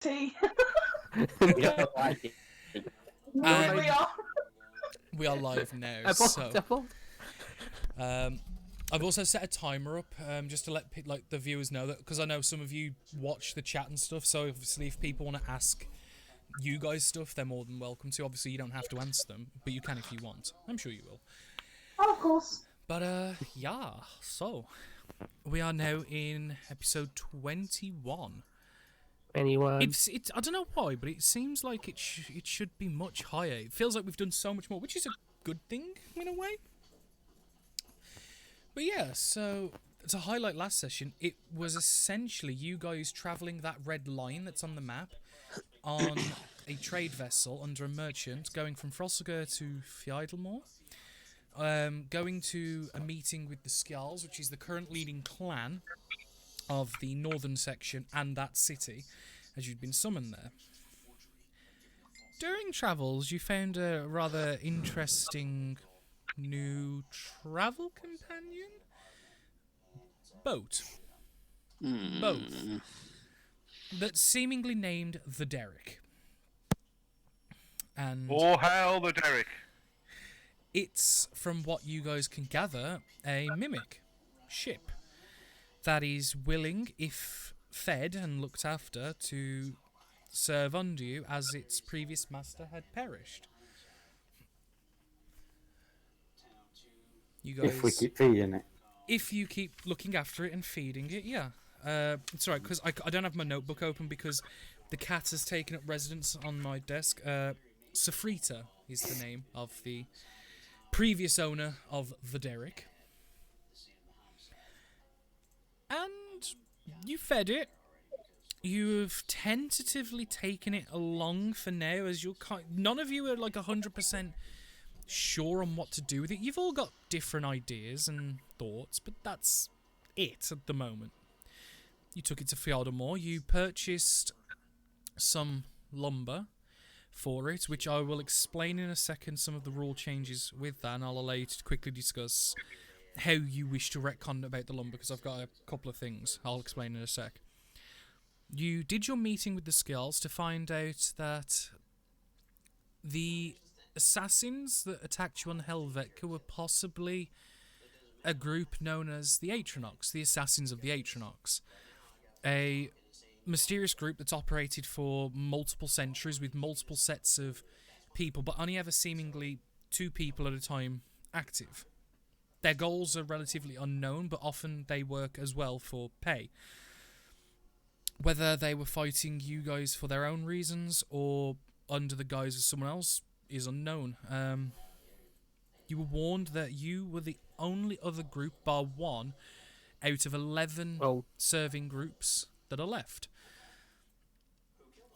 Tea. We don't like it. No, we are. We are live now, Abort. I've also set a timer up just to let the viewers know that, because I know some of you watch the chat and stuff, so obviously if people want to ask you guys stuff, they're more than welcome to. Obviously you don't have to answer them, but you can if you want. I'm sure you will. Oh, of course. But yeah, so we are now in episode 21. Anyone? It's I don't know why, but it seems like it should be much higher. It feels like we've done so much more, which is a good thing in a way. But yeah, so to highlight last session, it was essentially you guys travelling that red line that's on the map on a trade vessel under a merchant, going from Frossager to Fjeidalmore, going to a meeting with the Skjalls, which is the current leading clan of the northern section and that city, as you'd been summoned there. During travels, you found a rather interesting new travel companion? Boat. Both. That's seemingly named the Derrick. And All hail the Derrick. it's, from what you guys can gather, a mimic ship that is willing, if fed and looked after, to serve under you as its previous master had perished. You guys, If we keep feeding it. if you keep looking after it and feeding it, yeah. It's alright, because I don't have my notebook open because the cat has taken up residence on my desk. Safrita is the name of the previous owner of the Derrick. And you fed it. You've tentatively taken it along for now, as you're none of you are like 100% sure on what to do with it. You've all got different ideas and thoughts, but that's it at the moment. You took it to Fjeidalmore. You purchased some lumber for it, which I will explain in a second some of the rule changes with that, and I'll allow you to quickly discuss how you wish to retcon about the lumber, because I've got a couple of things I'll explain in a sec. You did your meeting with the Skjalls to find out that the assassins that attacked you on Helvetica were possibly a group known as the Atronox, the Assassins of the Atronox. A mysterious group that's operated for multiple centuries with multiple sets of people, but only ever seemingly 2 people at a time active. Their goals are relatively unknown, but often they work as well for pay. Whether they were fighting you guys for their own reasons or under the guise of someone else is unknown. You were warned that you were the only other group, bar one, out of 11 serving groups that are left.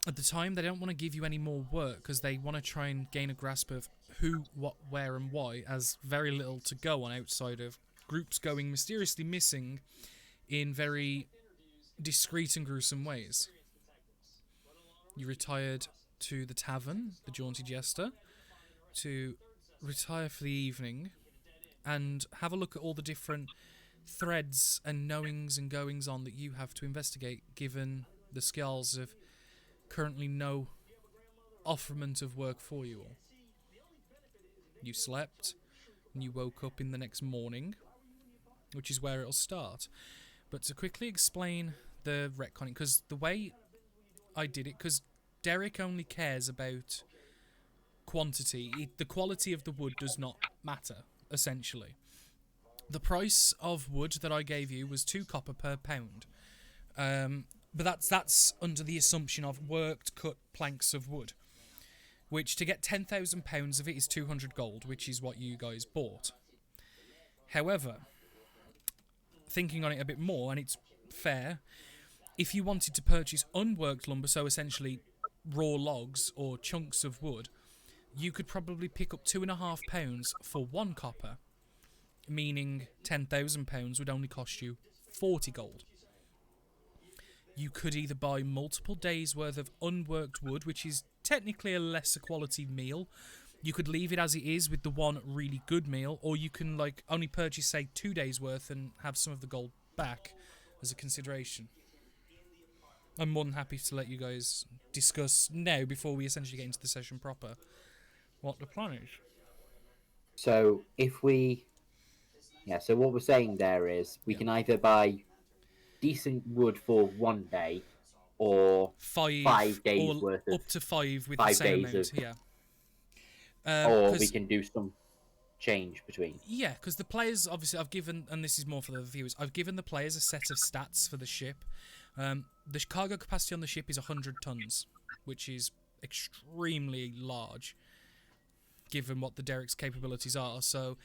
At the time, they don't want to give you any more work because they want to try and gain a grasp of who, what, where and why, as very little to go on outside of groups going mysteriously missing in very discreet and gruesome ways. You retired to the tavern, the Jaunty Jester, to retire for the evening and have a look at all the different threads and knowings and goings on that you have to investigate, given the Skjalls have currently no offerment of work for you all. You slept and you woke up in the next morning, which is where it'll start. But to quickly explain the retconning, because the way I did it, because Derrick only cares about quantity, the quality of the wood does not matter, essentially. The price of wood that I gave you was 2 copper per pound. But that's under the assumption of worked, cut planks of wood, which to get 10,000 pounds of it is 200 gold, which is what you guys bought. However, thinking on it a bit more, and it's fair, if you wanted to purchase unworked lumber, so essentially raw logs or chunks of wood, you could probably pick up £2.50 for 1 copper, meaning 10,000 pounds would only cost you 40 gold. You could either buy multiple days worth of unworked wood, which is technically a lesser quality meal. You could leave it as it is with the one really good meal, or you can only purchase, say, 2 days worth and have some of the gold back as a consideration. I'm more than happy to let you guys discuss now before we essentially get into the session proper what the plan is. So if we, so what we're saying there is we can either buy decent wood for 1 day, or 5 days or worth of, up to 5 with 5 the same days amount. or 'Cause- we can do some change between. Yeah, because the players, obviously, I've given, and this is more for the viewers, I've given the players a set of stats for the ship. The cargo capacity on the ship is 100 tons, which is extremely large, given what the Derek's capabilities are. So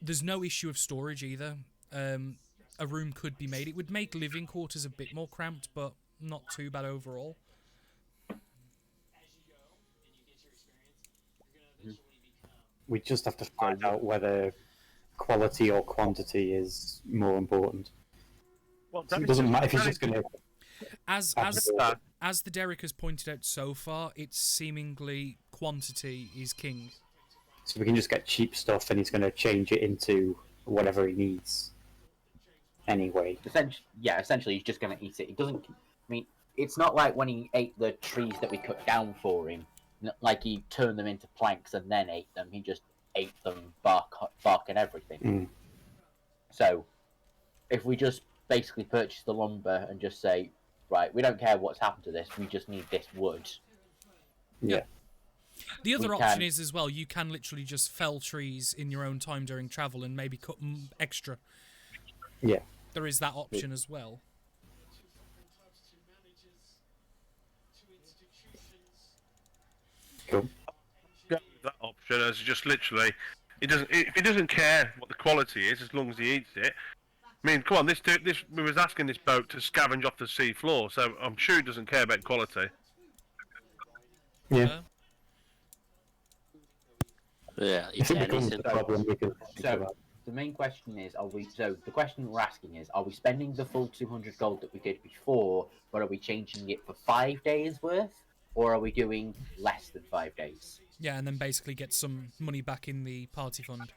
there's no issue of storage either. A room could be made. It would make living quarters a bit more cramped, but not too bad overall. We just have to find out whether quality or quantity is more important. Well, So it doesn't matter if he's just going to. As the Derek has pointed out so far, it's seemingly quantity is king. So we can just get cheap stuff, and he's going to change it into whatever he needs. Anyway, Essentially, he's just going to eat it. He doesn't. I mean, it's not like when he ate the trees that we cut down for him. Like he turned them into planks and then ate them. He just ate them, bark and everything. So, if we just basically purchase the lumber and just say, right, we don't care what's happened to this. We just need this wood. yeah. The other We option can- is as well, you can literally just fell trees in your own time during travel and maybe cut extra. Yeah. There is that option as well. Cool. Go with that option as just literally, if he doesn't care what the quality is, as long as he eats it. I mean, come on, this we was asking this boat to scavenge off the sea floor, so I'm sure he doesn't care about quality. Yeah. Yeah, If it becomes anything. a problem, we can. So, the main question is, the question we're asking is, are we spending the full 200 gold that we did before, but are we changing it for 5 days worth? Or are we doing less than 5 days? Yeah, and then basically get some money back in the party fund.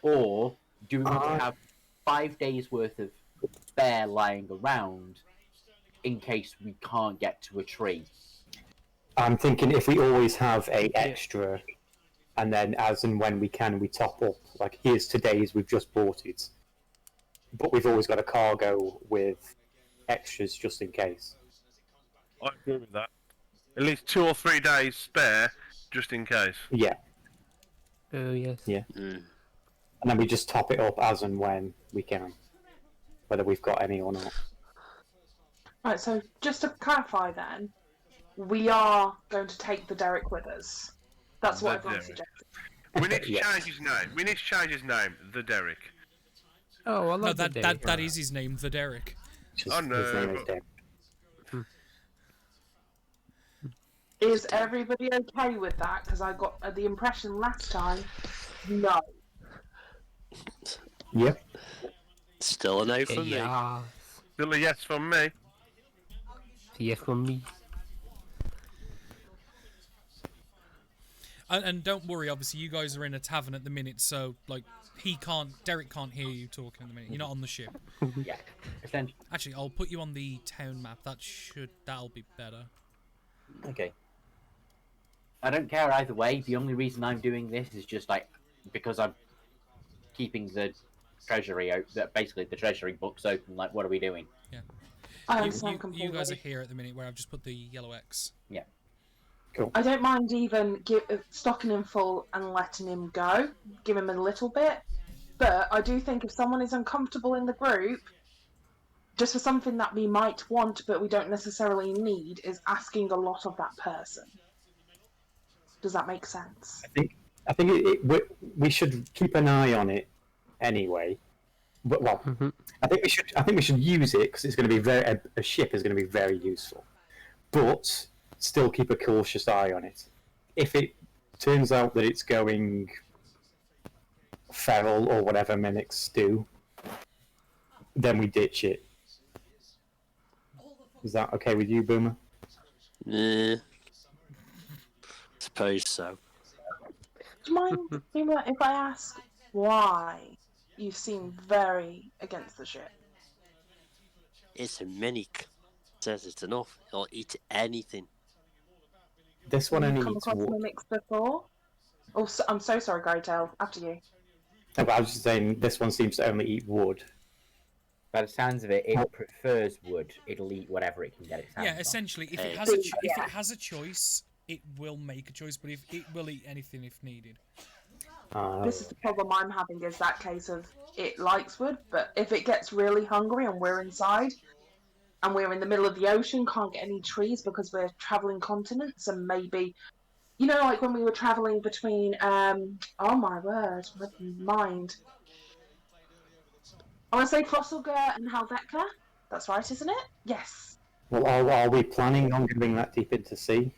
Or do we want to have 5 days worth of spare lying around in case we can't get to a tree? I'm thinking if we always have a extra, and then as and when we can, we top up. Like here's today's, we've just bought it, but we've always got a cargo with extras just in case. I agree with that. At least 2 or 3 days spare, just in case. Yeah, Oh, yes. yeah. And then we just top it up as and when we can, whether we've got any or not. Right, so just to clarify then, we are going to take the Derek with us. That's what The everyone Derek. suggested. We need to Yes. change his name. We need to change his name, the Derek. Oh, I No, love that is his name, the Derek. Just, Oh, no, his name is but- Derek. Is everybody okay with that? Because I got the impression last time, no. Yep. Still a no from me. Ah. Yeah. Still a yes from me. Yes from me. And don't worry, obviously, you guys are in a tavern at the minute, so, like, Derek can't hear you talking at the minute. You're not on the ship. Yeah. Essentially, Actually, I'll put you on the town map. That'll be better. okay. I don't care either way. The only reason I'm doing this is just like because I'm keeping the basically the treasury books open. Like, what are we doing? I You, understand you completely. guys are here at the minute where I've just put the yellow X. I don't mind even stocking him full and letting him go, give him a little bit. But I do think if someone is uncomfortable in the group, just for something that we might want but we don't necessarily need, is asking a lot of that person. Does that make sense? I think we should keep an eye on it anyway. But I think we should use it because it's going to be a ship is going to be very useful. But still keep a cautious eye on it. If it turns out that it's going feral or whatever mimics do, then we ditch it. Is that okay with you, Boomer? Suppose so. Do you mind Bima, if I ask why you seem very against the ship? It's a mini says it's enough. He'll eat anything. This one Have only you come eats across wood. mimics before? Oh, I'm so sorry, Greytail. After you. No, but I was just saying, this one seems to only eat wood. By the sounds of it, it prefers wood. It'll eat whatever it can get its hands Yeah, on. essentially, if Hey. it has a if it has a choice, it will make a choice. But if it will eat anything if needed. This is the problem I'm having, is that case of it likes wood, but if it gets really hungry and we're inside, and we're in the middle of the ocean, can't get any trees because we're travelling continents, and maybe, you know, like when we were travelling between, oh my word, my mind. I want to say Fossilger and Helvetica. That's right, isn't it? Yes. Well, are we planning on going that deep into sea?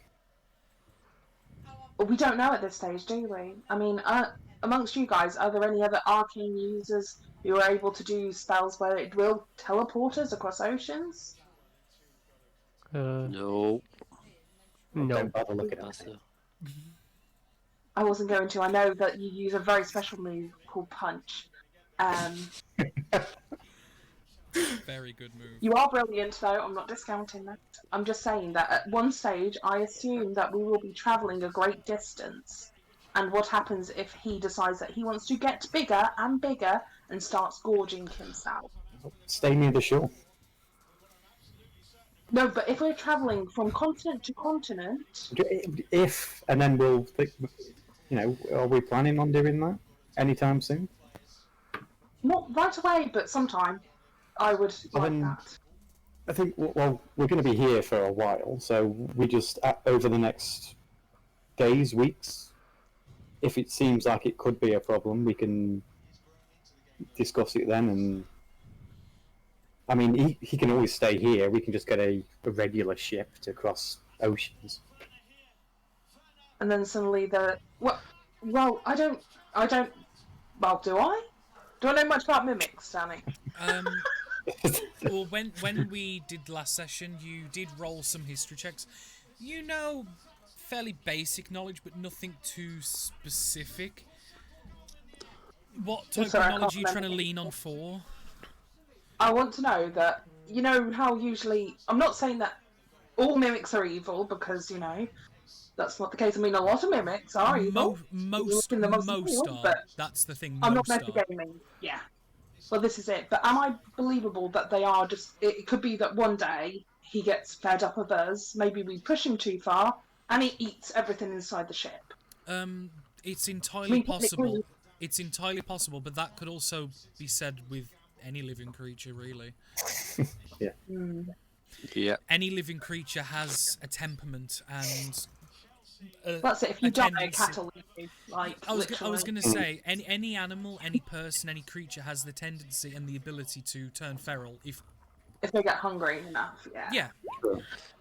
But we don't know at this stage, do we? I mean, amongst you guys, are there any other arcane users who are able to do spells where it will teleport us across oceans? No. Don't bother looking at That's it. I wasn't going to. I know that you use a very special move called Punch. Very good move. You are brilliant, though. I'm not discounting that. I'm just saying that at one stage, I assume that we will be travelling a great distance. And what happens if he decides that he wants to get bigger and bigger and starts gorging himself? Stay near the shore. No, but if we're travelling from continent to continent, If, and then we'll think, you know, are we planning on doing that anytime soon? not right away, but sometime, I would Well, like then- that. I think, well, we're going to be here for a while, so we just, over the next days, weeks, if it seems like it could be a problem, we can discuss it then. And I mean, he can always stay here. We can just get a regular ship to cross oceans. And then suddenly well, I don't, well, do I? Do I know much about mimics, Danny? Well, when we did last session, you did roll some history checks. You know, fairly basic knowledge, but nothing too specific. What type Sorry, I of knowledge are you can't trying to remember. lean on for? I want to know that, you know how usually, I'm not saying that all mimics are evil, because, you know, that's not the case. I mean, a lot of mimics are evil. Most in the most are. evil, but That's the thing. I'm not Most are. metagaming. Yeah. Well, this is it. But am I believable that they are just... It could be that one day he gets fed up of us, maybe we push him too far, and he eats everything inside the ship. It's I entirely mean, possible. technically- It's entirely possible, but that could also be said with any living creature, really. Yeah. Any living creature has a temperament and. That's it. If you a die, a tendency- cat will eat you. Like, I was literally. going to say any animal, any person, any creature has the tendency and the ability to turn feral if If they get hungry enough, yeah. yeah.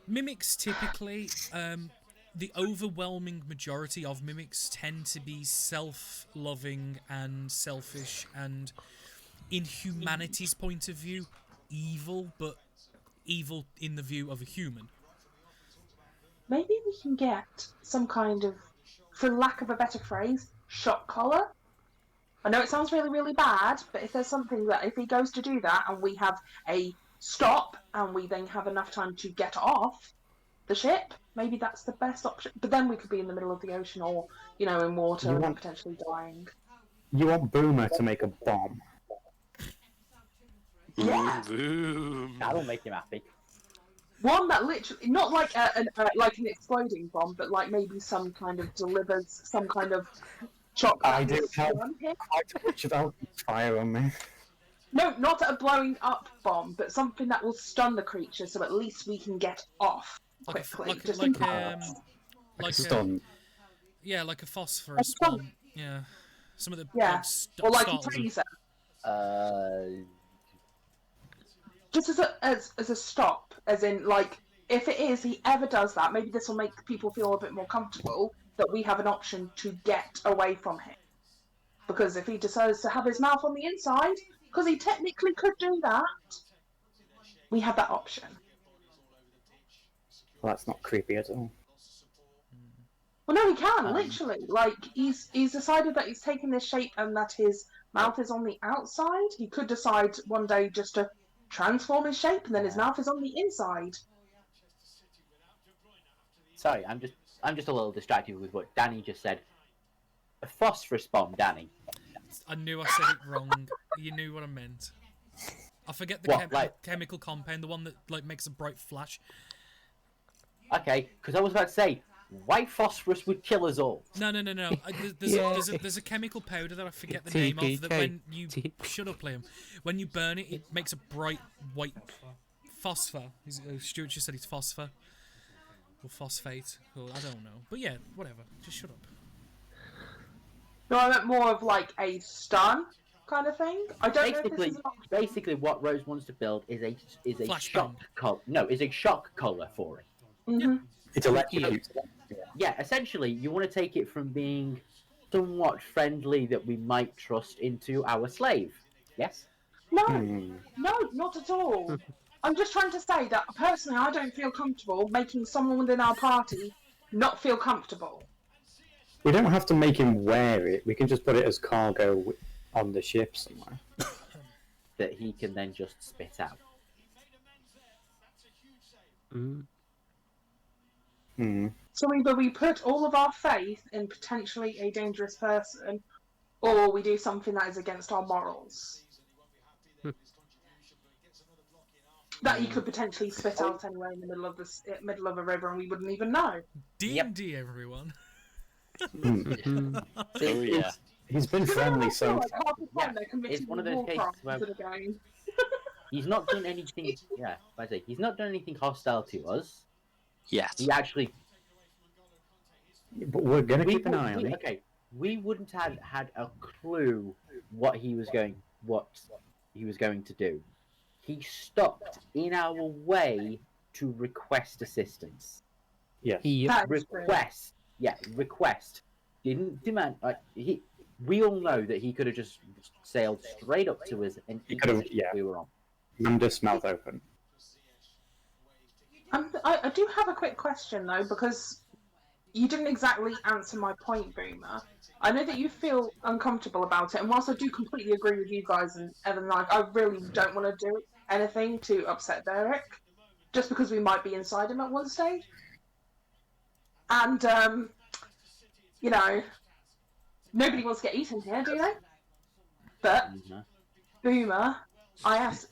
Mimics typically, the overwhelming majority of mimics tend to be self-loving and selfish and, in humanity's point of view, evil, but evil in the view of a human. Maybe we can get some kind of, for lack of a better phrase, shock collar. I know it sounds really, really bad, but if there's something that, if he goes to do that and we have a stop and we then have enough time to get off the ship, maybe that's the best option. But then we could be in the middle of the ocean or, you know, in water and potentially dying. You want Boomer to make a bomb. Yeah. Boom. That'll make him happy. One that literally, not like like an exploding bomb, but like maybe some kind of delivers some kind of shock. I do have stun him. quite a bunch of alchemist fire on me. No, not a blowing up bomb, but something that will stun the creature, so at least we can get off quickly. Just in case. like Stun. yeah, like a phosphorus stun. bomb. Yeah, some of the Yeah, or like a startles of- taser. Just as a stop, as in like if it is he ever does that, maybe this will make people feel a bit more comfortable that we have an option to get away from him. Because if he decides to have his mouth on the inside, because he technically could do that, we have that option. Well, that's not creepy at all. Well, no, he can literally. Like he's decided that he's taking this shape and that his mouth is on the outside. He could decide one day just to transform his shape and then his mouth is on the inside. Sorry, I'm just a little distracted with what Danny just said. A phosphorus bomb, Danny. I knew I said it wrong. You knew what I meant. I forget the What, chemical compound, the one that like makes a bright flash. Okay, because I was about to say, white phosphorus would kill us all. No. There's a chemical powder that I forget the name of that when you shut up, Liam. When you burn it, it makes a bright white phosphor. Stuart just said it's phosphor or phosphate. Or I don't know, but yeah, whatever. Just shut up. No, I meant more of like a stun kind of thing. I don't know if this is an option. Basically, what Rose wants to build is a Flashbang. shock collar. No, is a shock collar for it. Mhm. It's electrocute. Yeah, essentially, you want to take it from being somewhat friendly that we might trust into our slave. Yes. No, Hmm. no, not at all. I'm just trying to say that personally, I don't feel comfortable making someone within our party not feel comfortable. We don't have to make him wear it. We can just put it as cargo on the ship somewhere. That he can then just spit out. Hmm. So either we put all of our faith in potentially a dangerous person, or we do something that is against our morals. That you could potentially spit out anywhere in the middle of a river, and we wouldn't even know. D&D, everyone. Oh yeah. He's been friendly so Like far. half the time they're committing It's one of those war cases crimes where- to the game. He's not done anything. Yeah, I say he's not done anything hostile to us. Yet. He actually. But we're going to We, keep an eye on we, it. okay, we wouldn't have had a clue what he was going to do. He stopped in our way to request assistance. Yes. That is true. Request, yeah, request. Didn't demand. We all know that he could have just sailed straight up to us and He eaten could have, the ship yeah. we were on. Mundus mouth open. I do have a quick question though, because you didn't exactly answer my point, Boomer. I know that you feel uncomfortable about it, and whilst I do completely agree with you guys and Evan, like I really don't want to do anything to upset Derek, just because we might be inside him at one stage. And you know, nobody wants to get eaten here, do they? But Mhm. Boomer, I asked,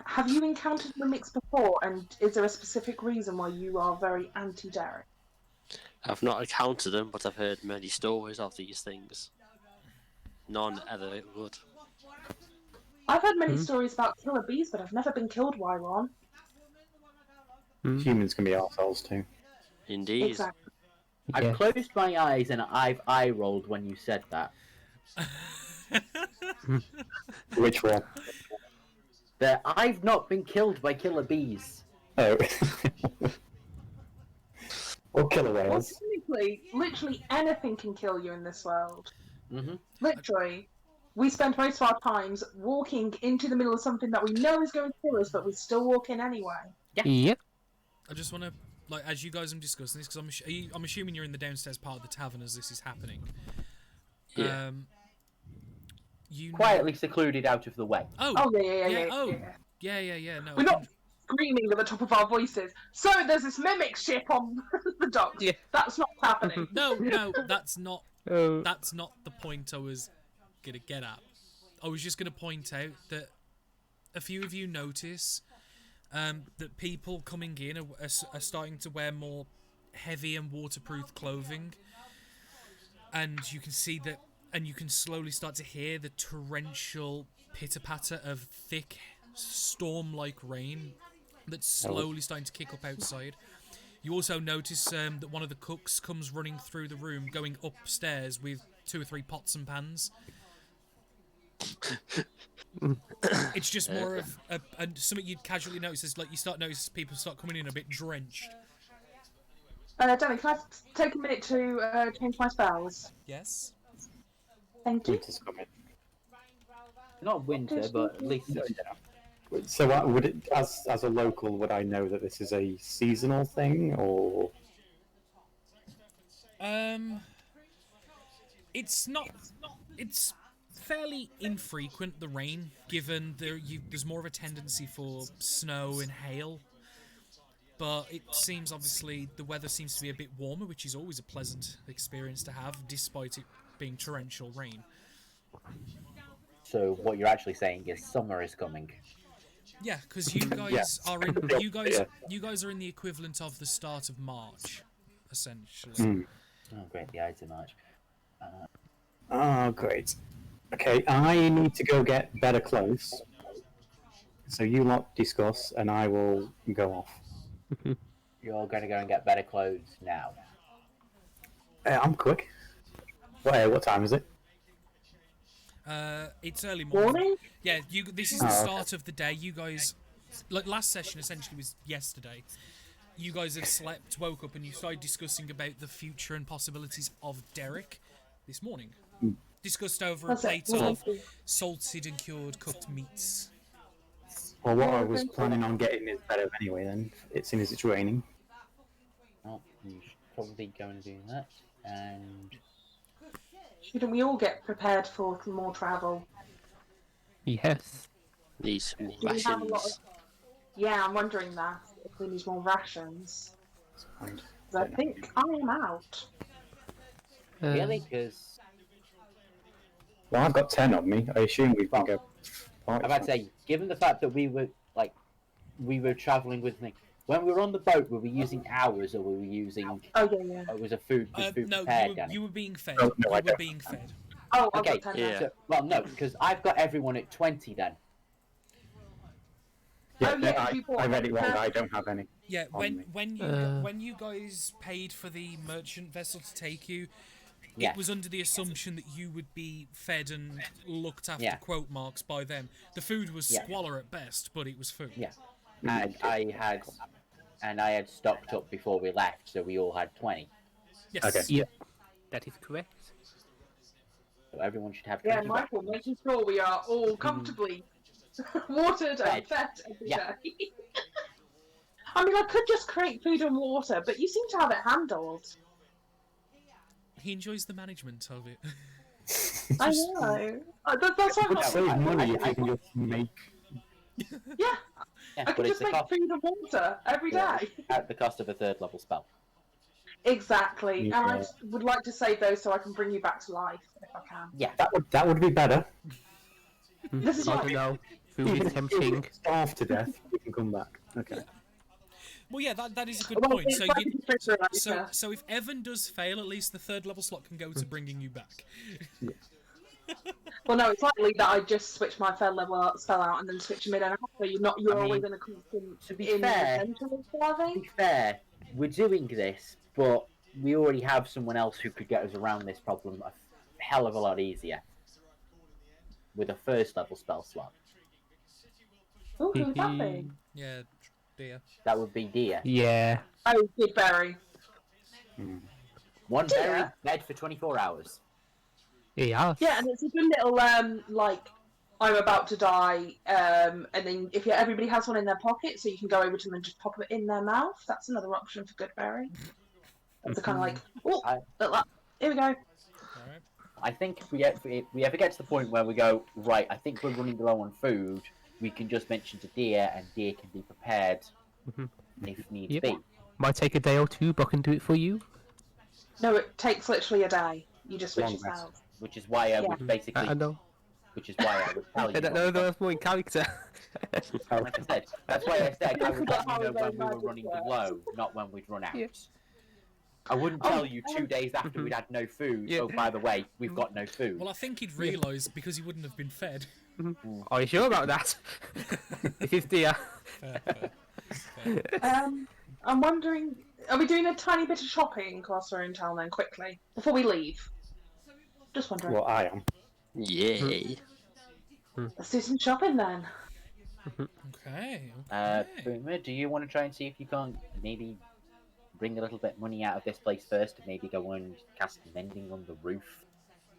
have you encountered the mix before, and is there a specific reason why you are very anti-Derek? I've not encountered them, but I've heard many stories of these things. None ever good. I've heard many stories about killer bees, but I've never been killed by one. Humans can be assholes too. Indeed. Exactly. I've closed my eyes and I've eye rolled when you said that. Which one? That I've not been killed by killer bees. Oh. Or killer Well, whales. technically, literally anything can kill you in this world. Mm-hmm. Literally. We spend most of our times walking into the middle of something that we know is going to kill us, but we still walk in anyway. Yep. I just want to, like, as you guys are discussing this, because I'm assuming you're in the downstairs part of the tavern as this is happening. Yeah. You know- Quietly secluded out of the way. Oh. Oh, yeah. Oh. Yeah. No. We're not screaming at the top of our voices. So there's this mimic ship on the docks. Yeah. That's not happening. No. That's not. Oh. That's not the point I was gonna get at. I was just gonna point out that a few of you notice that people coming in are starting to wear more heavy and waterproof clothing, and you can see that, and you can slowly start to hear the torrential pitter-patter of thick storm-like rain that's slowly starting to kick up outside. You also notice that one of the cooks comes running through the room, going upstairs with 2 or 3 pots and pans. It's just more of something you'd casually notice is like you start noticing people start coming in a bit drenched. Danny, can I take a minute to change my spells? Yes. Thank you. Winter's coming. Not winter, but at least So would it, as a local, would I know that this is a seasonal thing, or It's not. It's fairly infrequent, the rain, given there's more of a tendency for snow and hail. but it seems obviously the weather seems to be a bit warmer, which is always a pleasant experience to have, despite it being torrential rain. So what you're actually saying is summer is coming. Yeah, because you guys Yes. are in Yeah. you guys are in the equivalent of the start of March, essentially. Mm. Oh, great, the Ides of March. Oh, great. Okay, I need to go get better clothes. So you lot discuss, and I will go off. You're going to go and get better clothes now. I'm quick. What time is it? It's early morning. Warning? Yeah, this is the Oh, okay. start of the day. You guys, like last session essentially was yesterday. You guys have slept, woke up, and you started discussing about the future and possibilities of Derek this morning. Discussed over a That's plate it. of salted and cured cooked meats. Well, what I was planning on getting is better anyway. Then it seems it's raining. Well, you should probably go and do that. And Shouldn't we all get prepared for more travel? Yes. Need some Do we have a lot rations. of... Yeah, I'm wondering that, if we need more rations. And 'Cause I think I am out. really, because well, I've got 10 of me. I assume we can go. I'm about to say, given the fact that we were traveling with me, when we were on the boat, were we using hours or were we using? Oh, yeah. Or was food No, prepared? Danny? you were being fed. Oh, no, you I were don't. being fed. Oh, I've Okay, got 10 yeah. left. So, well, no, because I've got everyone at 20 then. Yeah, Oh, yeah, I, you bought I read it wrong. them. I don't have any. Yeah, on me. when you guys paid for the merchant vessel to take you, Yeah. it was under the assumption that you would be fed and looked after, Yeah. quote marks, by them. The food was Yeah. squalor at best, but it was food. Yeah. And I had stocked up before we left, so we all had 20. Yes. Okay. Yeah. That is correct. So everyone should have Yeah, 20. Michael, making sure we are all comfortably watered and Fed. fed every Yeah. day. I mean, I could just create food and water, but you seem to have it handled. He enjoys the management of it. I know. That's why I'm Would not... save money if I- you can just make. Yeah, Yeah, I but could it's just the make cost, food and water every Yeah. day. at the cost of a 3rd level spell. Exactly. Yeah. And I would like to save those so I can bring you back to life, if I can. Yeah. That would be better. This is I what... don't know. Food Even is if you tempting. starve to death, you can come back. Okay. Well, yeah, that is a good Well, point. it's So, like you, a refrigerator. so if Evan does fail, at least the 3rd level slot can go to bringing you back. Well, no, it's likely that I just switch my spell out and then switch them in and out, so you're I always mean, in a constant to be in fair- the centre of To starving. be fair, we're doing this, but we already have someone else who could get us around this problem a hell of a lot easier. With a 1st level spell slot. Oh, who's that be? Yeah, dear. That would be Dia. Yeah. Oh, Good Berry. One Dia? berry, bed for 24 hours. Yeah. Yeah, and it's a good little like I'm about to die, and then if everybody has one in their pocket, so you can go over to them and just pop it in their mouth. That's another option for Good Berry. That's kind of like, oh, here we go. Alright. I think if we ever get to the point where we go, right, I think we're running low on food, we can just mention to Dia, and Dia can be prepared Mhm. if needs Yep. be. Might take a day or two, but I can do it for you. No, it takes literally a day. You just switch Long your rest. spells. Which is why I would basically, I know. which is why I would tell you. I don't know, that's more in character. Like I said, that's why I said I would let How you know very when we were magic running works. low, not when we'd run out. Yeah. I wouldn't Oh, tell you 2 days after we'd had no food. Yeah. Oh, by the way, we've got no food. Well, I think he'd realise because he wouldn't have been fed. Are you sure about that? It is dear. I'm wondering, are we doing a tiny bit of shopping whilst we're in town then, quickly, before we leave? Just wondering. Well, I am. Yay. Let's do some shopping then. Okay. Boomer, do you want to try and see if you can't maybe bring a little bit of money out of this place first and maybe go and cast mending on the roof?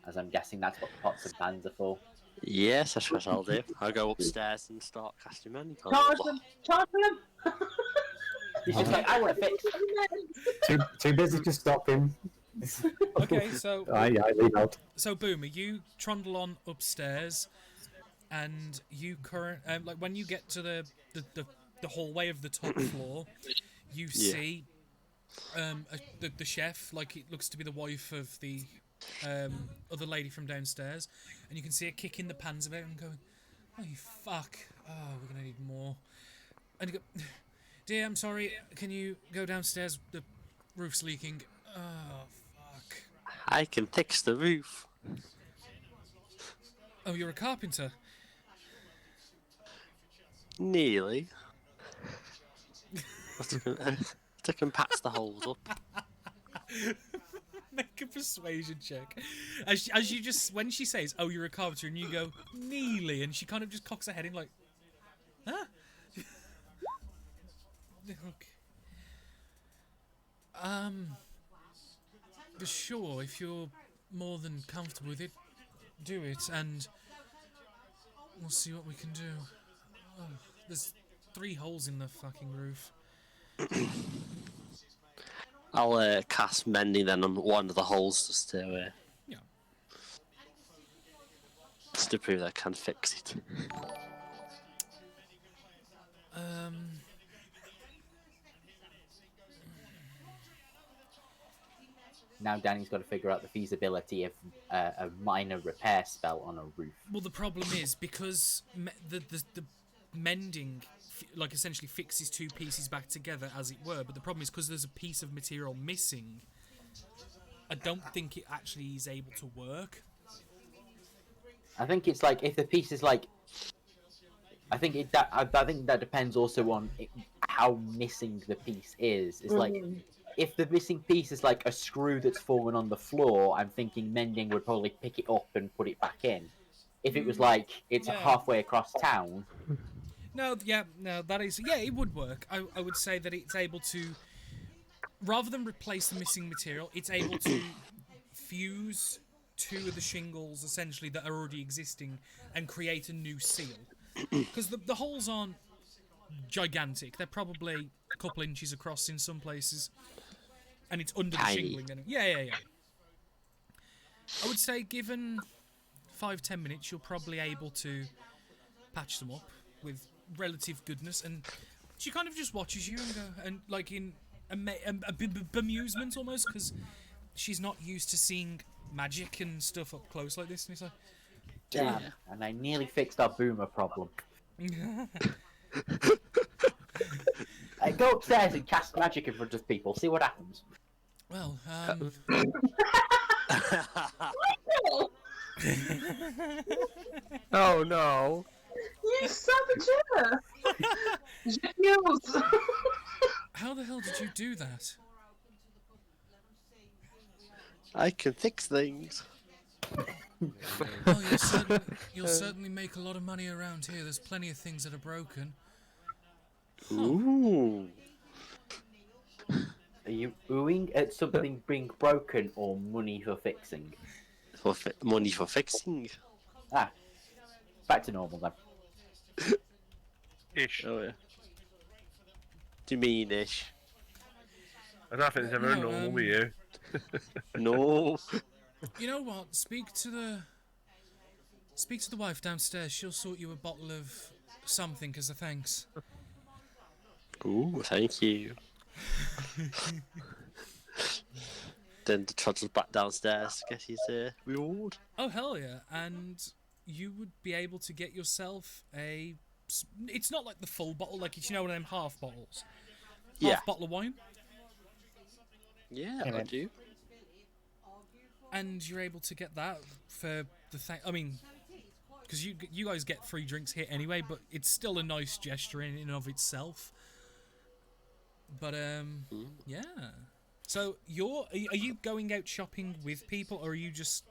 As I'm guessing that's what the pots and pans are for. Yes, that's what I'll do. I'll go upstairs and start casting mending on Charge them. them! Charge them! He's just like, I want to fix. Too busy to stop him. Okay, so I leave out. so Boomer, you trundle on upstairs, and you like when you get to the hallway of the top floor, you Yeah. see the chef, like it looks to be the wife of the other lady from downstairs, and you can see her kicking the pans about and going, "Oh, you fuck! Oh, we're gonna need more." And you go, "Dear, I'm sorry. Can you go downstairs? The roof's leaking." Oh, fuck. I can fix the roof. Oh, you're a carpenter. Nearly. I can patch the holes up. Make a persuasion check. As you just, when she says, "Oh, you're a carpenter," and you go, "Nearly," and she kind of just cocks her head in like, "Huh?" Okay. Sure, if you're more than comfortable with it, do it, and we'll see what we can do. Oh, there's 3 holes in the fucking roof. I'll cast mending then on one of the holes just to Yeah. prove that I can fix it. Now Danny's got to figure out the feasibility of a minor repair spell on a roof. Well, the problem is because the mending, like, essentially fixes 2 pieces back together, as it were. But the problem is because there's a piece of material missing. I don't think it actually is able to work. I think it's like if the piece is like. I think that depends also on how missing the piece is. It's like if the missing piece is like a screw that's fallen on the floor, I'm thinking mending would probably pick it up and put it back in. If it was like it's Yeah. halfway across town. No, that is, yeah, it would work. I would say that it's able to, rather than replace the missing material, it's able to fuse 2 of the shingles essentially that are already existing and create a new seal. Because the holes aren't gigantic; they're probably a couple inches across in some places, and it's under the Tiny. shingling. And yeah. I would say, given 5-10 minutes, you're probably able to patch them up with relative goodness. And she kind of just watches you and go, and like in bemusement almost, because she's not used to seeing magic and stuff up close like this. And it's like, Damn, and I nearly fixed our boomer problem. Go upstairs and cast magic in front of people, see what happens. well, Oh no. You saboteur! Genius! how the hell did you do that? I can fix things. Oh, you'll certainly make a lot of money around here. There's plenty of things that are broken. Ooh. Are you oohing at something being broken or money for fixing? For money for fixing. Ah, back to normal then. Ish. Oh yeah. Do you mean ish? I don't think it's ever No, normal with you. No. You know what? Speak to the wife downstairs. She'll sort you a bottle of something as a thanks. Ooh, thank you. Then the trudges back downstairs to get his reward. Oh hell yeah! And you would be able to get yourself a. It's not like the full bottle, like it's, you know, one of them half bottles. Yeah. Half bottle of wine, Yeah, I do. and you're able to get that for the thing. I mean, because you guys get free drinks here anyway, but it's still a nice gesture in and of itself. But yeah. So are you going out shopping with people, or are you just?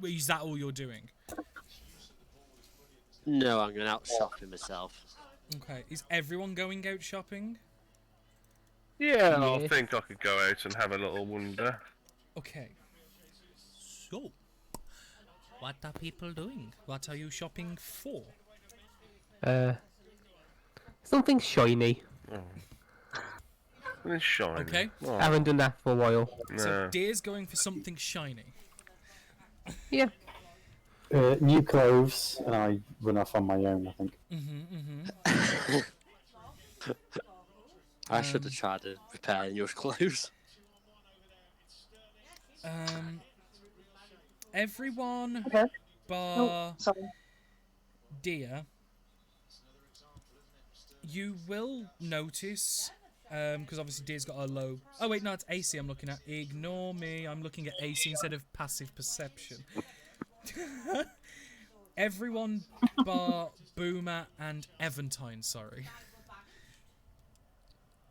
Is that all you're doing? No, I'm going out shopping myself. Okay. Is everyone going out shopping? Yeah, I Yeah. think I could go out and have a little wander. Okay. So, what are people doing? What are you shopping for? Something shiny. It's shiny. Okay. Oh, Haven't done that for a while. So no. Deer's going for something shiny. Yeah. New clothes, and I run off on my own, I think. I should have tried to repair your clothes. Everyone Okay. bar Sorry. Dia, you will notice, because obviously Dia's got a low... Oh wait, no, it's AC I'm looking at. Ignore me, I'm looking at AC instead of passive perception. Everyone bar Boomer and Eventine, sorry.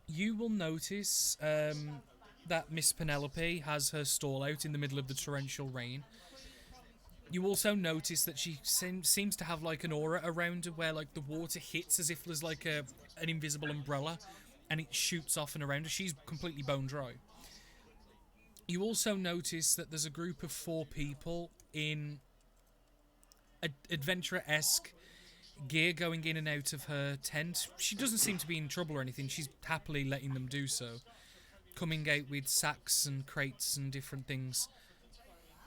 You will notice that Miss Penelope has her stall out in the middle of the torrential rain. You also notice that she seems to have like an aura around her where like the water hits as if there's like an invisible umbrella and it shoots off and around her. She's completely bone dry. You also notice that there's a group of 4 people in adventurer-esque gear going in and out of her tent. She doesn't seem to be in trouble or anything. She's happily letting them do so. Coming out with sacks and crates and different things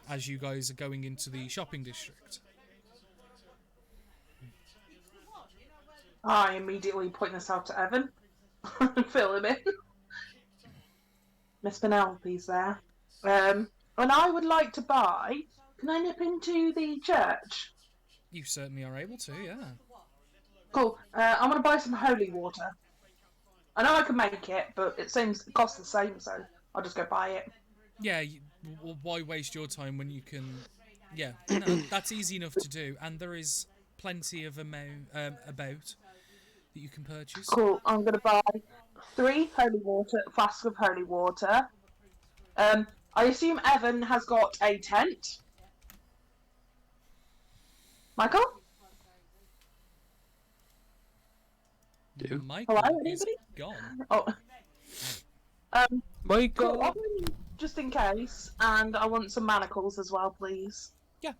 as you guys are going into the shopping district. I immediately point this out to Evan and fill him in. Miss Penelope's there. And I would like to buy... Can I nip into the church? You certainly are able to, yeah. Cool. I'm going to buy some holy water. I know I can make it, but it seems it costs the same, so I'll just go buy it. Yeah, why waste your time when you can... Yeah, no, that's easy enough to do, and there is plenty of about that you can purchase. Cool. I'm going to buy 3 flasks of holy water. I assume Evan has got a tent. Michael? Michael Hello, is anybody? gone. Oh. Michael. Cool. Just in case, and I want some manacles as well, please. Yeah,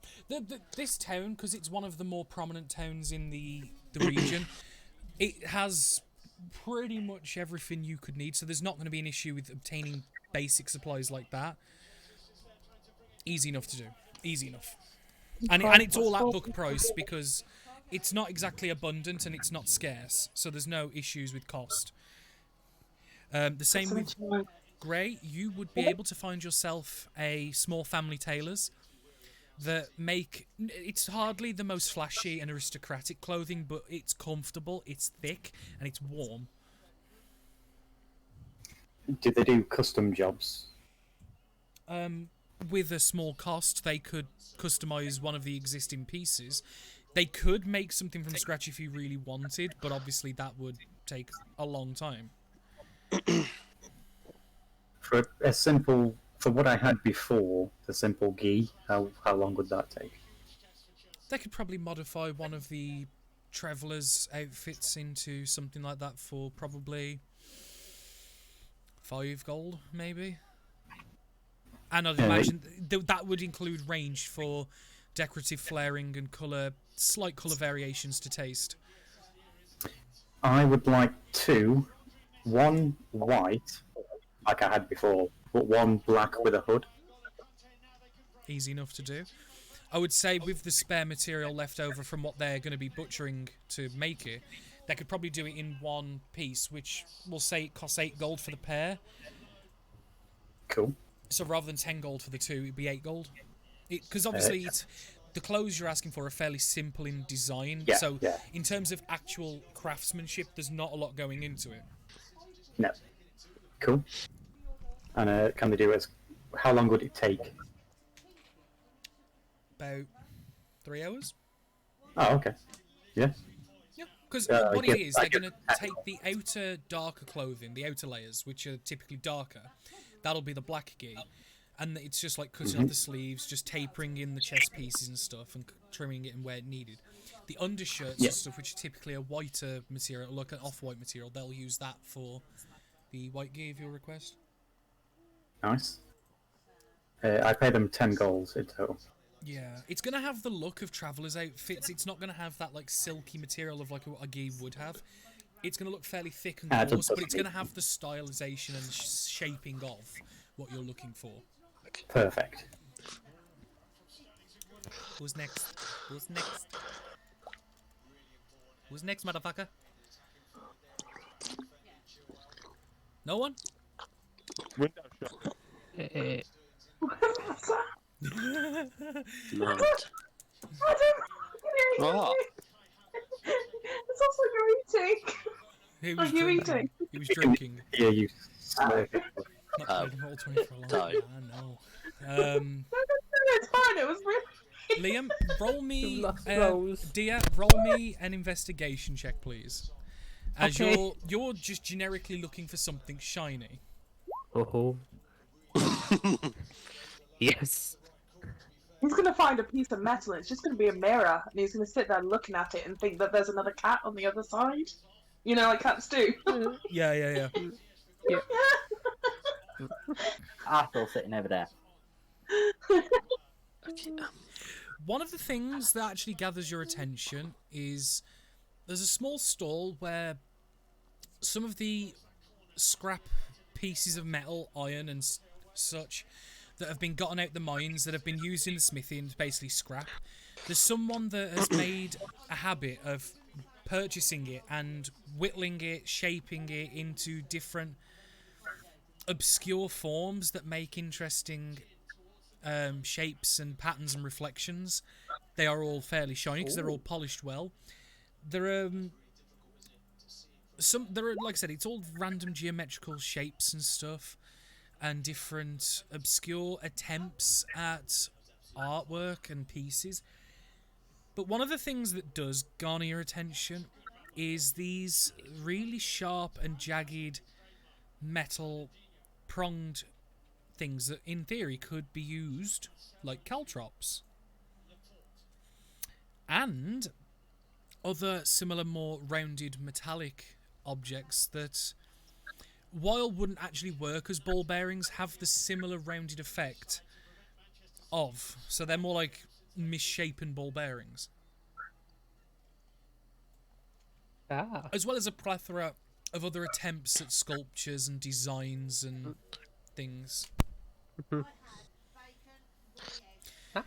this town, because it's one of the more prominent towns in the region, it has pretty much everything you could need, so there's not going to be an issue with obtaining basic supplies like that. Easy enough to do. Easy enough. And it's all at book price, because it's not exactly abundant and it's not scarce, so there's no issues with cost. The same with Grey, you would be able to find yourself a small family tailors that make... It's hardly the most flashy and aristocratic clothing, but it's comfortable, it's thick, and it's warm. Do they do custom jobs? With a small cost, they could customize one of the existing pieces. They could make something from scratch if you really wanted, but obviously that would take a long time. For what I had before, the simple gi, how long would that take? They could probably modify one of the traveller's outfits into something like that for probably 5 gold, maybe. And I'd imagine that would include range for decorative flaring and slight colour variations to taste. I would like 2, 1 white, like I had before, but 1 black with a hood. Easy enough to do. I would say with the spare material left over from what they're going to be butchering to make it, they could probably do it in 1 piece, which we'll say it costs 8 gold for the pair. Cool. So rather than 10 gold for the 2, it'd be 8 gold. Because obviously the clothes you're asking for are fairly simple in design, so in terms of actual craftsmanship, there's not a lot going into it. No. Cool. And can they do it? How long would it take? About 3 hours. Oh, okay. Yeah. Yeah, because what it is, they're going to take the outer darker clothing, the outer layers, which are typically darker. That'll be the black gear. And it's just like cutting off the sleeves, just tapering in the chest pieces and stuff, and trimming it in where it needed. The undershirts and stuff, which are typically a whiter material, like an off-white material, they'll use that for the white gear if you request. Nice. I pay them 10 gold in total. Yeah, it's going to have the look of traveller's outfits. It's not going to have that like silky material of like what a gear would have. It's going to look fairly thick and coarse, but it's going to have the stylization and shaping of what you're looking for. Perfect. Who's next? Who's next? Who's next, motherfucker? No one? Window shop. What's that? Mad. I don't What? It's also you're eating. He Are was you drinking. eating? He was drinking. Yeah, you. Slurp. Not Oh. played Roll 20 for a long Sorry. time. I know. It's fine. It was really. Liam, roll me, lost Rose. Dia, roll me an investigation check, please. As Okay. you're just generically looking for something shiny. Oh. Yes. He's gonna find a piece of metal. It's just gonna be a mirror, and he's gonna sit there looking at it and think that there's another cat on the other side. You know, like cats do. Yeah. Arthur sitting over there. Okay. One of the things that actually gathers your attention is there's a small stall where some of the scrap pieces of metal, iron and such that have been gotten out the mines that have been used in the smithing, basically scrap. There's someone that has made a habit of purchasing it and whittling it, shaping it into different obscure forms that make interesting shapes and patterns and reflections. They are all fairly shiny because they're all polished well. There are like I said, it's all random geometrical shapes and stuff, and different obscure attempts at artwork and pieces. But one of the things that does garner your attention is these really sharp and jagged metal pronged things that in theory could be used like caltrops. And other similar more rounded metallic objects that, while wouldn't actually work as ball bearings, have the similar rounded effect of. So they're more like misshapen ball bearings. Ah. As well as a plethora of other attempts at sculptures and designs and things.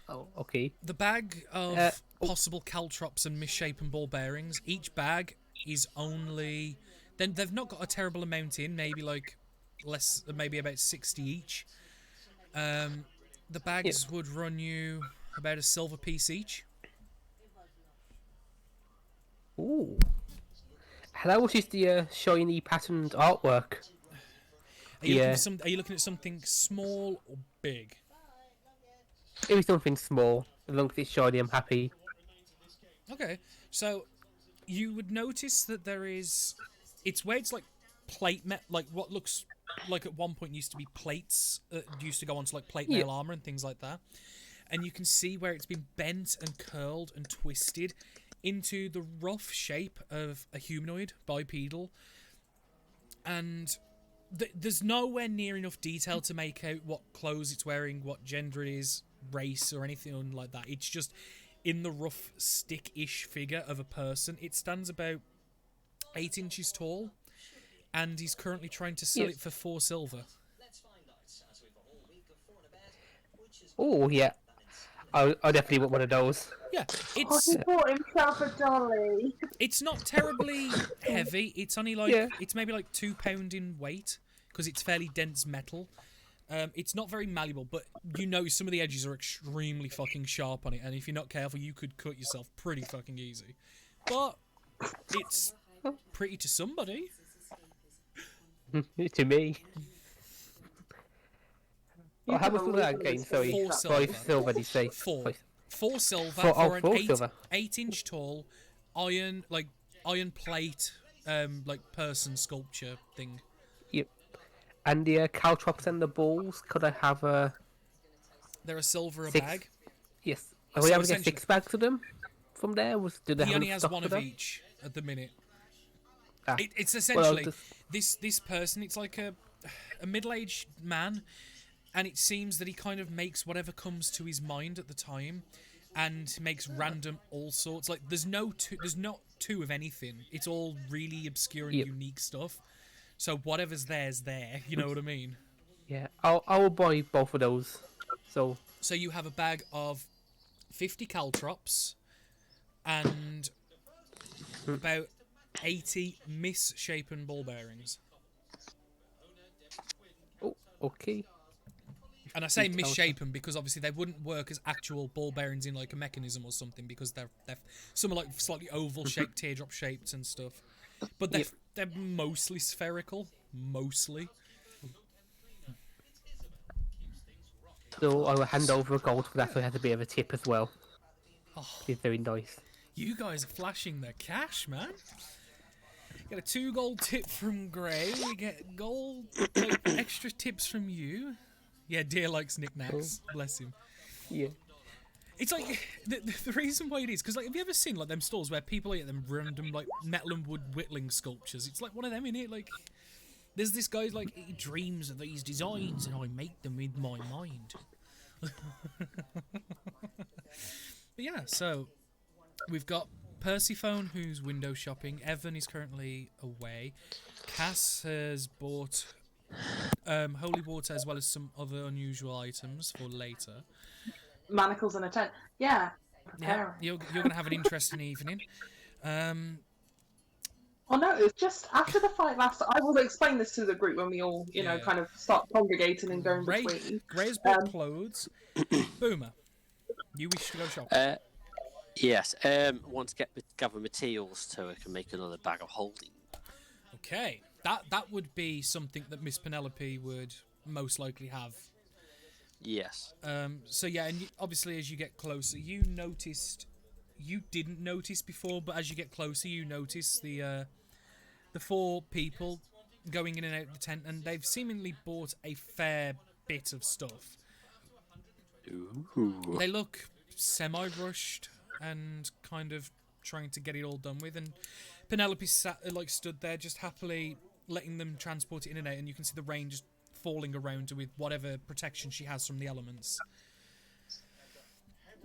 Oh, okay. The bag of possible caltrops and misshapen ball bearings, each bag is only... Then they've not got a terrible amount in, maybe like less, maybe about 60 each. The bags would run you about a silver piece each. Ooh. How much is the shiny patterned artwork? Are you, are you looking at something small or big? It was something small. As long as it's shiny, I'm happy. Okay, so you would notice that there is... It's where it's like plate like what looks like at one point used to be plates that used to go onto like plate mail armor and things like that. And you can see where it's been bent and curled and twisted into the rough shape of a humanoid, bipedal. And there's nowhere near enough detail to make out what clothes it's wearing, what gender it is, race or anything like that. It's just in the rough stick-ish figure of a person. It stands about 8 inches tall, and he's currently trying to sell it for 4 silver. Oh, yeah. I definitely want one of those. Yeah, He it's bought himself a dolly. it's not terribly heavy. It's only like it's maybe like £2 in weight because it's fairly dense metal. It's not very malleable, but you know some of the edges are extremely fucking sharp on it, and if you're not careful, you could cut yourself pretty fucking easy. But it's pretty to somebody. To me. You How can much was that believe again? it. Sorry. 4 5 silver. silver, did you say? 4 silver Four- for an 4 silver. 8-inch tall iron plate like person sculpture thing. Yep. And the caltrops and the balls, could I have a... They're a silver a 6? bag. Yes. Are So we able to get essentially- 6 bags of them from there? Do they He have only enough has stock one for of them? each at the minute. Ah. It's Well, essentially this person. It's like a middle-aged man, and it seems that he kind of makes whatever comes to his mind at the time, and makes random all sorts. Like there's not two of anything. It's all really obscure and Yep. unique stuff. So whatever's there's there. You know what I mean? Yeah. I will buy both of those. So, So you have a bag of 50 caltrops and about 80 misshapen ball bearings. Okay. And I say Details. misshapen because obviously they wouldn't work as actual ball bearings in like a mechanism or something, because they're some are like slightly oval shaped, teardrop shaped and stuff. But they're mostly spherical, mostly. So I will hand over a gold for that, so it has a bit of a tip as well. Oh, It's very nice. you guys are flashing the cash, man. Get a 2 gold tip from Gray. We get gold, like, extra tips from you. Yeah, Deer likes knickknacks. Bless him. Yeah. It's like the reason why it is because like have you ever seen like them stores where people get them random like metal and wood whittling sculptures? It's like one of them in it. Like there's this guy like he dreams of these designs and I make them with my mind. But yeah, so we've got Persephone who's window shopping. Evan is currently away. Cass has bought holy water as well as some other unusual items for later. Manacles and a tent. Yeah. Yeah, you're gonna have an interesting evening. Well, no, it was just after the fight last. I will explain this to the group when we all, you know, Yeah. kind of start congregating and going Ray, between. Gray's bought clothes. Boomer, you wish to go shopping? Yes. Want to gather materials so I can make another bag of holding. Okay, that would be something that Miss Penelope would most likely have. Yes. So yeah, and obviously as you get closer, you didn't notice before, but as you get closer, you notice the 4 people going in and out of the tent, and they've seemingly bought a fair bit of stuff. Ooh. They look semi-rushed and kind of trying to get it all done with, and Penelope stood there just happily letting them transport it in and out, and you can see the rain just falling around her with whatever protection she has from the elements.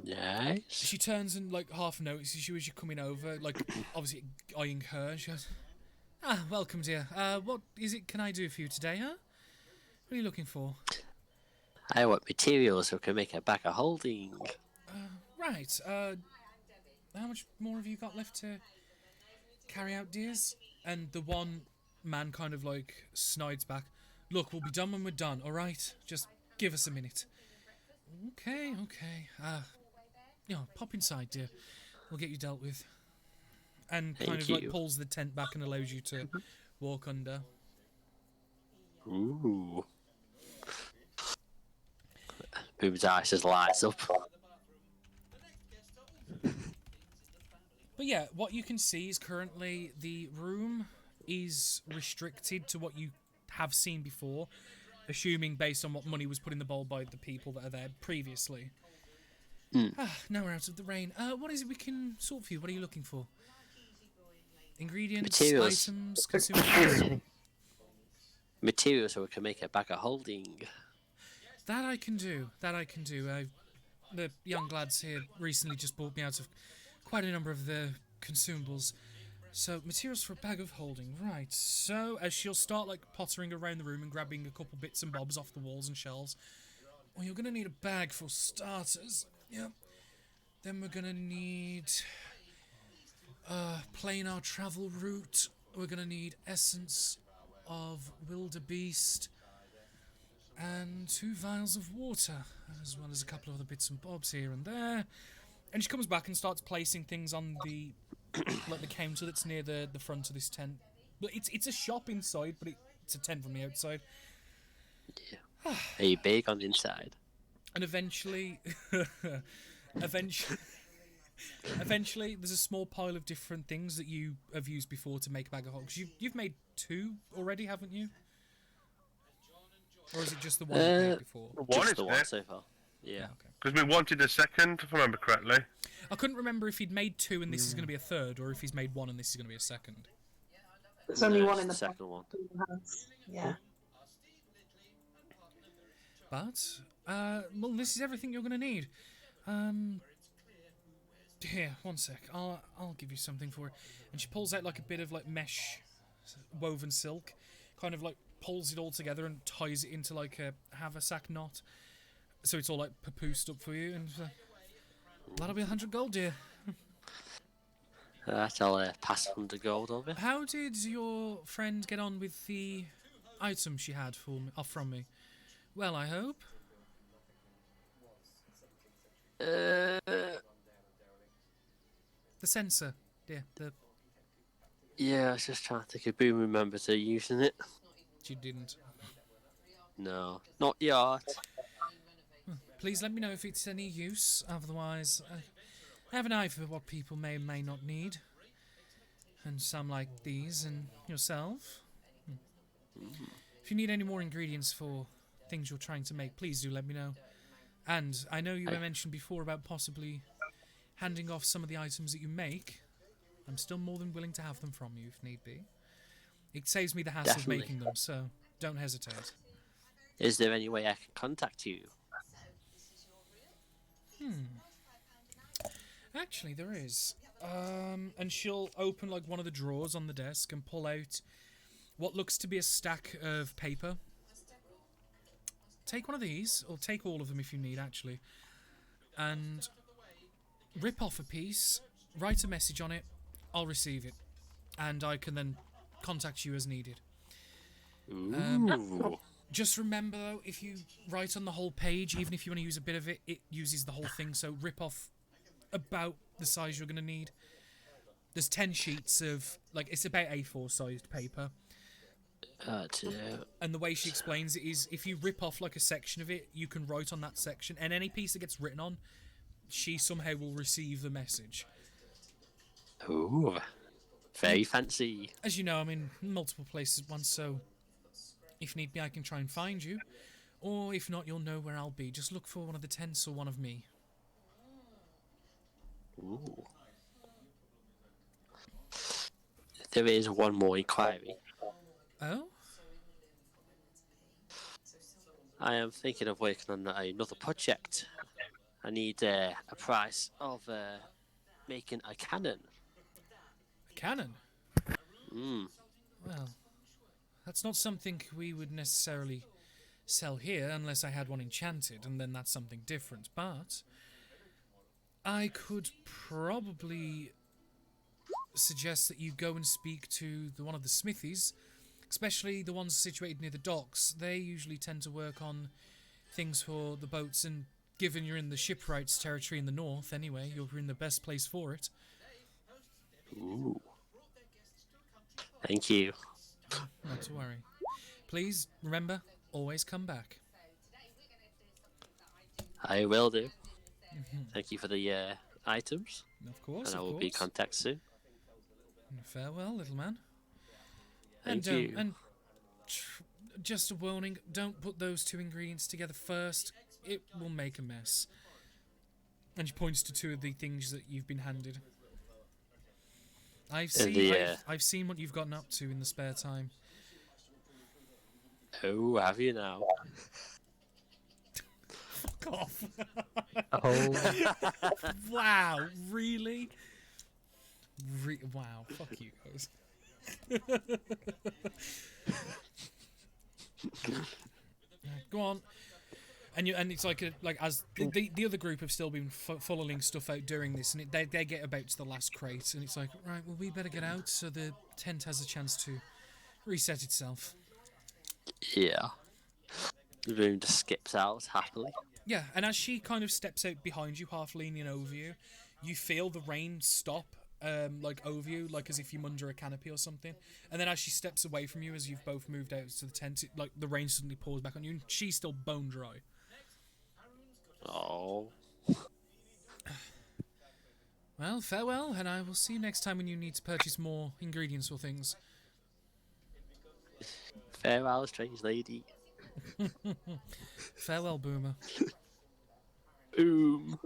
Nice. She turns and like half notices you as you're coming over, like obviously eyeing her, and she goes, welcome dear. What is it can I do for you today, huh? What are you looking for? I want materials so I can make a bag of holding. Right, how much more have you got left to carry out, dears? And the one man kind of like snides back. Look, we'll be done when we're done, alright? Just give us a minute. Okay. Pop inside, dear. We'll get you dealt with. And kind Thank of like you. pulls the tent back and allows you to walk under. Ooh. Boom's eyes just lights up. But yeah, what you can see is currently the room is restricted to what you have seen before, assuming based on what money was put in the bowl by the people that are there previously. Now we're out of the rain. What is it we can sort for you? What are you looking for? Ingredients, Materials. items, consumables? Materials so we can make a bag of holding. That I can do. The young lads here recently just bought me out of quite a number of the consumables. So, materials for a bag of holding. Right, so as she'll start like pottering around the room and grabbing a couple bits and bobs off the walls and shelves. Well, you're going to need a bag for starters. Yep. Then we're going to need planar travel route. We're going to need essence of wildebeest. And 2 vials of water, as well as a couple of other bits and bobs here and there. And she comes back and starts placing things on the like the counter that's near the front of this tent. But it's a shop inside, but it's a tent from the outside. Yeah. Are you big on the inside? And eventually, eventually, there's a small pile of different things that you have used before to make a bag of hogs. You've made 2 already, haven't you? Or is it just the one you made before? One Just is the one so far. Yeah. Because we wanted a second, if I remember correctly. I couldn't remember if he'd made 2 and this is going to be a third, or if he's made 1 and this is going to be a second. There's only No, one it's in the second one. house. Yeah. But, well, this is everything you're going to need. Here, one sec. I'll give you something for it. And she pulls out like a bit of like mesh woven silk, kind of like pulls it all together and ties it into like a haversack knot. So it's all like papoosed up for you, and that'll be 100 gold, dear. I'll pass 100 gold over. How did your friend get on with the item she had from me? Well, I hope. Uh, The sensor, dear. yeah, I was just trying to think if Boom remembers her using it. You didn't. No, not yet. Please let me know if it's any use. Otherwise, I have an eye for what people may or may not need. And some like these, and yourself. If you need any more ingredients for things you're trying to make, please do let me know. And I know you mentioned before about possibly handing off some of the items that you make. I'm still more than willing to have them from you if need be. It saves me the hassle Definitely. of making them, so don't hesitate. Is there any way I can contact you? Actually, there is. And she'll open like one of the drawers on the desk and pull out what looks to be a stack of paper. Take one of these, or take all of them if you need, actually, and rip off a piece, write a message on it, I'll receive it, and I can then contact you as needed. Ooh. Just remember, though, if you write on the whole page, even if you want to use a bit of it, it uses the whole thing, so rip off about the size you're going to need. There's 10 sheets of, like, it's about A4 sized paper. And the way she explains it is, if you rip off, like, a section of it, you can write on that section, and any piece that gets written on, she somehow will receive the message. Ooh. Very fancy. As you know, I'm in multiple places at once, so if need be, I can try and find you. Or if not, you'll know where I'll be. Just look for one of the tents or one of me. Ooh. There is one more inquiry. Oh? I am thinking of working on another project. I need a price of making a cannon. A cannon? Well, that's not something we would necessarily sell here unless I had one enchanted, and then that's something different. But I could probably suggest that you go and speak to one of the smithies, especially the ones situated near the docks. They usually tend to work on things for the boats, and given you're in the shipwrights territory in the north anyway, you're in the best place for it. Ooh. Thank you. Not to worry. Please, remember, always come back. I will do. Thank you for the items. Of course, And I of will course. be contacted soon. Farewell, little man. Thank and you. And just a warning, don't put those two ingredients together first. It will make a mess. And she points to two of the things that you've been handed. I've seen what you've gotten up to in the spare time. Oh, have you now? Fuck off. Oh, Wow, really? Wow, fuck you guys. Go on. And it's like as the other group have still been following stuff out during this, and they get about to the last crate, and it's like, right, well, we better get out so the tent has a chance to reset itself. Yeah. The room just skips out happily. Yeah, and as she kind of steps out behind you, half leaning over you, you feel the rain stop, like over you, like as if you're under a canopy or something. And then as she steps away from you, as you've both moved out to the tent, like the rain suddenly pours back on you, and she's still bone dry. Oh. Well, farewell, and I will see you next time when you need to purchase more ingredients or things. Farewell, strange lady. Farewell, Boomer. Boom.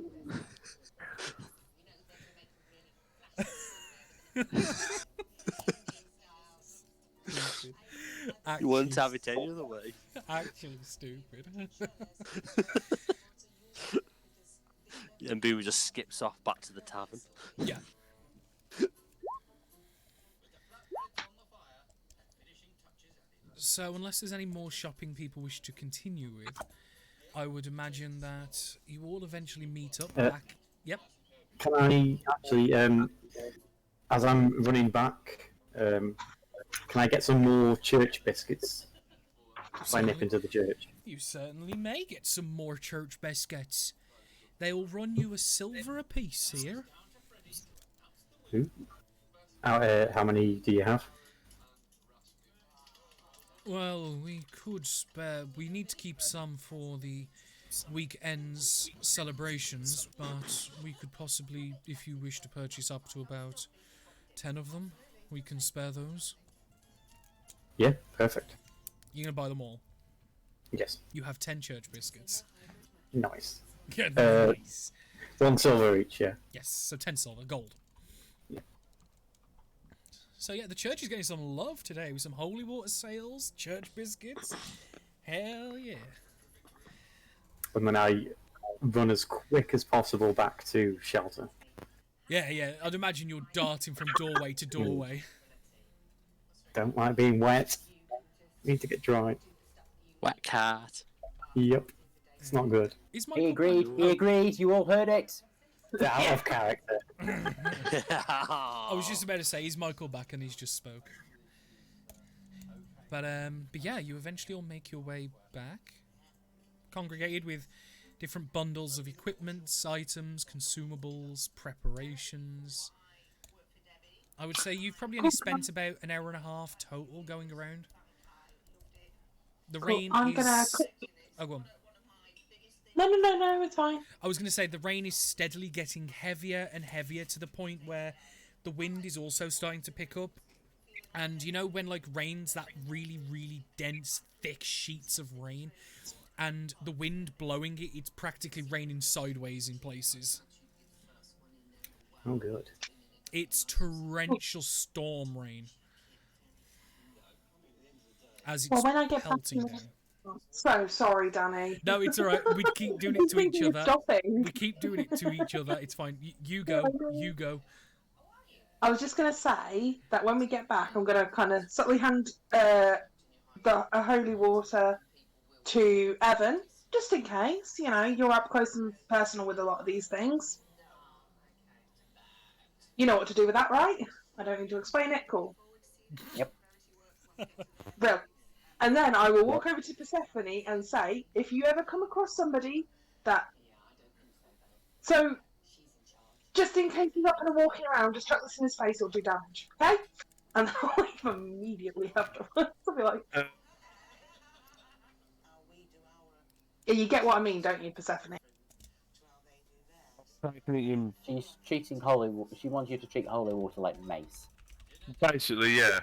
You wouldn't have it any other way. Actually stupid. And Boom just skips off back to the tavern. Yeah. So, unless there's any more shopping people wish to continue with, I would imagine that you all eventually meet up back. Yep. Can I actually, as I'm running back, can I get some more church biscuits? if I nip into the church. You certainly may get some more church biscuits. They will run you a silver apiece here. Ooh. How many do you have? Well, we could spare. We need to keep some for the weekend's celebrations, but we could possibly, if you wish to purchase up to about 10 of them, we can spare those. Yeah, perfect. You're gonna buy them all. Yes. You have 10 church biscuits. Nice. Yeah, Uh, nice. 1 silver each, yeah. Yes, so 10 silver, gold. Yeah. So yeah, the church is getting some love today with some holy water sales, church biscuits. Hell yeah. And then I run as quick as possible back to shelter. Yeah, I'd imagine you're darting from doorway to doorway. Don't like being wet. Need to get dry. Wet cat. Yep. It's not good. Is He Michael agreed. He agreed. You all heard it. Out of character. I was just about to say, is Michael back and he's just spoke. But yeah, you eventually all make your way back. Congregated with different bundles of equipments, items, consumables, preparations. I would say you've probably only spent about an hour and a half total going around. The rain I'm is... gonna. Oh, go on. No, it's fine. I was going to say the rain is steadily getting heavier and heavier to the point where the wind is also starting to pick up. And you know when like rain's that really, really dense, thick sheets of rain, and the wind blowing it, it's practically raining sideways in places. Oh, good. It's torrential storm rain. As it's Well, when I get back pelting to- down. So sorry, Danny. No, it's alright. We keep doing it to each other. Stopping. We keep doing it to each other. It's fine. You go. You go. I was just going to say that when we get back, I'm going to kind of subtly hand a holy water to Evan, just in case, you know, you're up close and personal with a lot of these things. You know what to do with that, right? I don't need to explain it. Cool. Yep. Brilliant. And then I will walk over to Persephone and say, if you ever come across somebody that... So, just in case he's up and walking around, just chuck this in his face, it'll do damage, okay? And I'll leave immediately afterwards. I'll be like... Yeah, you get what I mean, don't you, Persephone? She's treating holy water. She wants you to treat holy water like mace. Basically, yeah.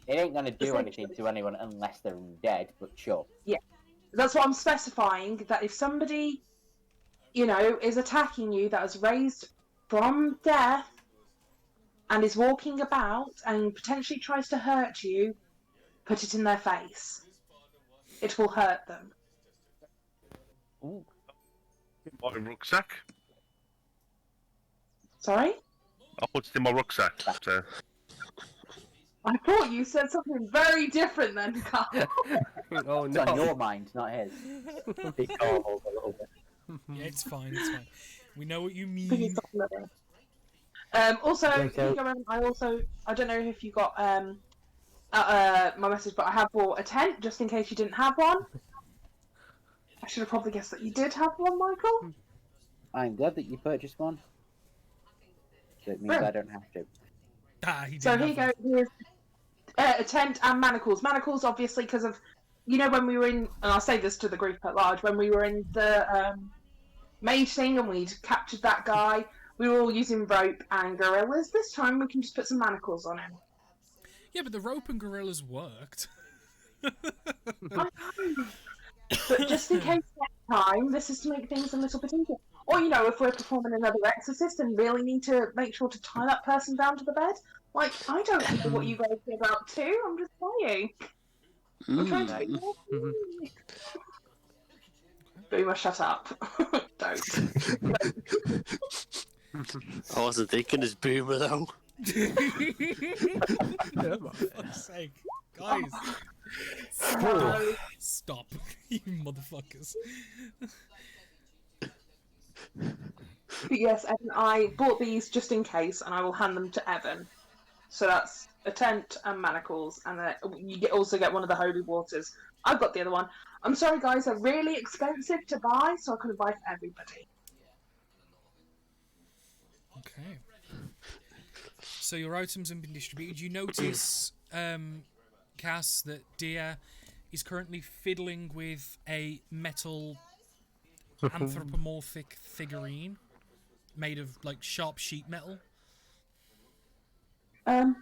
It ain't gonna do anything to anyone unless they're dead, but sure. Yeah. That's what I'm specifying, that if somebody, you know, is attacking you that is raised from death and is walking about and potentially tries to hurt you, put it in their face. It will hurt them. Ooh. My rucksack. Sorry? I put it in my rucksack. So. I thought you said something very different then, Carl. Oh It's no. on your mind, not his. It garbled a little bit. Yeah, it's fine. It's fine. We know what you mean. Also, Okay. I don't know if you got my message, but I have bought a tent just in case you didn't have one. I should have probably guessed that you did have one, Michael. I'm glad that you purchased one. So it means I don't have to. Ah, he So didn't here have you go. Here's a tent and manacles. Manacles, obviously, because of, you know, when we were in, and I'll say this to the group at large, when we were in the mage thing and we'd captured that guy, we were all using rope and gorillas. This time we can just put some manacles on him. Yeah, but the rope and gorillas worked. But just in case next time, this is to make things a little bit easier. Or, you know, if we're performing another exorcist and really need to make sure to tie that person down to the bed, like, I don't know what you guys do about too, I'm just saying. I'm trying to be Boomer, shut up. Don't. I wasn't thinking as Boomer though. For fuck's sake. Guys, stop. You motherfuckers. But yes, Evan, I bought these just in case, and I will hand them to Evan. So that's a tent and manacles, and you also get one of the holy waters, I've got the other one. I'm sorry, guys, they're really expensive to buy, so I couldn't buy for everybody. Okay. So your items have been distributed. You notice, Cass, that Dia is currently fiddling with a metal anthropomorphic figurine made of like sharp sheet metal. Can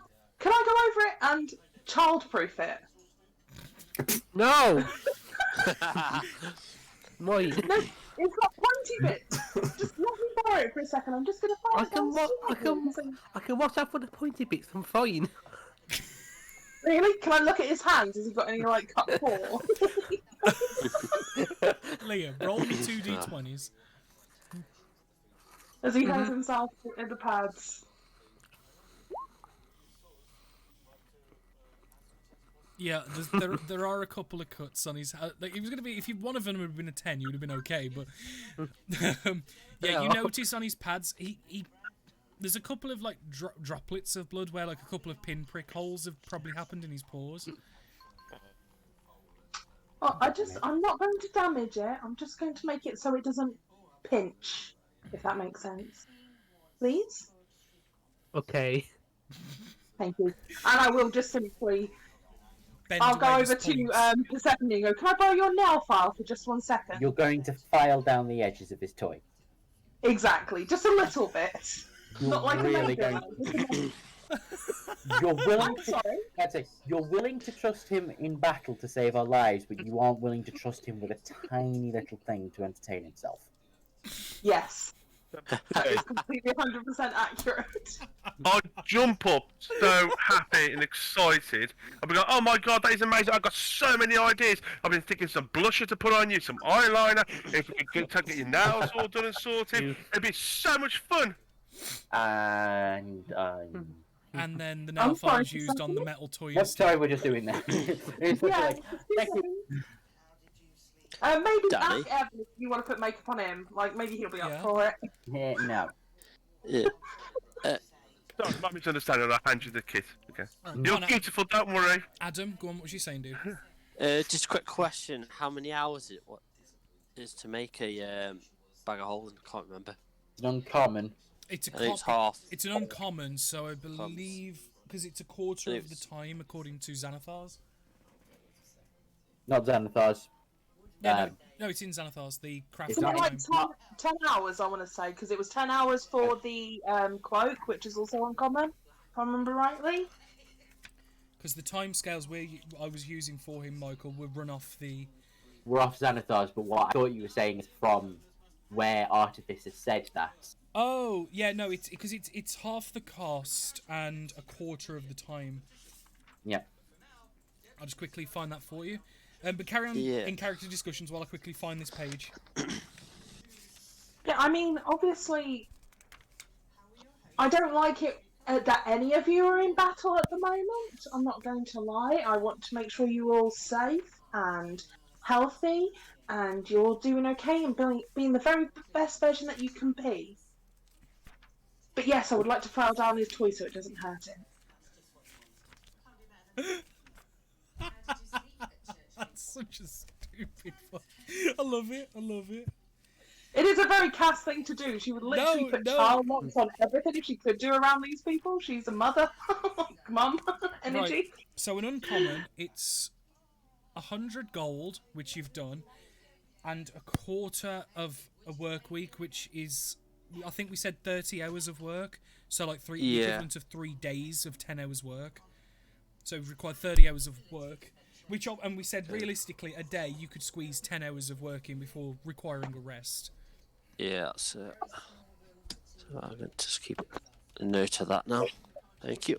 I go over it and childproof it? No! Mine. No, it's got pointy bits. Just let me borrow it for a second. I'm just gonna I find it. I can watch out for the pointy bits. I'm fine. Really? Can I look at his hands? Has he got any like cut paw? Leah, roll me 2d20s. As he has himself in the pads. Yeah, there are a couple of cuts on his. Like it was gonna be if one of them had been a 10, you would have been okay. But yeah, you notice on his pads, he there's a couple of like droplets of blood where like a couple of pinprick holes have probably happened in his paws. Oh, I'm not going to damage it. I'm just going to make it so it doesn't pinch, if that makes sense. Please? Okay. Thank you. And I will just simply... Bend I'll go away over his to points. Persephone and go, can I borrow your nail file for just 1 second? You're going to file down the edges of his toy. Exactly. Just a little bit. You're Not like really a going. major. You're willing I'm to. sorry. I'd say you're willing to trust him in battle to save our lives, but you aren't willing to trust him with a tiny little thing to entertain himself. Yes. That is completely 100% accurate. I'd jump up so happy and excited. I'd be like, oh my god, that is amazing. I've got so many ideas. I've been thinking some blusher to put on you, some eyeliner. If we could get your nails all done and sorted, it'd be so much fun. And And then the I'm nail file is sorry, used on the metal toy. what toy we're just doing there? It's Yeah. like, thank you. Maybe Danny? ask Evan if you want to put makeup on him. Like, maybe he'll be Yeah. up for it. Yeah, no. Yeah. Sorry, my misunderstanding. I'll hand you the kit. Okay. Alright, You're go on, beautiful, don't worry. Adam, go on. What was you saying, dude? Just a quick question: how many hours it is to make a bag of holding? I can't remember. It's an uncommon. It's a I think it's copy. half. It's an uncommon, so I believe because it's a quarter of the time according to Xanathar's. Not Xanathar's. No, it's in Xanathar's. The craft It's Something not- like 10 hours, I want to say, because it was 10 hours for the cloak, which is also uncommon, if I remember rightly. Because the time scales I was using for him, Michael, would run off the. We're off Xanathar's, but what I thought you were saying is from where Artificer said that. Oh yeah, no, it's because it's half the cost and a quarter of the time. Yeah. I'll just quickly find that for you. But carry on in character discussions while I quickly find this page. Yeah, I mean, obviously, I don't like it that any of you are in battle at the moment. I'm not going to lie. I want to make sure you're all safe and healthy, and you're doing okay and being the very best version that you can be. But yes, I would like to file down his toy so it doesn't hurt him. That's such a stupid one. I love it. I love it. It is a very Cass thing to do. She would literally put child locks on everything if she could do around these people. She's a mother. Mum energy. Right. So an uncommon, it's 100 gold, which you've done, and a quarter of a work week, which is, I think we said 30 hours of work. So like the equivalent of 3 days of 10 hours work. So it would require 30 hours of work. And we said realistically, a day you could squeeze 10 hours of work in before requiring a rest. Yeah, that's it. So I'm going to just keep a note of that now. Thank you.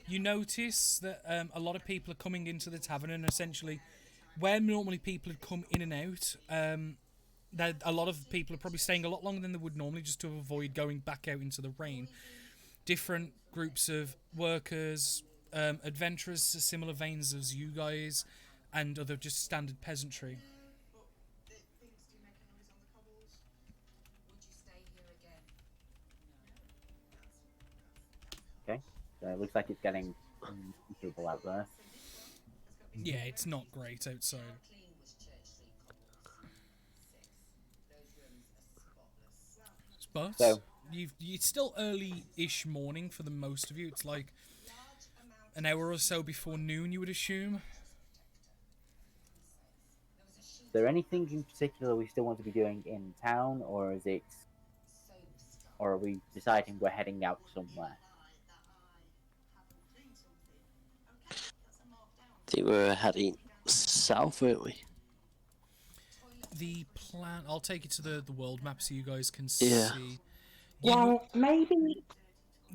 You notice that a lot of people are coming into the tavern, and essentially, where normally people had come in and out, a lot of people are probably staying a lot longer than they would normally, just to avoid going back out into the rain. Different groups of workers, adventurers, similar veins as you guys, and other just standard peasantry. So it looks like it's getting miserable out there. Yeah, it's not great outside. But So- it's still early-ish morning for the most of you. It's like an hour or so before noon, you would assume. Is there anything in particular we still want to be doing in town, or is it, or are we deciding we're heading out somewhere? I think we're heading south, weren't we? The plan... I'll take you to the world map so you guys can Yeah. see. Well, maybe you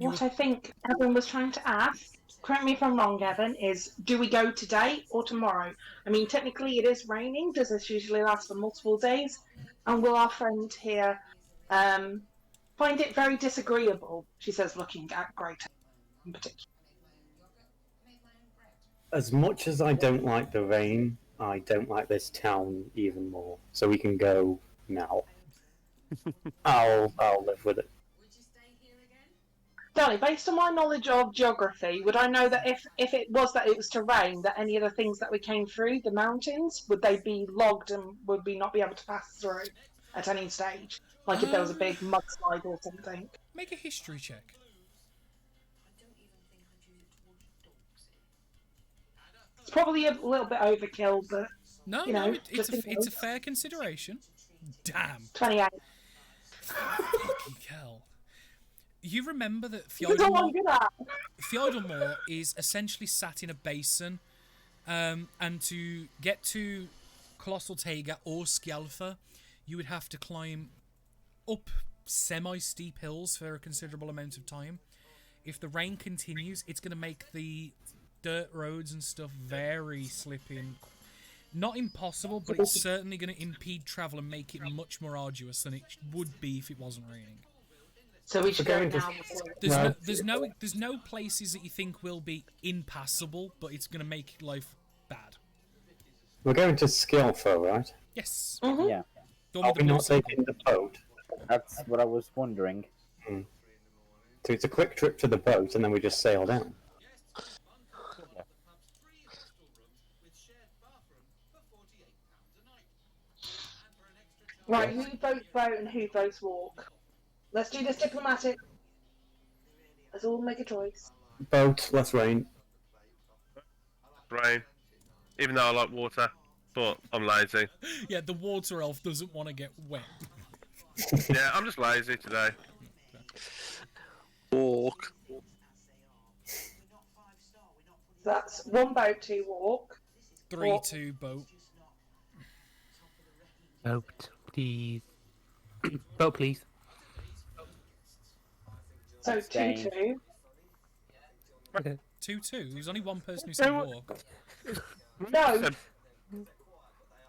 what were- I think Evan was trying to ask, correct me if I'm wrong, Evan, is do we go today or tomorrow? I mean, technically it is raining. Does this usually last for multiple days? And will our friend here find it very disagreeable, she says, looking at Greta in particular? As much as I don't like the rain, I don't like this town even more. So we can go now. I'll live with it. Danny, based on my knowledge of geography, would I know that if it was to rain, that any of the things that we came through, the mountains, would they be logged and would we not be able to pass through at any stage? Like if there was a big mudslide or something? Make a history check. It's probably a little bit overkill, but No, You no, know, it's just in it's a case. fair consideration. Damn. 28. Fucking hell. You remember that That's all I'm Fjöldamore, good at. Fjöldamore is essentially sat in a basin, and to get to Colossal Taiga or Skjalfa, you would have to climb up semi-steep hills for a considerable amount of time. If the rain continues, it's going to make the dirt roads and stuff very slippy and not impossible, but it's certainly going to impede travel and make it much more arduous than it would be if it wasn't raining. So we should We're go going to- now. before- There's no places that you think will be impassable, but it's going to make life bad. We're going to Skilfo, right? Yes. Mhm. Yeah, Don't Are be the we not person. taking the boat? that's what I was wondering. So it's a quick trip to the boat, and then we just sail down. Right, who votes boat and who votes walk? Let's do this diplomatic. Let's all make a choice. Boat, less rain. Rain. Even though I like water, but I'm lazy. Yeah, the water elf doesn't want to get wet. Yeah, I'm just lazy today. Walk. That's one boat, two walk. 3-2 boat. Boat, please. Boat, please. So Abstain. 2-2. Okay. 2-2. There's only one person who said walk. No, Said-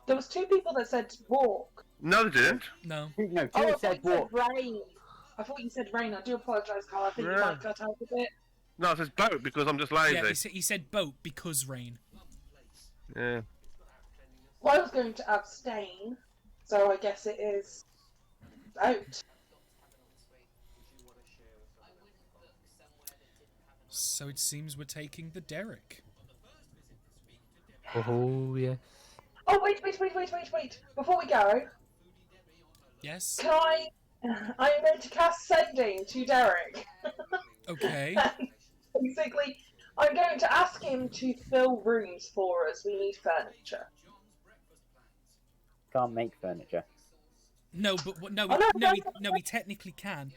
there was two people that said walk. No, they didn't. No. No, Oh, I Julie thought said you walk. said rain. I thought you said rain. I do apologise, Carl. I think you Yeah. might cut out a bit. No, it says boat because I'm just lazy. Yeah, he said boat because rain. Yeah. Well, I was going to abstain, so I guess it is boat. So it seems we're taking the Derrick. Oh, yes. Oh, wait. Before we go, Yes? can I am going to cast sending to Derek. Okay. Basically, I'm going to ask him to fill rooms for us. We need furniture. Can't make furniture. No, but no, Oh, no, he technically can.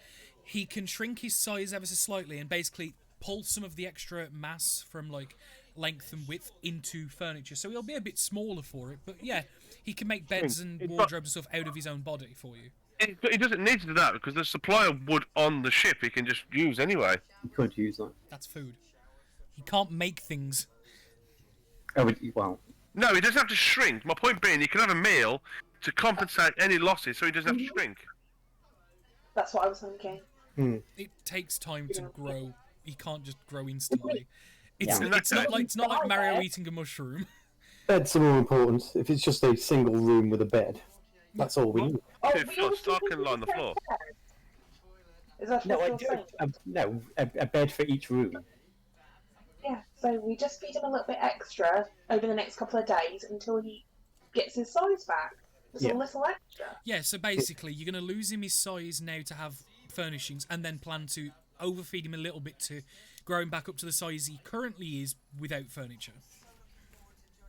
He can shrink his size ever so slightly and basically pull some of the extra mass from like length and width into furniture. So he'll be a bit smaller for it, but yeah, he can make beds and it's not- wardrobes and stuff out of his own body for you. He doesn't need to do that because there's supply of wood on the ship he can just use anyway. You could use that. That's food. He can't make things. Oh, well, No, he doesn't have to shrink. My point being, he can have a meal to compensate any losses so he doesn't have to shrink. That's what I was thinking. It takes time to grow. He can't just grow instantly. It's, Yeah. it's not like Mario eating a mushroom. beds are more important. If it's just a single room with a bed, that's all we need. Oh, Dude, we Phil, also Stark did can lie on the floor. Is that No, what I you're do. saying? No, a bed for each room. So we just feed him a little bit extra over the next couple of days until he gets his size back. Just a little extra. Yeah, so basically, you're going to lose him his size now to have furnishings, and then plan to overfeed him a little bit to grow him back up to the size he currently is without furniture.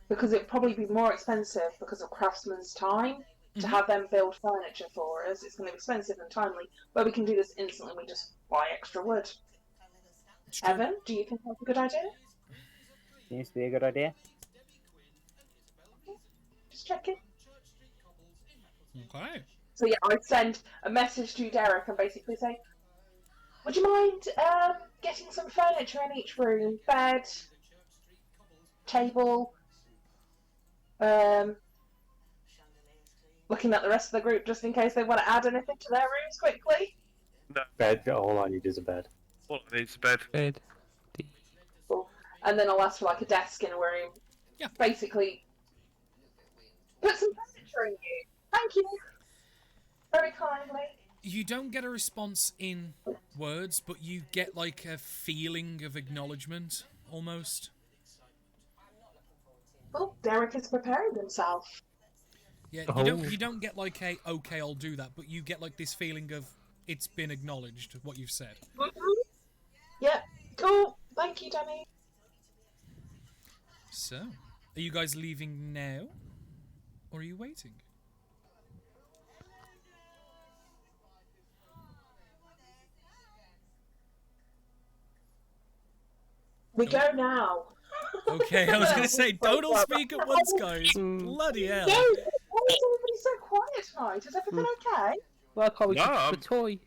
Because it'd probably be more expensive because of craftsman's time to have them build furniture for us. It's going to be expensive and timely, but we can do this instantly. We just buy extra wood. Evan, do you think that's a good idea? Seems to be a good idea. Just checking. Okay. So yeah, I send a message to Derek and basically say, would you mind getting some furniture in each room? Bed, table. Looking at the rest of the group just in case they want to add anything to their rooms quickly. No, Bed. All I need is a bed. all I need is a bed. Bed. Cool. And then I'll ask for like a desk in a room. Yeah. Basically, put some furniture in you. Thank you. Very kindly. You don't get a response in words, but you get like a feeling of acknowledgement, almost. Oh, Derek is preparing himself. Yeah, Oh. you don't get like a okay, I'll do that, but you get like this feeling of it's been acknowledged what you've said. Yeah, cool. Thank you, Danny. So, are you guys leaving now, or are you waiting? We go now. Okay, I was going to say, don't all speak at once, guys. Bloody hell. No, why is everybody so quiet tonight? Is everything okay? Well, I can't wait No, to I'm- the toy.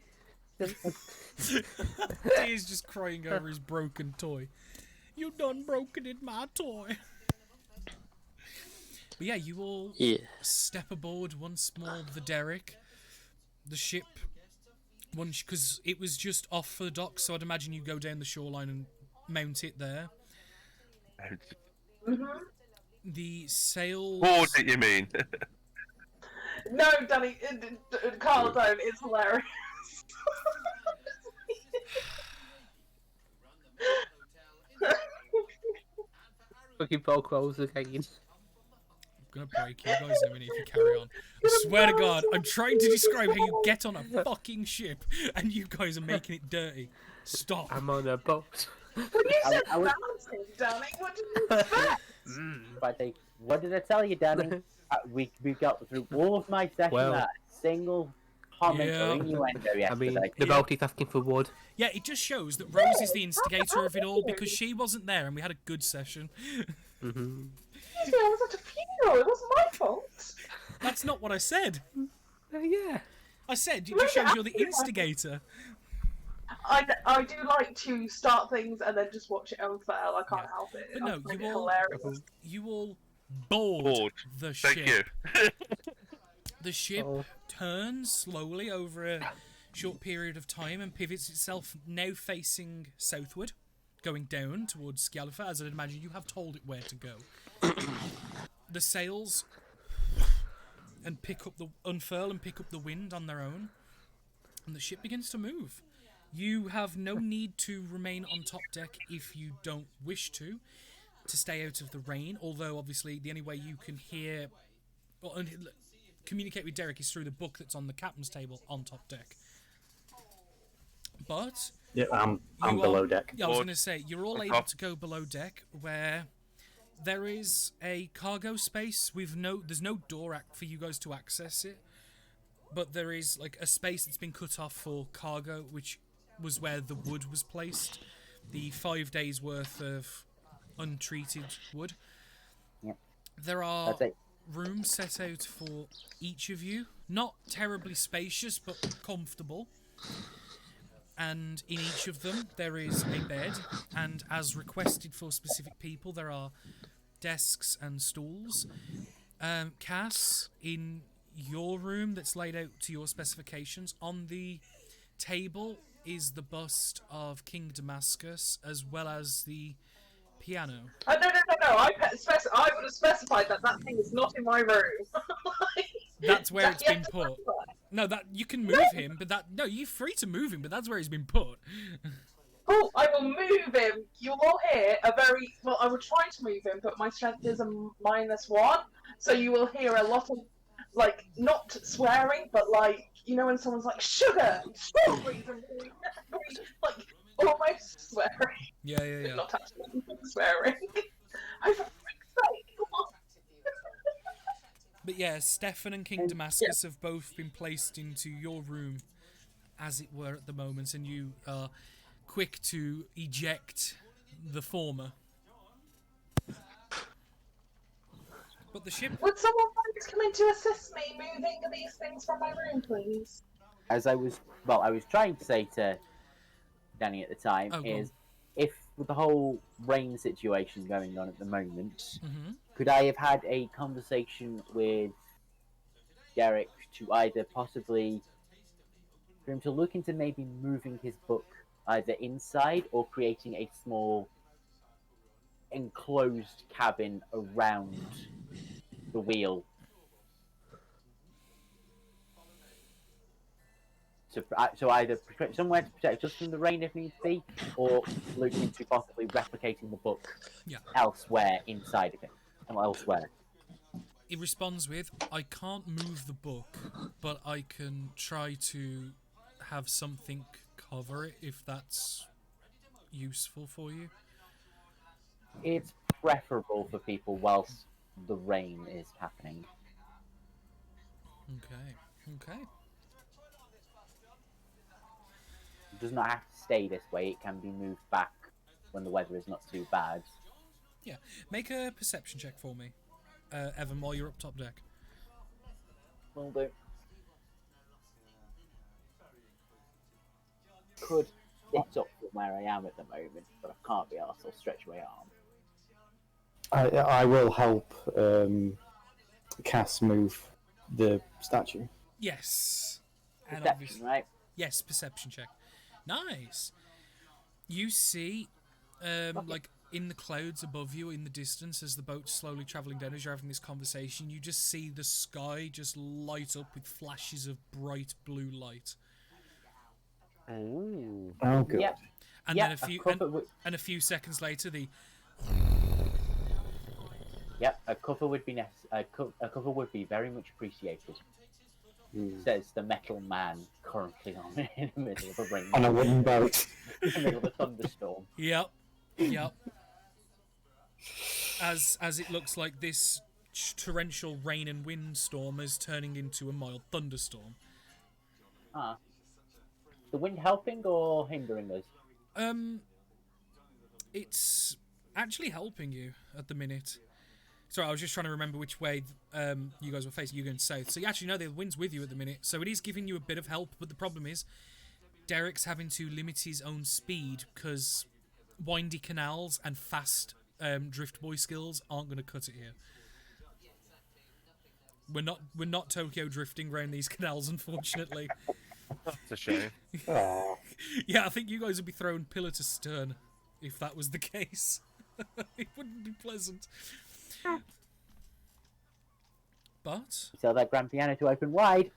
He's just crying over his broken toy. You done broken in my toy. But yeah, you all step aboard once more the Derrick. The ship, because it was just off for the dock, so I'd imagine you go down the shoreline and mount it there. The sails... Board it, you mean? No, Danny, Carl, don't. It's hilarious. Fucking Velcros again. I'm gonna break you guys in a minute if you carry on. I swear to God, I'm trying to describe how you get on a fucking ship and you guys are making it dirty. Stop. I'm on a boat. You said bouncing, Danny. What did you expect? What did I tell you, Danny? we got through all of my session Well. without a single comment Yeah. or innuendo yesterday. I mean, the boat is asking for wood. Yeah, it just shows that Rose is the instigator of it all because she wasn't there and we had a good session. Excuse me, I was at a funeral. It wasn't my fault. That's not what I said. Yeah. I said it just shows you're the instigator. I do like to start things and then just watch it unfurl. I can't help it. But no, I find you it all- hilarious. You all board Board. the Thank ship. you. The ship Oh. turns slowly over a short period of time and pivots itself, now facing southward, going down towards Scalifer, as I'd imagine you have told it where to go. The sails unfurl and pick up the wind on their own, and the ship begins to move. You have no need to remain on top deck if you don't wish to stay out of the rain, although obviously the only way you can hear or communicate with Derek is through the book that's on the captain's table on top deck. But Yeah, I'm you below are- deck. Yeah, I was Board. going to say, you're all On able top. to go below deck where there is a cargo space with there's no door for you guys to access it, but there is like a space that's been cut off for cargo, which was where the wood was placed, the 5 days worth of untreated wood. Yep. There are That's it. rooms set out for each of you, not terribly spacious but comfortable. And in each of them there is a bed, and as requested for specific people there are desks and stools. Cass, in your room that's laid out to your specifications, on the table is the bust of King Damascus as well as the piano. No. I would have specified that thing is not in my room. That's where it's been Yes, put. specify. No, that you can move him, but you're free to move him, but that's where he's been put. Oh, I will move him. You will hear a very well. I will try to move him, but my strength is a -1, so you will hear a lot of like not swearing, but like when someone's like sugar, strawberries, and really, like almost swearing, Yeah, yeah, yeah. not actually swearing. Oh, for frick's sake, come on. But yeah, Stefan and King Damascus have both been placed into your room, as it were, at the moment, and you are quick to eject the former. But the ship... Would someone please come in to assist me moving these things from my room, please? As I was trying to say to Danny at the time is, if with the whole rain situation going on at the moment, could I have had a conversation with Derek to either possibly for him to look into maybe moving his book either inside or creating a small enclosed cabin around the wheel so either somewhere to protect us from the rain if needs be, or look into possibly replicating the book elsewhere inside of it, and elsewhere. It responds with, I can't move the book, but I can try to have something cover it if that's useful for you. It's preferable for people whilst the rain is happening. Okay. It does not have to stay this way. It can be moved back when the weather is not too bad. Yeah. Make a perception check for me, Evan, while you're up top deck. Will do. Could sit up from where I am at the moment, but I can't be arsed. I'll stretch my arm. I will help Cass move the statue. Yes. And Perception, right? Yes, perception check. Nice. You see, like in the clouds above you, in the distance, as the boat's slowly travelling down, as you're having this conversation, you just see the sky just light up with flashes of bright blue light. Oh, good. Yep. And then a few seconds later, the a cover would be a cover would be very much appreciated. Says the metal man currently in the middle of a rain. On a wooden boat. In the middle of a thunderstorm. Yep. As it looks like this torrential rain and wind storm is turning into a mild thunderstorm. The wind helping or hindering us? It's actually helping you at the minute. Sorry, I was just trying to remember which way you guys were facing. You're going south. So you actually know the wind's with you at the minute. So it is giving you a bit of help, but the problem is Derek's having to limit his own speed because windy canals and fast drift boy skills aren't going to cut it here. We're not Tokyo drifting around these canals, unfortunately. That's a shame. Yeah, I think you guys would be thrown pillar to stern if that was the case. It wouldn't be pleasant. But Tell that grand piano to open wide.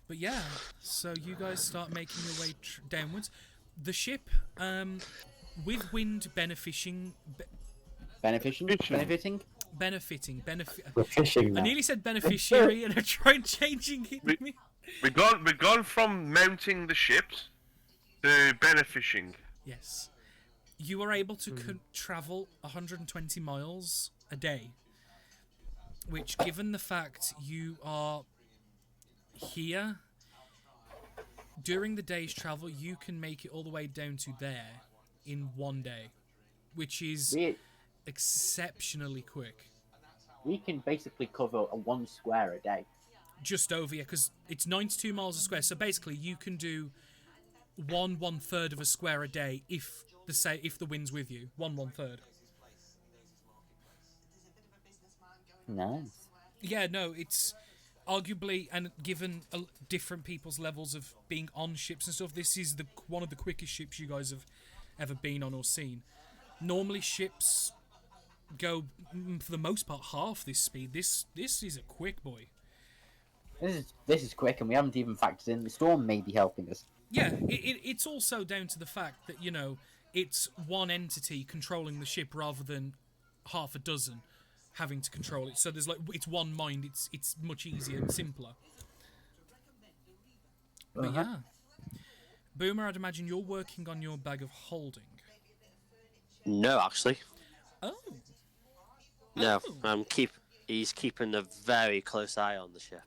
But yeah, so you guys start making your way downwards. The ship, with wind benefiting. We're fishing now. I nearly said beneficiary, and I tried changing it. We've gone from mounting the ships to benefishing. Yes. You are able to travel 120 miles a day, which, given the fact you are here, during the day's travel, you can make it all the way down to there in one day, which is exceptionally quick. We can basically cover a 1 square a day. Just over here, because it's 92 miles a square, so basically you can do 1/3 of a square a day if the wind's with you. 1/3. Nice. Yeah, no, it's arguably, and given different people's levels of being on ships and stuff, this is one of the quickest ships you guys have ever been on or seen. Normally ships go, for the most part, half this speed. This is a quick boy. This is quick, and we haven't even factored in the storm maybe helping us. Yeah, it's also down to the fact that, you know, it's one entity controlling the ship rather than half a dozen having to control it. So there's like, it's one mind, it's much easier and simpler. But yeah. Boomer, I'd imagine you're working on your bag of holding. No, actually. Oh. No, Oh. He's keeping a very close eye on the ship.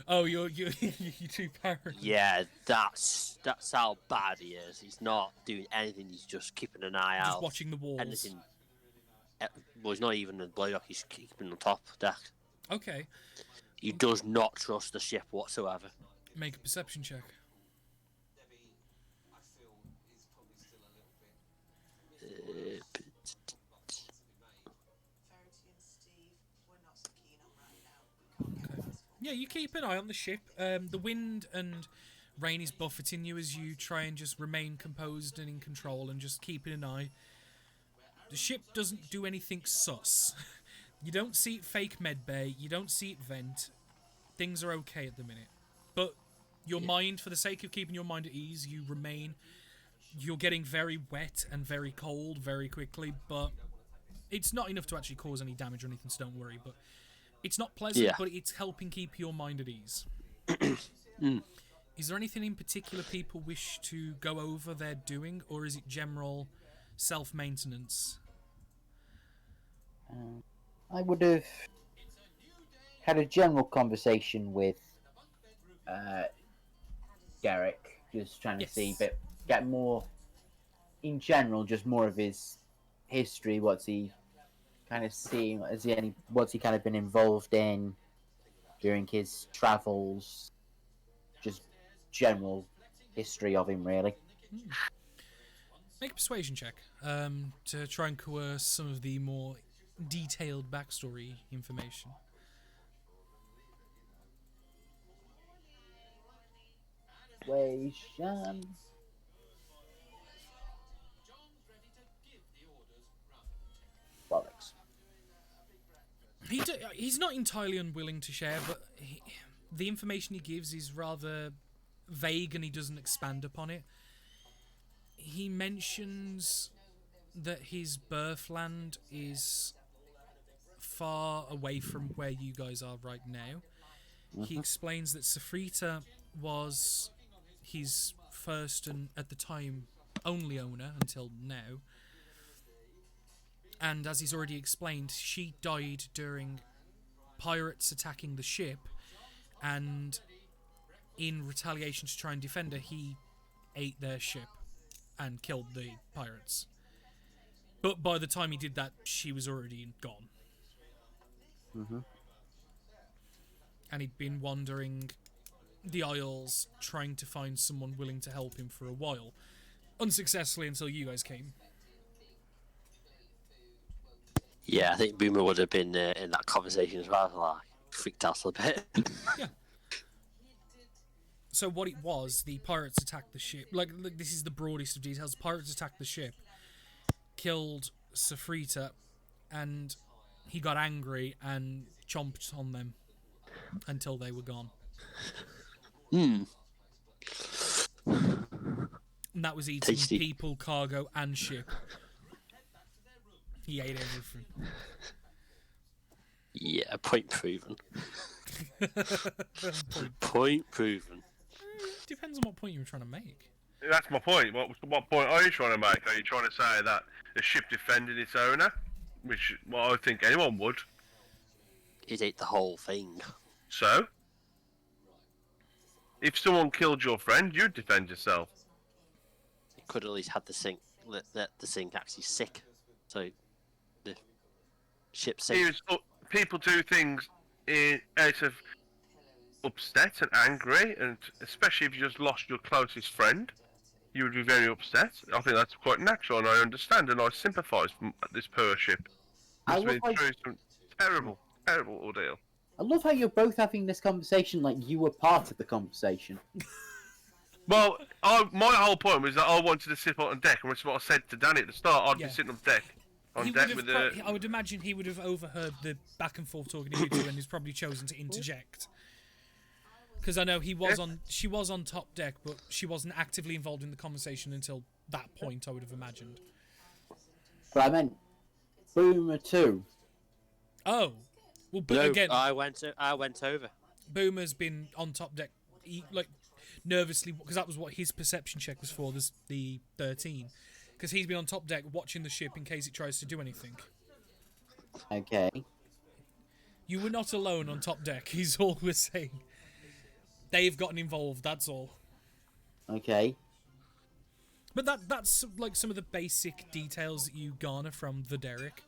Oh, you two paranoid. Yeah, that's how bad he is. He's not doing anything. He's just keeping an eye out. Just watching the walls. Anything. Well, he's not even in the below deck. He's keeping on top deck. Okay. He does not trust the ship whatsoever. Make a perception check. Yeah, you keep an eye on the ship. The wind and rain is buffeting you as you try and just remain composed and in control and just keeping an eye. The ship doesn't do anything sus. You don't see it fake medbay. You don't see it vent. Things are okay at the minute. But your mind, for the sake of keeping your mind at ease, you remain. You're getting very wet and very cold very quickly, but it's not enough to actually cause any damage or anything, so don't worry. But it's not pleasant, but it's helping keep your mind at ease. Is there anything in particular people wish to go over they're doing, or is it general self-maintenance? I would have had a general conversation with Derek, just trying to see, but get more, in general, just more of his history. What's he kind of seen? What's he kind of been involved in during his travels? Just general history of him, really. Make a persuasion check to try and coerce some of the more detailed backstory information. Persuasion. Bollocks. He's not entirely unwilling to share, but the information he gives is rather vague and he doesn't expand upon it. He mentions that his birthland is far away from where you guys are right now. He explains that Safrita was his first and, at the time, only owner until now. And as he's already explained, she died during pirates attacking the ship, and in retaliation to try and defend her, he ate their ship and killed the pirates. But by the time he did that, she was already gone. And he'd been wandering the Isles trying to find someone willing to help him for a while. Unsuccessfully until you guys came. Yeah, I think Boomer would have been in that conversation as well, like, freaked out a bit. Yeah. So what it was, the pirates attacked the ship. Like, this is the broadest of details. Pirates attacked the ship, killed Safrita, and he got angry and chomped on them until they were gone. And that was eating Tasty. people, cargo, and ship. He ate everything. Yeah, point proven. Point proven. Depends on what point you were trying to make. That's my point. What point are you trying to make? Are you trying to say that the ship defended its owner? Which, well, I think anyone would. It ate the whole thing. So? If someone killed your friend, you'd defend yourself. It could at least have the sink, let the sink actually sick. So, the ship sinks. People do things out of upset and angry, and especially if you just lost your closest friend, you would be very upset. I think that's quite natural, and I understand, and I sympathise with this poor ship. It's been through some terrible, terrible ordeal. I love how you're both having this conversation like you were part of the conversation. Well, my whole point was that I wanted to sit on deck, and which is what I said to Danny at the start. I'd be sitting on deck. I would imagine he would have overheard the back and forth talking to you two and has probably chosen to interject. Because I know he was she was on top deck, but she wasn't actively involved in the conversation until that point, I would have imagined. But I meant Boomer too. Oh, well, but No, again, I went over. Boomer's been on top deck, like nervously, because that was what his perception check was for. The 13, because he's been on top deck watching the ship in case it tries to do anything. Okay. You were not alone on top deck. He's all we're saying. They've gotten involved. That's all. Okay. But that's like some of the basic details that you garner from the Derek.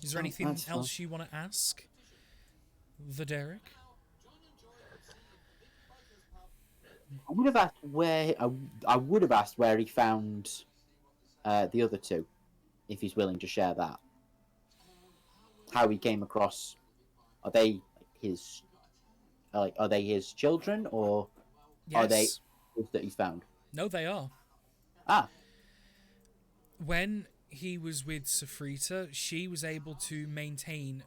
Is there anything that's else you want to ask the Derek? I would have asked where I would have asked where he found the other two, if he's willing to share that. How he came across? Are they his? Are they his children, or are they Yes. that he's found? No, they are. Ah, When he was with Safrita, she was able to maintain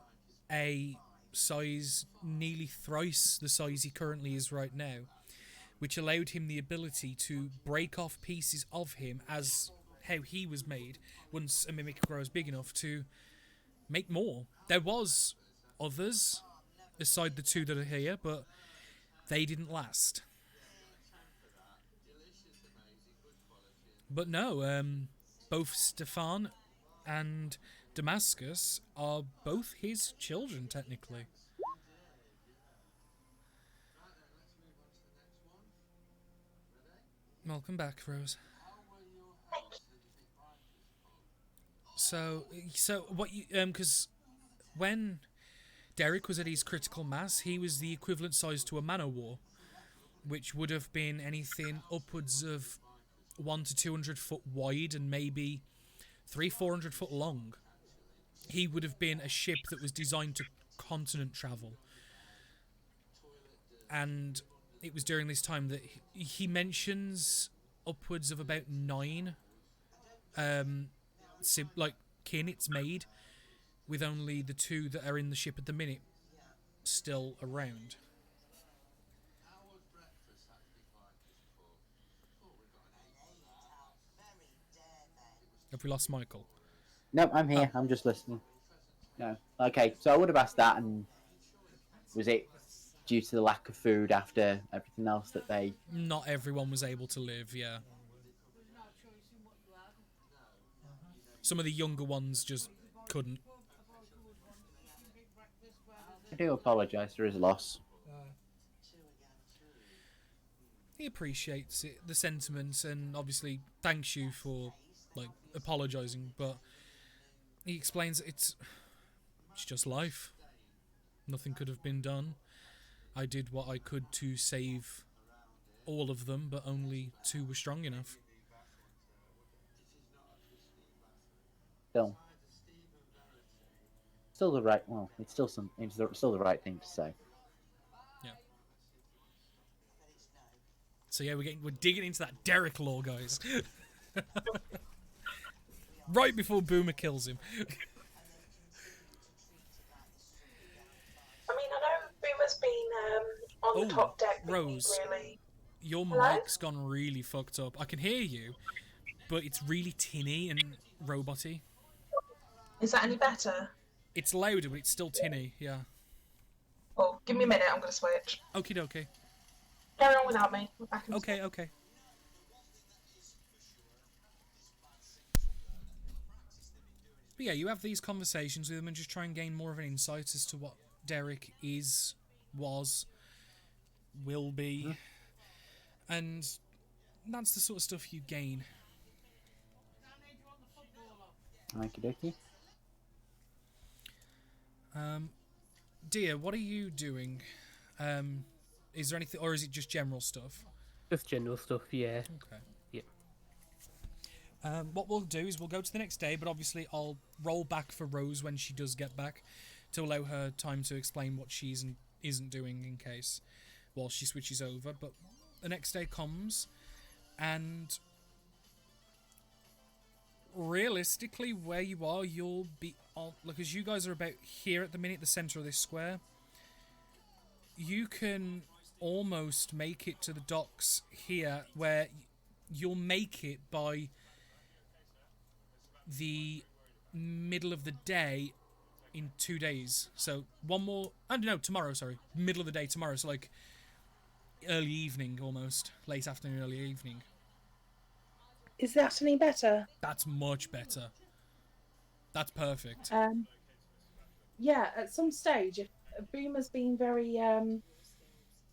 a size nearly thrice the size he currently is right now, which allowed him the ability to break off pieces of him as how he was made once a mimic grows big enough to make more. There was others aside the two that are here, but they didn't last. But no, both Stefan and Damascus are both his children, technically. Welcome back, Rose. So what you because when Derek was at his critical mass, he was the equivalent size to a Man-O-War, which would have been anything upwards of 100 to 200 foot wide and maybe 300-400 foot long. He would have been a ship that was designed to continent travel. And it was during this time that he mentions upwards of about 9 kin it's made, with only the 2 that are in the ship at the minute still around. Have we lost Michael? no, I'm here. I'm just listening. No. Okay, so I would have asked that, and was it due to the lack of food after everything else that they? Not everyone was able to live, yeah. Some of the younger ones just couldn't. I do apologise. There is a loss. He appreciates it, the sentiments, and obviously thanks you for apologising, but he explains that it's just life. Nothing could have been done. I did what I could to save all of them, but only 2 were strong enough. Still the right. Well, it's still still the right thing to say. Yeah. So yeah, we're digging into that Derek lore, guys. Right before Boomer kills him. I mean, I know Boomer's been on Oh, the top deck. but he Rose. Really... Your Hello? mic's gone really fucked up. I can hear you, but it's really tinny and roboty. Is that any better? It's louder, but it's still tinny, yeah. Oh, give me a minute. I'm going to switch. Okie dokie. Carry on without me. We're back in Okay, okay. But yeah, you have these conversations with him and just try and gain more of an insight as to what Derek is, was, will be. And that's the sort of stuff you gain. Okie dokie. Dear, what are you doing? Is there anything, or is it just general stuff? Just general stuff, yeah. Okay. Yep. What we'll do is we'll go to the next day, but obviously I'll roll back for Rose when she does get back to allow her time to explain what she isn't doing in case while she switches over. But the next day comes, and realistically, where you are, you'll be look, as you guys are about here at the minute, the center of this square, you can almost make it to the docks here, where you'll make it by the middle of the day in 2 days. So tomorrow, sorry. Middle of the day tomorrow, so like early evening almost. Late afternoon, early evening. Is that any better? That's much better. That's perfect. Yeah, at some stage, if Boomer's been very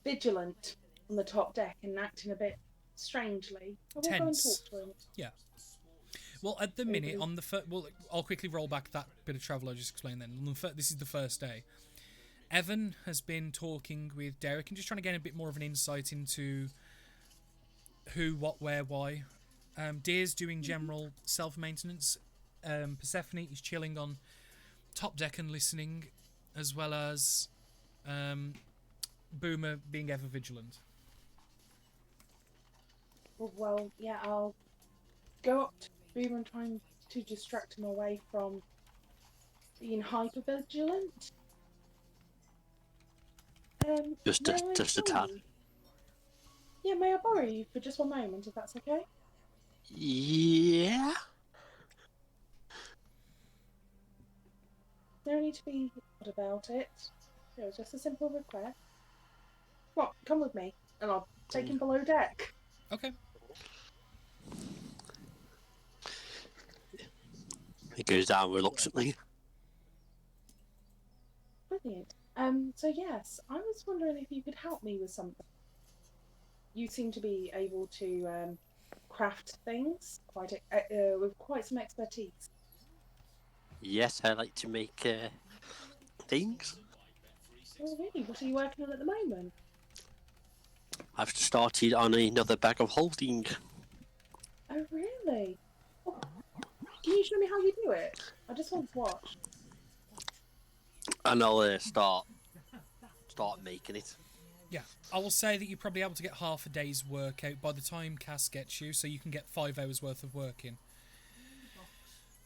vigilant on the top deck and acting a bit strangely, I will go and Tense. talk to him. Yeah. Well, at the minute, on the I'll quickly roll back that bit of travel I just explained then. This is the first day. Evan has been talking with Derek and just trying to get a bit more of an insight into who, what, where, why. Deer's doing general self-maintenance. Persephone is chilling on top deck and listening, as well as Boomer being ever vigilant. Well, yeah, I'll go up to Boomer and trying to distract him away from being hyper-vigilant. Just may a I tad. borrow you? Yeah, may I borrow you for just one moment, if that's okay? Yeah. No need to be odd about it. It was just a simple request. What? Come with me, and I'll take him below deck. Okay. It goes down reluctantly. Brilliant. So yes, I was wondering if you could help me with something. You seem to be able to craft things with quite some expertise. Yes, I like to make things. Oh really? What are you working on at the moment? I've started on another bag of holding. Oh really? Oh, can you show me how you do it? I just want to watch. And I'll start making it. Yeah, I will say that you're probably able to get half a day's work out by the time Cass gets you, so you can get 5 hours worth of work in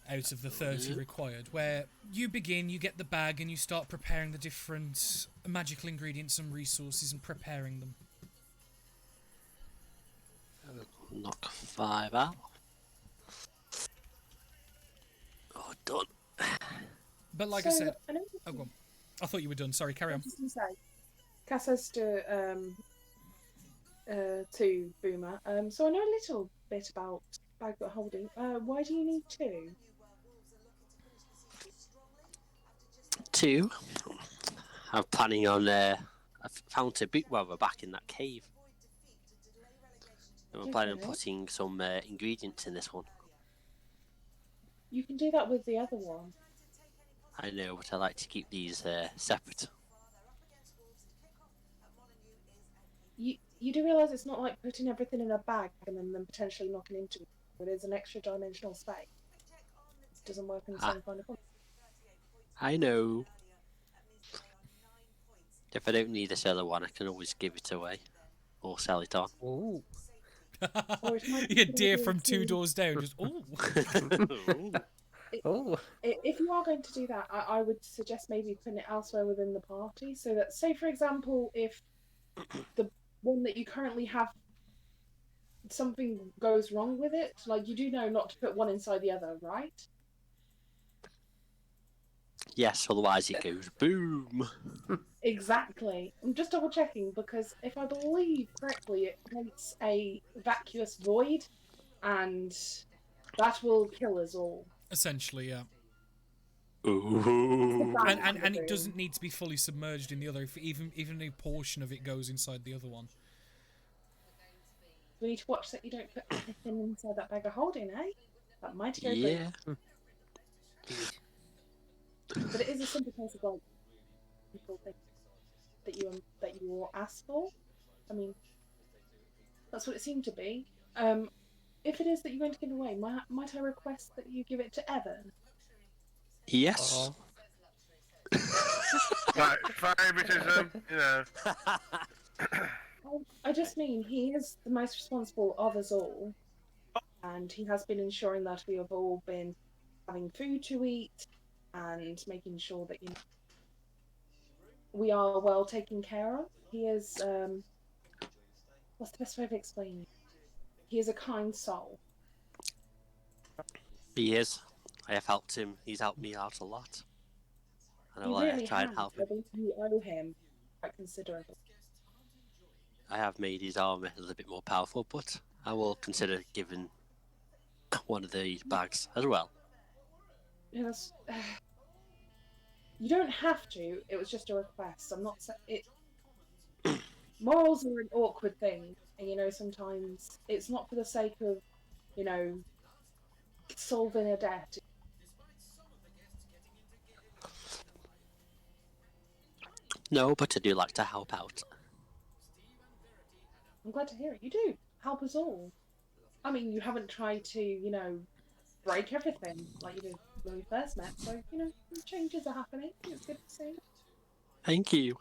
out of the 30 required, where you begin, you get the bag and you start preparing the different magical ingredients and resources and preparing them. Knock 5 out. Oh, done. But like I said... Oh, go on. I thought you were done. Sorry, carry on. I was just going to say, Cass says to Boomer, so I know a little bit about bag holding. Why do you need 2? 2. I'm planning on. I found a bit while we're back in that cave. I'm planning on Okay. putting some ingredients in this one. You can do that with the other one. I know, but I like to keep these separate. You do realise it's not like putting everything in a bag and then potentially knocking into it. It is an extra dimensional space. It doesn't work in the same kind of way. I know. If I don't need this other one, I can always give it away or sell it on. Ooh. Or it might be Yeah, a good deer idea from 2 to- doors down, just, ooh. Oh. If you are going to do that, I would suggest maybe putting it elsewhere within the party. So that, say for example, if the one that you currently have, something goes wrong with it, like you do know not to put one inside the other, right? Yes, otherwise it goes boom. Exactly. I'm just double checking because if I believe correctly, it creates a vacuous void, and that will kill us all. Essentially, yeah. Ooh. And it doesn't need to be fully submerged in the other, if even a portion of it goes inside the other one. We need to watch that you don't put anything inside that bag of holding, eh? That might go Yeah. through. But it is a simple case of like people think that you will ask for. I mean, that's what it seemed to be. If it is that you're going to give away, might I request that you give it to Evan? Yes. Like, favoritism, you know. I just mean he is the most responsible of us all, and he has been ensuring that we have all been having food to eat and making sure that we are well taken care of. He is what's the best way of explaining it? He is a kind soul. He is. I have helped him. He's helped me out a lot. And I You will really try have. and help I him. think you owe him quite considerably. I have made his armor a little bit more powerful, but I will consider giving one of the bags as well. Yes. You don't have to. It was just a request. I'm not saying it. Morals are an awkward thing, and sometimes it's not for the sake of, solving a debt. No, but I do like to help out. I'm glad to hear it. You do help us all. I mean, you haven't tried to, break everything like you did when we first met. So, changes are happening. It's good to see. Thank you.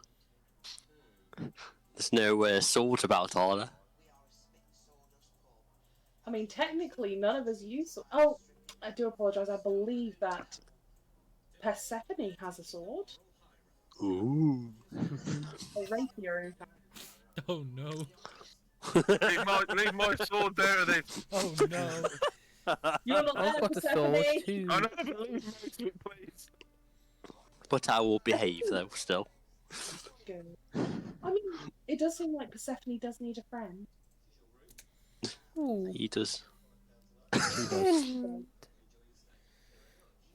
There's no sword about Honor. I mean, technically, none of us use. Oh, I do apologise. I believe that Persephone has a sword. Ooh. A rapier, in fact. Oh no. leave my sword there. Oh no. You're not I've there, got a Persephone. sword too. I know, but leave most of it, please. But I will behave though, still. Good. I mean, it does seem like Persephone does need a friend. Ooh. He does. So,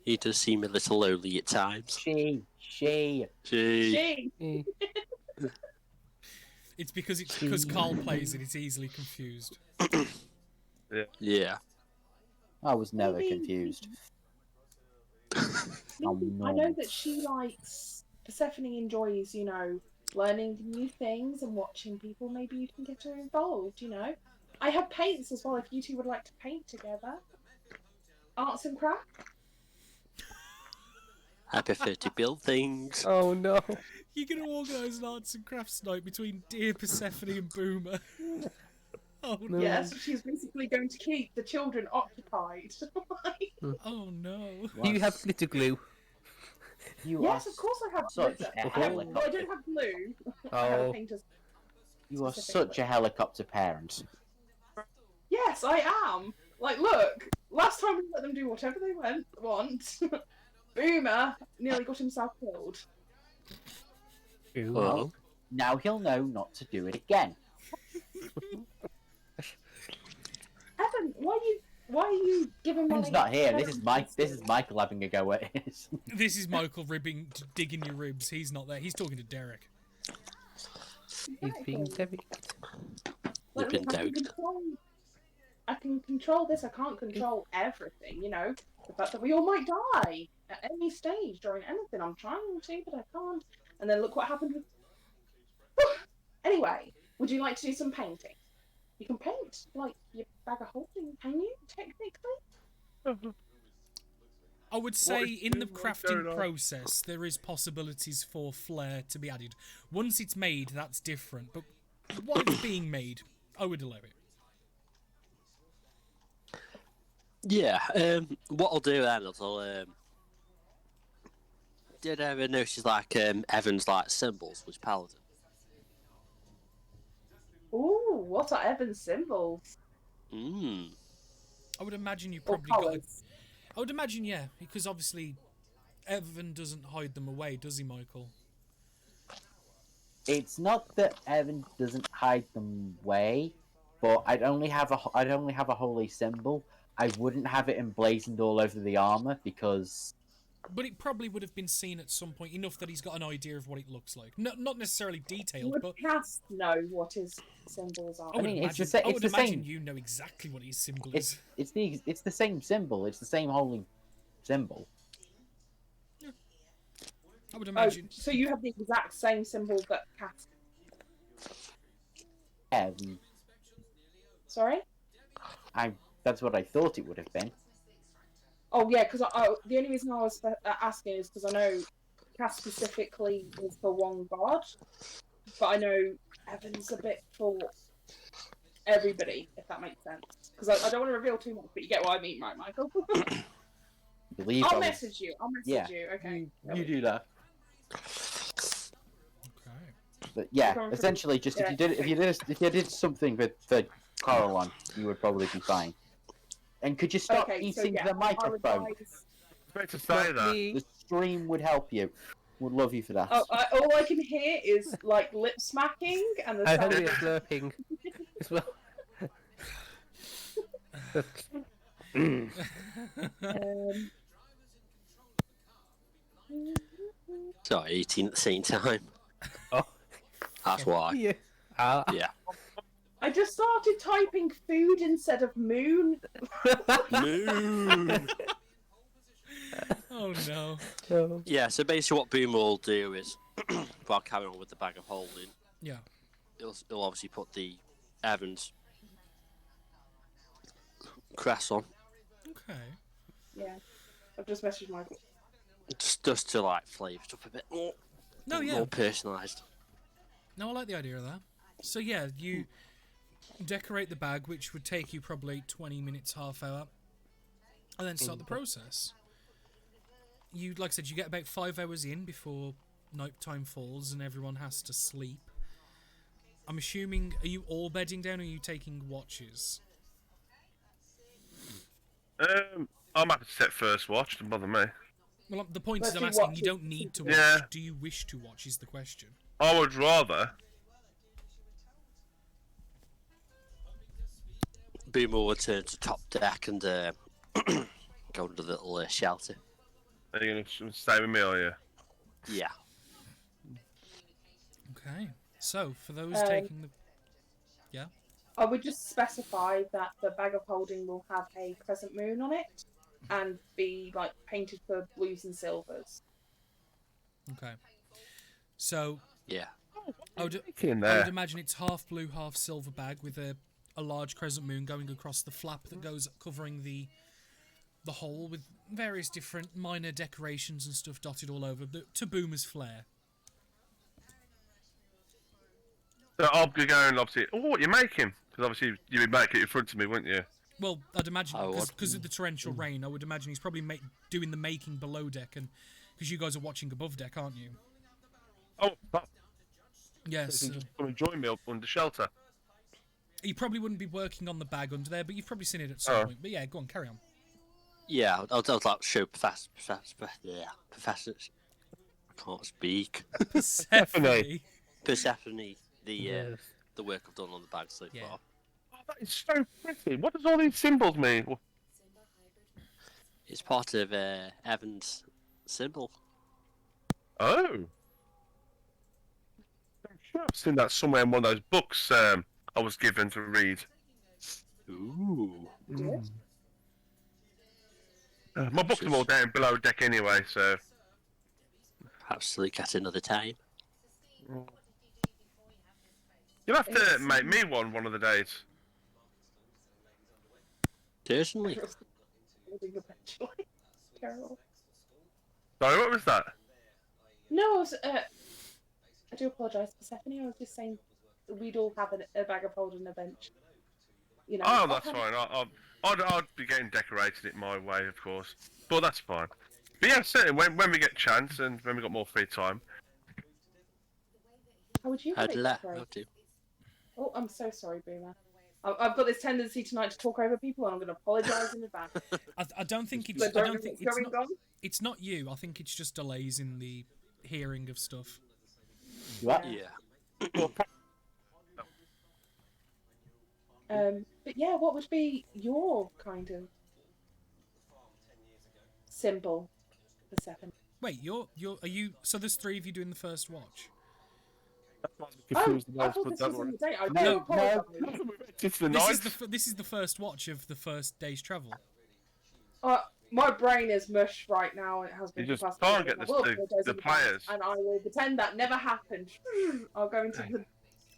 He does seem a little lonely at times. She. Gee. she. Eh. It's because Carl plays it. It's easily confused. Yeah. I was never Maybe- confused. I know that she likes. Persephone enjoys, learning new things and watching people. Maybe you can get her involved. I have paints as well. If you two would like to paint together, arts and crafts. I prefer to build things. Oh no. You're going to organise an arts and crafts night between dear Persephone and Boomer. Oh no. No. Yes, she's basically going to keep the children occupied. Oh no. Do you have glitter glue? You Yes, are of course I have such glitter. a I helicopter. don't have glue. I have a Oh. painter's. You are specifically. such a helicopter parent. Yes, I am. Like, look, last time we let them do whatever they want, Boomer nearly got himself killed. Well, Now he'll know not to do it again. Evan, why are you giving my? Evan's not here. This is Michael having a go at it. This is Michael digging your ribs. He's not there. He's talking to Derek. He's being Derek. Like, You've been look, doubted. I can control this. I can't control everything. The fact that we all might die at any stage during anything. I'm trying to, but I can't. And then look what happened with. Anyway, would you like to do some painting? You can paint like your bag of holding, can you? Technically. I would say is in the going crafting on? process, there is possibilities for flair to be added. Once it's made, that's different. But while it's being made, I would allow it. yeah. What I'll do then is I'll. Did I ever notice Evan's symbols with Paladin? Ooh, what are Evan's symbols? Mmm. I would imagine you Or probably got. colours? I would imagine, yeah, because obviously Evan doesn't hide them away, does he, Michael? It's not that Evan doesn't hide them away, but I'd only have a holy symbol. I wouldn't have it emblazoned all over the armor because But it probably would have been seen at some point enough that he's got an idea of what it looks like. Not necessarily detailed, Would but Cass know what his symbols are? I would mean, it's imagine, the sa- I it's would the imagine same. you know exactly what his symbol is. it's the same symbol. It's the same holy symbol. I would Oh, imagine. so you have the exact same symbol that Cass. Sorry? That's what I thought it would have been. Oh yeah, because the only reason I was asking is because I know Cass specifically is for one god, but I know Evan's a bit for everybody, if that makes sense. Because I don't want to reveal too much, but you get what I mean, right, Michael? believe I'll I was- message you. Yeah. you. Okay. You do that. Okay. But yeah, Going for- essentially, just yeah. if you did something with the coral on, you would probably be fine. And could you stop Okay, so eating yeah, the I microphone? advise- It's better to say that. The stream would help you. Would love you for that. Oh, all I can hear is like lip smacking and the I sound heard of it slurping as well. um, Sorry, eating at the same time. Oh. That's why. Yeah. Yeah. I just started typing food instead of moon. Moon. Oh no. So, Yeah, so basically what Boomer will do is, while carrying on with the bag of holding, Yeah. he'll obviously put the Evans crest on, Okay. Yeah, I've just messaged Michael. just to like flavour it up a bit more, No, yeah. more personalised. No, I like the idea of that. So yeah, you decorate the bag, which would take you probably 20 minutes, half hour, and then start the process. You, like I said, you get about 5 hours in before night time falls and everyone has to sleep. I'm assuming, are you all bedding down or are you taking watches? I'm happy to set first watch. Doesn't bother me. Well, the point Let's is, I'm do asking, watches. you don't need to watch. Yeah. Do you wish to watch is the question. I would rather. Boomer will return to top deck and go into the little shelter. Are you going to stay with me, are you? Yeah. Okay. So, for those Um, taking the... Yeah? I would just specify that the bag of holding will have a crescent moon on it and be like painted for blues and silvers. Okay. So, Yeah. I would, In I would there. imagine it's half blue, half silver bag with a large crescent moon going across the flap that goes covering the hole with various different minor decorations and stuff dotted all over to Boomer's flair. So I'll be going, obviously, oh, what are you making? Because obviously you'd be making it in front of me, wouldn't you? Well, I'd imagine I would. because of the torrential rain, I would imagine he's probably doing the making below deck, and because you guys are watching above deck, aren't you? Oh, but Yes. you can just come and join me up under shelter. You probably wouldn't be working on the bag under there, but you've probably seen it at some Oh. point. But yeah, go on, carry on. Yeah, I'll like show Professor. I can't speak. Persephone. Persephone, the yes. the work I've done on the bag so Yeah. far. Oh, that is so pretty. What does all these symbols mean? Well, It's part of Evan's symbol. oh. I'm sure I've seen that somewhere in one of those books I was given to read. Ooh. My books are all down below deck anyway, so... Perhaps look at another time. You'll have to make me one of the days. Certainly. Holding eventually. Terrible. Sorry, what was that? No, I was, I do apologise, Persephone. I was just saying that we'd all have a bag of holding eventually. You know. Oh, that's fine. I'd be getting decorated it my way, of course. But that's fine. But yeah, certainly, when we get a chance and when we got more free time. How would you I'd have it let decorated? to. Oh, I'm so sorry, Boomer. I've got this tendency tonight to talk over people, and I'm going to apologise in advance. I don't think it's. But I don't think it's going not. on. It's not you. I think it's just delays in the hearing of stuff. What? Yeah. But yeah, what would be your kind of symbol, Persephone? Wait, are you? So there's 3 of you doing the first watch. Oh, I thought this was in the day. I do No, apologise. It's the This night. is this is the first watch of the first day's travel. My brain is mush right now. It has been. You just for the past can't days. get I will the apologise in advance, players. and I will pretend that never happened. I'll go into the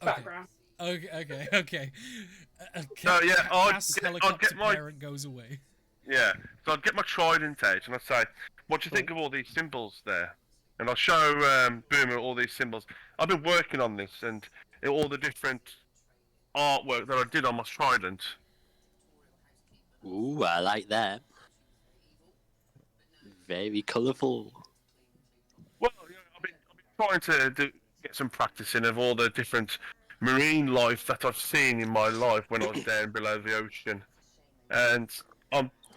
background. Okay. No, yeah, I'd Cass get helicopter my- parent goes away. Yeah, so I'd get my trident edge and I'd say, what do you think of all these symbols there? And I'll show Boomer all these symbols. I've been working on this and all the different artwork that I did on my trident. Ooh, I like that. very colourful. Well, I've been trying to get some practice in of all the different marine life that I've seen in my life when I was down below the ocean. And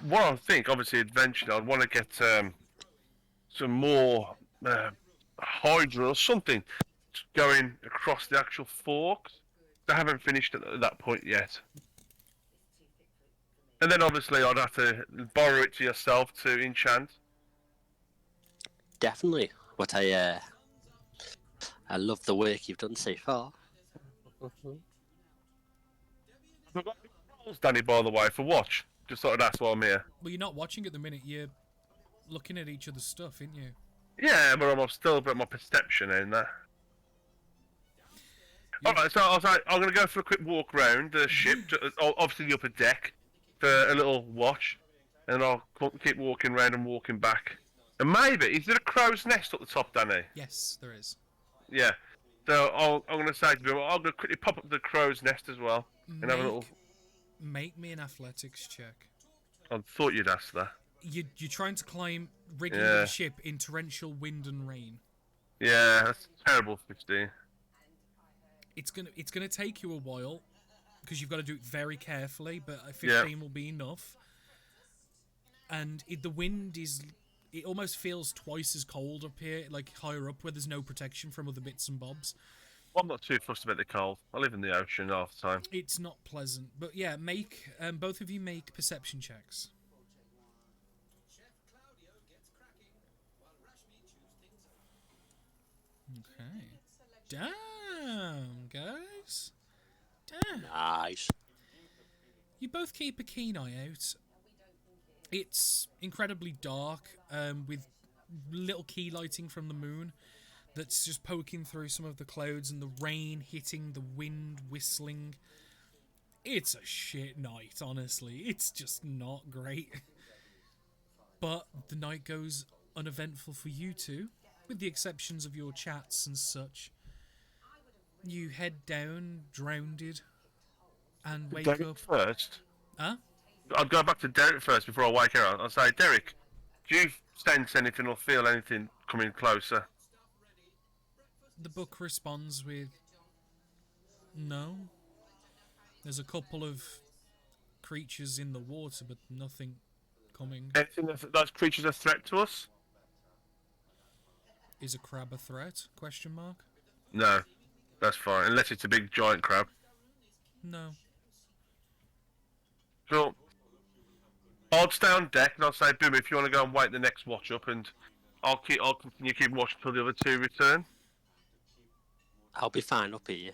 what I think, obviously, eventually, I'd want to get some more hydra or something going across the actual forks. I haven't finished at that point yet. And then, obviously, I'd have to borrow it to yourself to enchant. Definitely. But I love the work you've done so far. I've got controls, Danny, by the way, for watch. Just thought I'd ask while I'm here. Well, you're not watching at the minute. You're looking at each other's stuff, aren't you? Yeah, but I'm still a bit my perception in there. Alright, so I was like, I'm going to go for a quick walk around the ship, obviously the upper deck, for a little watch, and I'll keep walking around and walking back. And maybe, is there a crow's nest at the top, Danny? Yes, there is. Yeah. So I'm going to say to them, I'm going to quickly pop up the crow's nest as well, and have a little... Make me an athletics check. I thought you'd ask that. You're trying to climb rigging of the ship in torrential wind and rain. Yeah, that's terrible, 15. It's gonna take you a while because you've got to do it very carefully, but 15 will be enough. And the wind it almost feels twice as cold up here, like higher up where there's no protection from other bits and bobs. Well, I'm not too fussed about the cold. I live in the ocean half the time. It's not pleasant, but yeah, both of you make perception checks. Okay. Damn, guys. Damn. Nice. You both keep a keen eye out. It's incredibly dark, with little key lighting from the moon that's just poking through some of the clouds and the rain hitting, the wind whistling. It's a shit night, honestly. It's just not great. But the night goes uneventful for you two, with the exceptions of your chats and such. You head down, drowned, and wake Derek up. first? Huh? I'd go back to Derek first before I wake her up. I'll say, Derek, do you sense anything or feel anything coming closer? The book responds with, no. There's a couple of creatures in the water, but nothing coming. Anything that those creatures are a threat to us? Is a crab a threat? Question mark. No, that's fine. Unless it's a big giant crab. No. So, I'll stay on deck and I'll say, Boom, if you want to go and wake the next watch up, and I'll continue keeping watch until the other two return. I'll be fine up here.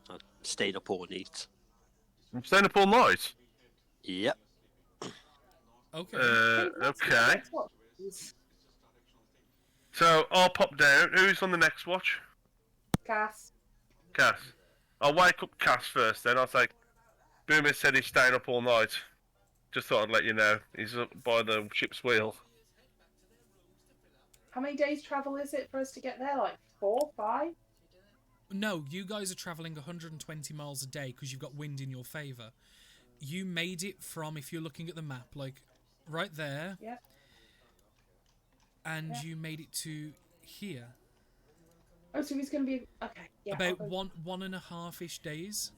I've stayed up all night. I'm staying up all night. Yep. Okay. Okay. So I'll pop down. Who's on the next watch? Cass. Cass. I'll wake up Cass first, then I'll say, Boomer said he's staying up all night. Just thought I'd let you know. He's up by the ship's wheel. How many days travel is it for us to get there? Like 4, 5? No, you guys are travelling 120 miles a day because you've got wind in your favour. You made it from, if you're looking at the map, like right there. Yeah. And you made it to here. Oh, so he's going to be... Okay, yeah. About 1.5-ish days.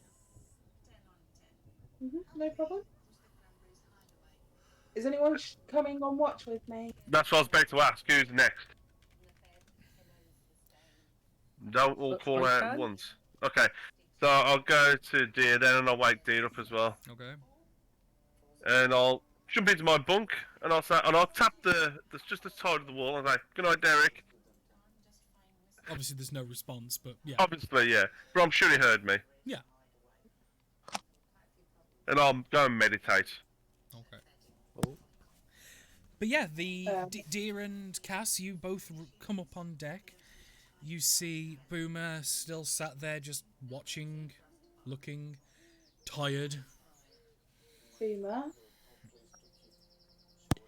No problem. Is anyone coming on watch with me? That's what I was about to ask. Who's next? Don't all Looks call like out Dan. at once. Okay. So I'll go to Deer then, and I'll wake Deer up as well. Okay. And I'll jump into my bunk, and I'll say, and I'll tap just the side of the wall, and I'll say, "Good night, Derek." Obviously, there's no response, but yeah. Obviously, yeah, but I'm sure he heard me. Yeah. And I'll go and meditate. Okay. But yeah, the Deer and Cass, you both come up on deck. You see Boomer still sat there just watching, looking, tired. Boomer,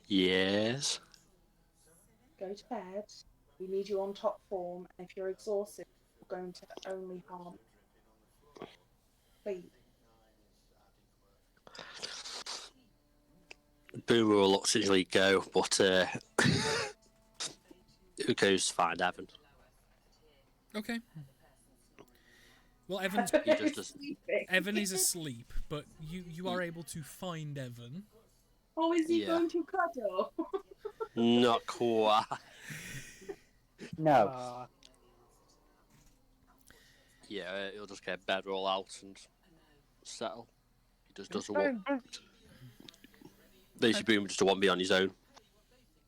Yes. go to bed. We need you on top form, and if you're exhausted, we're going to only harm. Please. Boomer will reluctantly go, but who goes to find Evan? Okay. Well, Evan He just doesn't. Evan is asleep, but you are able to find Evan. Oh, is he Yeah. going to cuddle? Not quite. No. Yeah, he'll just get bedroll out and settle. He just doesn't want. Basically, Boomer just don't want to be on his own.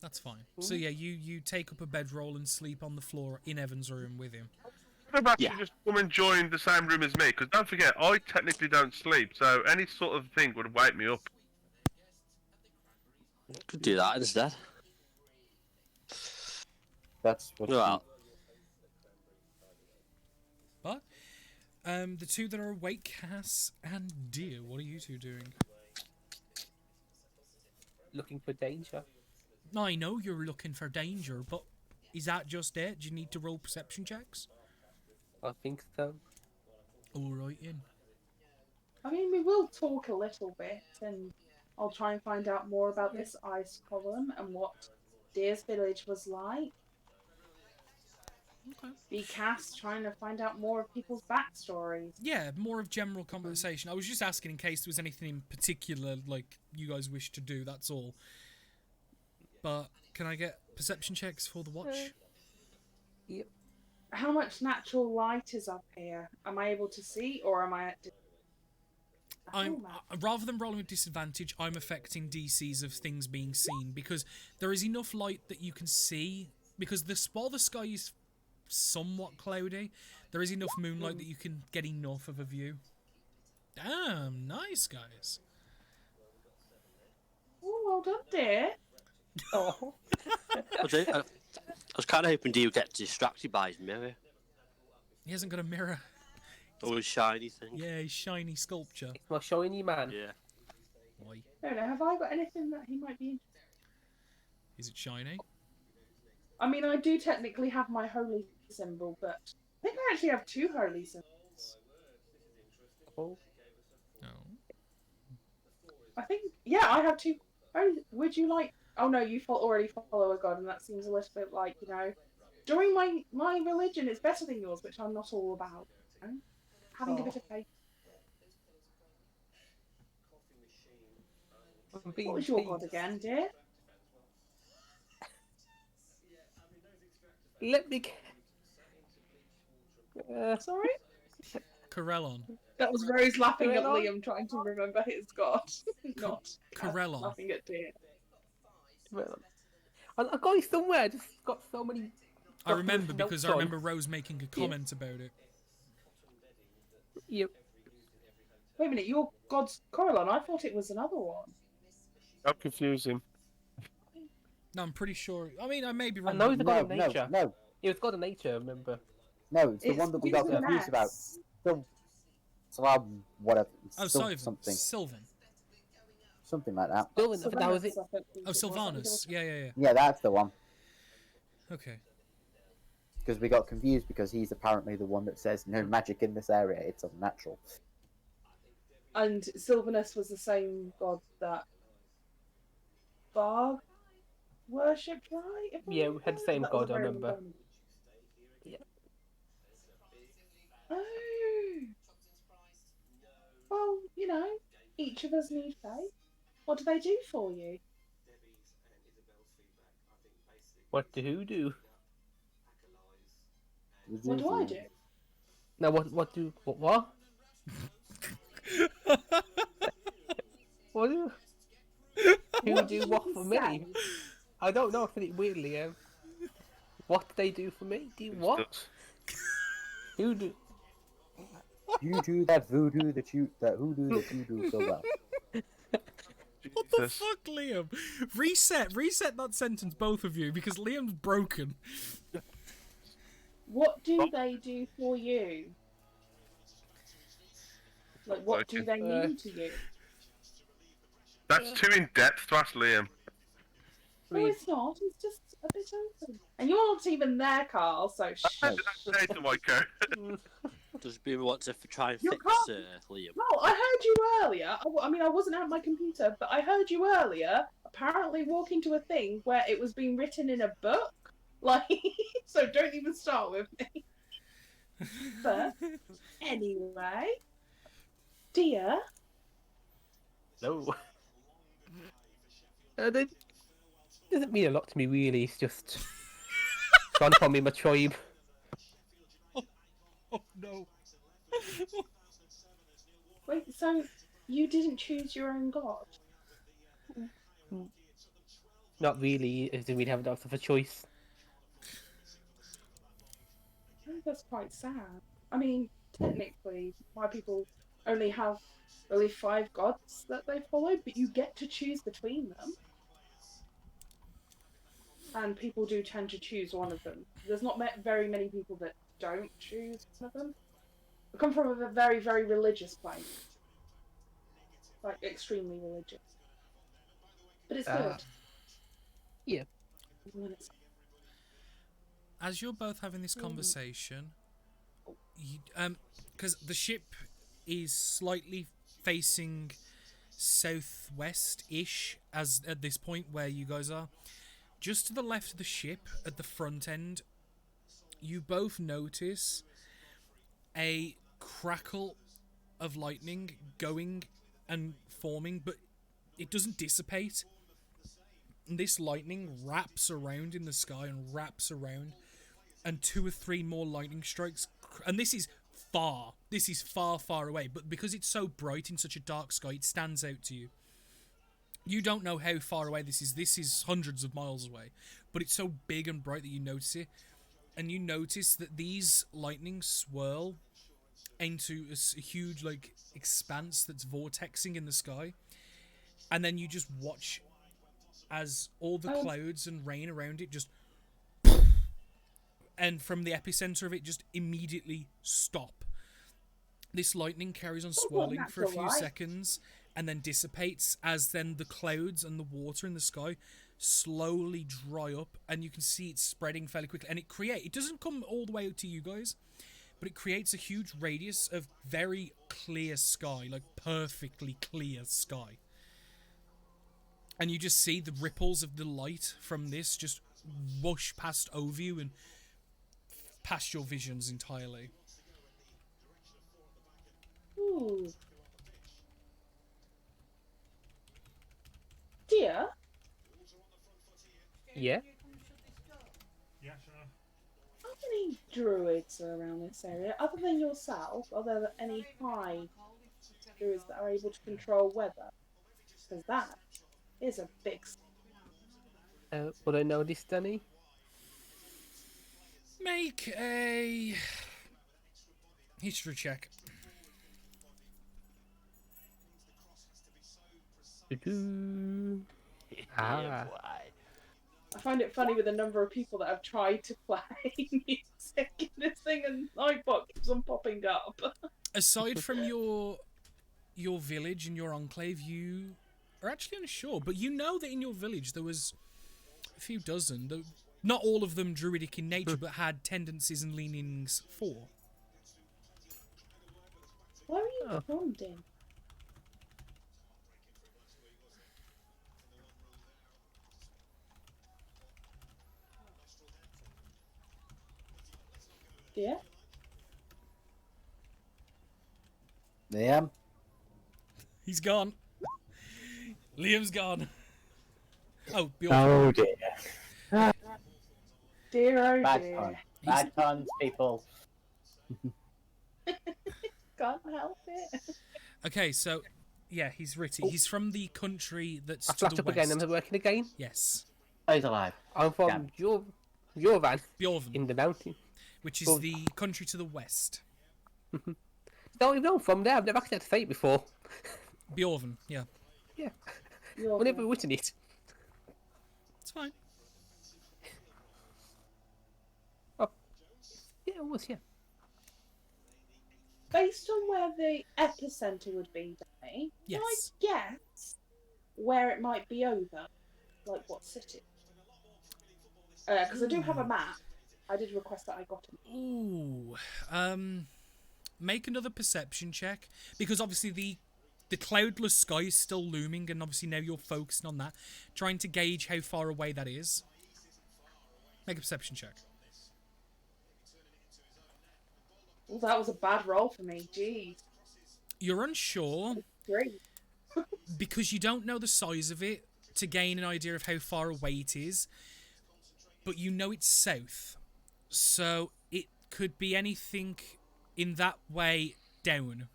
That's fine. So yeah, you take up a bedroll and sleep on the floor in Evan's room with him. What about Yeah. you just come and join the same room as me? Because don't forget, I technically don't sleep, so any sort of thing would wake me up. Could do that instead. That's what. Well, But the two that are awake, Cass and Deer, what are you two doing? Looking for danger. I know you're looking for danger, but is that just it? Do you need to roll perception checks? I think so. All right, in. I mean, we will talk a little bit, and I'll try and find out more about this ice column and what Deer's village was like. Okay. Be Cass trying to find out more of people's backstories. Yeah, more of general conversation. I was just asking in case there was anything in particular, like, you guys wish to do, that's all. But, can I get perception checks for the watch? Yep. How much natural light is up here? Am I able to see, or am I at... Rather than rolling with disadvantage, I'm affecting DCs of things being seen, because there is enough light that you can see, because while the sky is somewhat cloudy, there is enough moonlight that you can get enough of a view. Damn, nice, guys. Oh, well done, Deer. Oh. I was kind of hoping Dee would get distracted by his mirror. He hasn't got a mirror. Or his shiny thing. Yeah, his shiny sculpture. It's my shiny man. Yeah. Why? I don't know, have I got anything that he might be interested in? Is it shiny? I mean, I do technically have my holy symbol, but I think I actually have two holy symbols. Oh. No. I think, yeah, I have two. Would you like... Oh no, you already follow a god, and that seems a little bit like, you know, join my religion is better than yours, which I'm not all about. You know? Having a bit of faith. What was your god again, dear? Let me. Sorry? Corellon. That was Rose laughing at Corellon? Liam, trying to remember his god. Not Corellon. laughing at dear. I got it somewhere. I just got so many. I remember notes because I on. remember Rose making a comment about it. Yep. Wait a minute, your god's Corellon? I thought it was another one. Don't confuse him. No, I'm pretty sure. I mean, I may be I wrong. know he's a god of No, nature. no, It was god of nature. I remember. no. It's the one that we got with an confused about. S. Whatever. Oh, Sylvan, Sylvan. something, Sylvan. something like that. Sylvan, that was it. Sylvanas, I think Oh, it was. Sylvanus. Yeah. Yeah, that's the one. Okay. Because we got confused because he's apparently the one that says no magic in this area. It's unnatural. And Sylvanus was the same god that Barg worshipped, right? If I Yeah, we had the same That was god, I very remember. long. Yeah. Oh. Well, you know, each of us need faith. What do they do for you? What do who do? What do I do? Now what do what? What do? Who What do did what you for say? me? I don't know. I find it weirdly. What do they do for me? Do what? Who do? You do that voodoo that you do so well. What the fuck, Liam? Reset that sentence, both of you, because Liam's broken. What do they do for you? Like, what do they mean to you? That's too in depth to ask Liam. No, it's not. It's just a bit open. And you're not even there, Carl, so shh. Nathan Waco. Does Boomer want to try and You fix Liam? No, I heard you earlier. I mean, I wasn't at my computer, but I heard you earlier. Apparently, walking to a thing where it was being written in a book. Like, so don't even start with me. But anyway, dear. No. That doesn't mean a lot to me, really. It's just trying to find me my tribe. Oh no. Wait, so you didn't choose your own god? Not really, as in we'd have enough of a choice. I think that's quite sad. I mean, technically, my people only have 5 gods that they follow, but you get to choose between them. And people do tend to choose one of them. There's not very many people that don't choose one of them. I come from a very, very religious place. Like, extremely religious. But it's good. Yeah. When it's... As you're both having this conversation, because the ship is slightly facing southwest-ish as at this point where you guys are, just to the left of the ship at the front end, you both notice a crackle of lightning going and forming, but it doesn't dissipate. And this lightning wraps around in the sky and wraps around, and 2 or 3 more lightning strikes, and this is far, far away, but because it's so bright in such a dark sky, it stands out to you. You don't know how far away this is hundreds of miles away, but it's so big and bright that you notice it, and you notice that these lightning swirl into a huge, like, expanse that's vortexing in the sky, and then you just watch as all the clouds and rain around it just, and from the epicenter of it just immediately stop. This lightning carries on swirling for a few seconds and then dissipates as then the clouds and the water in the sky slowly dry up, and you can see it spreading fairly quickly, and it doesn't come all the way out to you guys, but it creates a huge radius of very clear sky, like perfectly clear sky. And you just see the ripples of the light from this just whoosh past over you and past your visions entirely. Ooh. Dear? Yeah? How many druids are around this area? Other than yourself, are there any high druids that are able to control weather? Because that is a big... Would I know this, Danny? Make a history check. Ah. I find it funny with the number of people that have tried to play music in this thing, and Nightbot keeps on popping up. Aside from your village and your enclave, you are actually unsure, but you know that in your village there was a few dozen, not all of them druidic in nature, but had tendencies and leanings for. Where are you from, Din? Yeah? Liam? He's gone. Liam's gone. Oh, Bjorn. Oh dear. Dear, oh Bad dear. pun. Bad puns, people. Can't help it. Okay, so yeah, he's Ritty. He's from the country that's I to flashed the up west. again. I'm working again. Yes, Oh, he's alive. I'm from Jorvan Bjorn, in the mountain. which is the country to the west. Don't even know I'm from there. I've never actually had to say it before. Bjorn, yeah, Yeah. You're I've never written it. it's fine. Yeah, it was, yeah. Based on where the epicenter would be, Danny, Yes. can I guess where it might be over? Like what city? Because I do have a map. I did request that I got it. Ooh, make another perception check, because obviously the cloudless sky is still looming, and obviously now you're focusing on that, trying to gauge how far away that is. Make a perception check. Well, that was a bad roll for me. Jeez. You're unsure Great. because you don't know the size of it to gain an idea of how far away it is, but you know it's south, so it could be anything in that way down.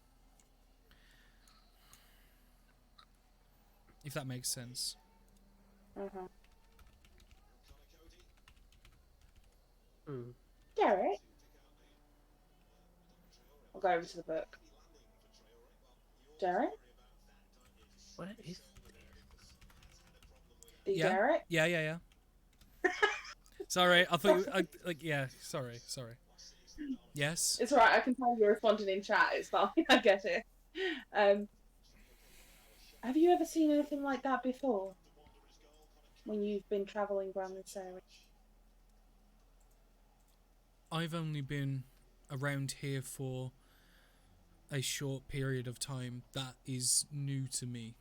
If that makes sense. Uh-huh. Hmm. Garrett? I'll go over to the book. Derek? Where is? The Yeah. Derek? Yeah. Sorry, I thought sorry. Yes. It's alright, I can tell you're responding in chat, it's fine, I get it. Have you ever seen anything like that before? When you've been travelling around this area? I've only been around here for a short period of time. That is new to me.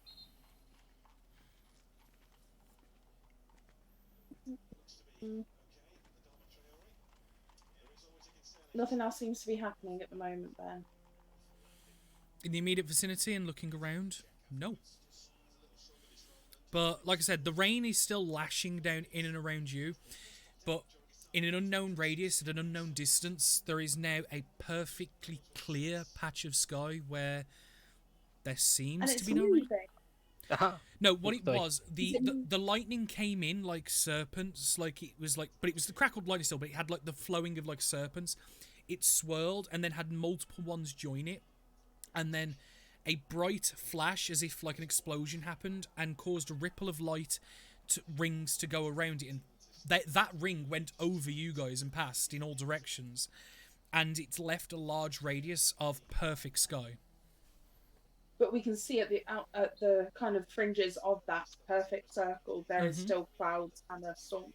Nothing else seems to be happening at the moment then. In the immediate vicinity and looking around, no. But like I said, the rain is still lashing down in and around you, but in an unknown radius, at an unknown distance, there is now a perfectly clear patch of sky where there seems to be no rain. No, what it Sorry. was, the lightning came in like serpents, but it was the crackled lightning still, but it had like the flowing of like serpents. It swirled and then had multiple ones join it, and then a bright flash as if like an explosion happened and caused a ripple of light rings to go around it, and that ring went over you guys and passed in all directions, and it's left a large radius of perfect sky. But we can see at the kind of fringes of that perfect circle, there is still clouds and a storm.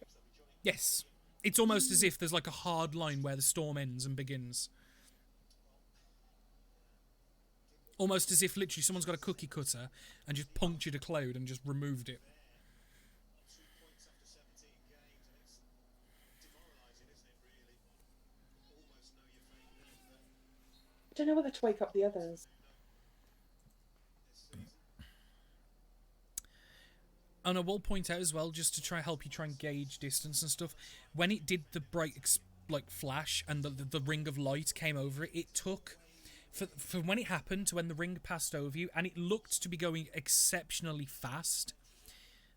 Yes. It's almost as if there's like a hard line where the storm ends and begins. Almost as if literally someone's got a cookie cutter and just punctured a cloud and just removed it. I don't know whether to wake up the others. And I will point out as well, just to try help you try and gauge distance and stuff, when it did the bright flash and the ring of light came over it, it took from when it happened to when the ring passed over you, and it looked to be going exceptionally fast.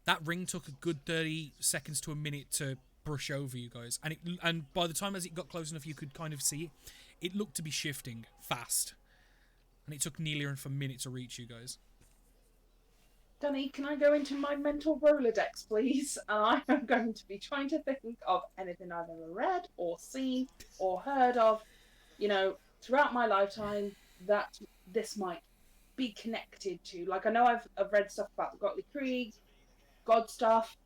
That ring took a good 30 seconds to a minute to brush over you guys, and by the time as it got close enough you could kind of see it, it looked to be shifting fast, and it took nearly a minute to reach you guys. Danny, can I go into my mental Rolodex, please? I am going to be trying to think of anything I've ever read or seen or heard of, throughout my lifetime that this might be connected to. Like, I know I've read stuff about the Gottlieb Krieg, God stuff,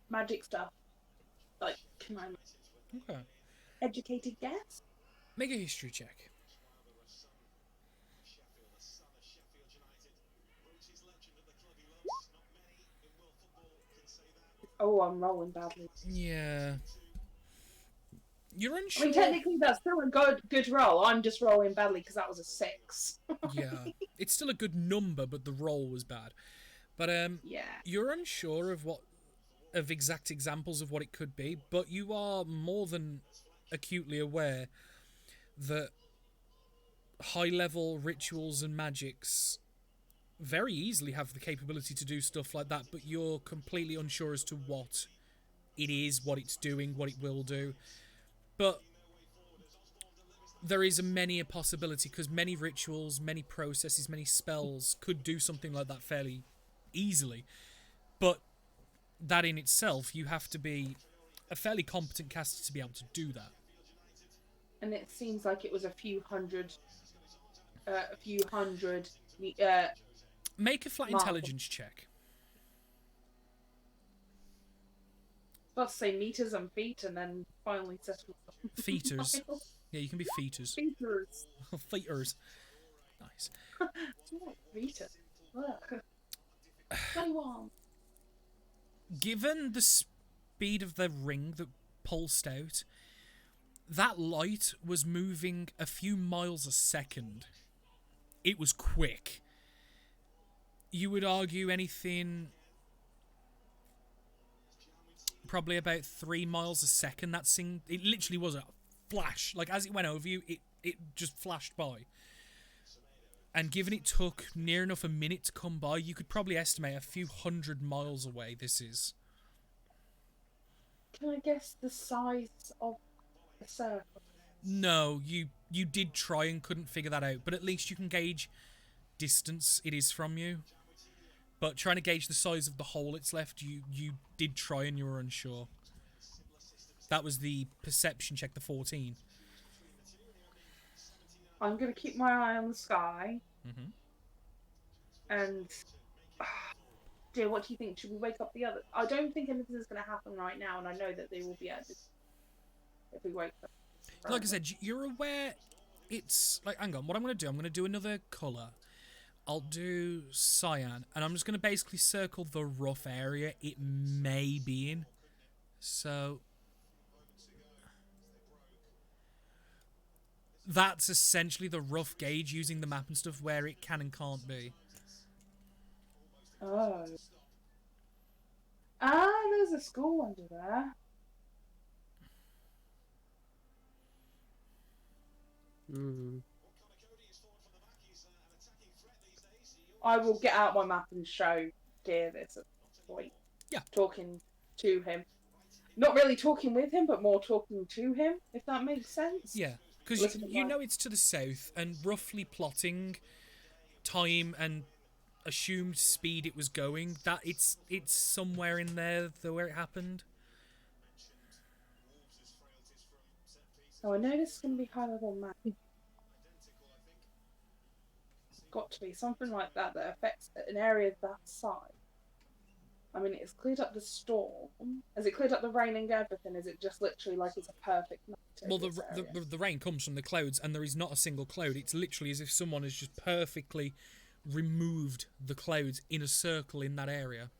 magic stuff. Like, can I Okay. educated guess? Make a history check. Oh, I'm rolling badly. Yeah. You're I unsure. mean, technically that's still a good roll. I'm just rolling badly because that was a 6. Yeah. It's still a good number, but the roll was bad. But Yeah. you're unsure of exact examples of what it could be, but you are more than acutely aware that high-level rituals and magics very easily have the capability to do stuff like that, but you're completely unsure as to what it is, what it's doing, what it will do. But there is many a possibility, because many rituals, many processes, many spells could do something like that fairly easily. But that in itself, you have to be a fairly competent caster to be able to do that. And it seems like it was a few hundred. Make a flat Mark. intelligence check. About to say meters and feet, and then finally settle. Feeters. Yeah, you can be feeters. Features. Feeters. Nice. It's not Vita. Look. 21. Given the speed of the ring that pulsed out, that light was moving a few miles a second. It was quick. You would argue anything probably about 3 miles a second. It literally was a flash. Like, as it went over you, it just flashed by. And given it took near enough a minute to come by, you could probably estimate a few 100 miles away this is. Can I guess the size of the circle? No, you did try and couldn't figure that out, but at least you can gauge distance it is from you. But trying to gauge the size of the hole it's left, you did try and you were unsure. That was the perception check, the 14. I'm going to keep my eye on the sky. Mm-hmm. And... dear, what do you think? Should we wake up the other? I don't think anything is going to happen right now, and I know that they will be at this if we wake up. Like I said, you're aware it's... Like, hang on, what I'm going to do, I'm going to do another colour. I'll do cyan, and I'm just going to basically circle the rough area it may be in. So... that's essentially the rough gauge using the map and stuff where it can and can't be. Oh. There's a school under there. I will get out my map and show Deer this at this point. Yeah. Talking to him. Not really talking with him, but more talking to him, if that makes sense. Yeah, because you know it's to the south, and roughly plotting time and assumed speed it was going, that it's somewhere in there where it happened. So I know this is going to be high level map. It's got to be something like that affects an area that size. I mean, it's cleared up the storm. Has it cleared up the rain and everything? Is it just literally like it's a perfect night? Well, the rain comes from the clouds, and there is not a single cloud. It's literally as if someone has just perfectly removed the clouds in a circle in that area.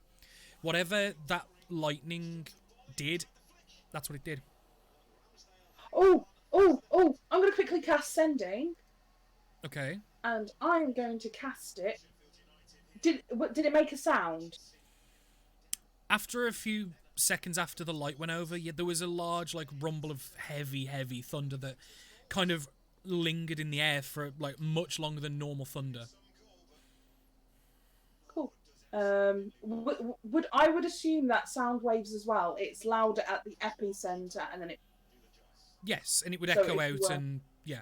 Whatever that lightning did, that's what it did. Oh! I'm going to quickly cast Sending. Okay. And I'm going to cast it. Did it make a sound? After a few seconds after the light went over, yeah, there was a large rumble of heavy thunder that kind of lingered in the air for much longer than normal thunder. Cool. I would assume that sound waves as well. It's louder at the epicenter, and then it. Yes, and it would echo out, and yeah.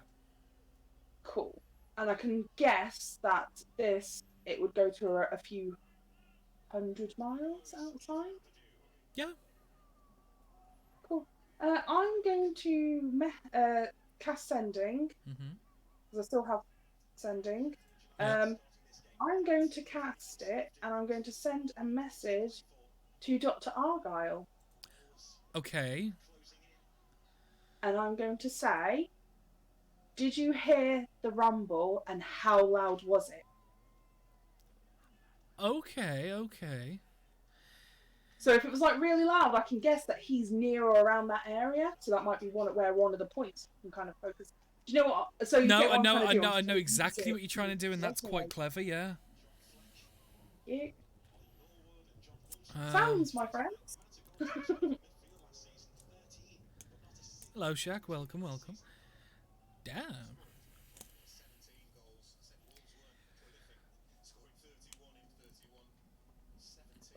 Cool. And I can guess that it would go to a few 100 miles outside. Yeah. Cool. I'm going to cast Sending. Because I still have Sending. Yeah. I'm going to cast it, and I'm going to send a message to Dr. Argyle. Okay. And I'm going to say, did you hear the rumble, and how loud was it? Okay. So if it was really loud, I can guess that he's near or around that area. So that might be one of the points you can kind of focus. Do you know what? So I know exactly what you're trying to do, and that's quite clever. Yeah. Yeah. Sounds, my friends. Hello, Shaq. Welcome. Damn.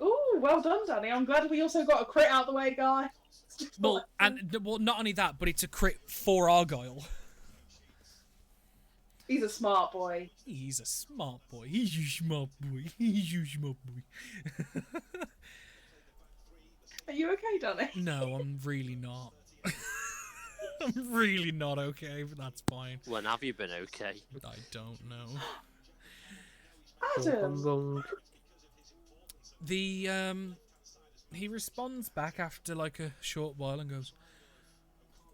Ooh, well done, Danny. I'm glad we also got a crit out the way, guy. Well, not only that, but it's a crit for Argyle. He's a smart boy. He's a smart boy. He's a smart boy. Are you okay, Danny? No, I'm really not. I'm really not okay, but that's fine. When have you been okay? I don't know. Adam! He responds back after a short while and goes,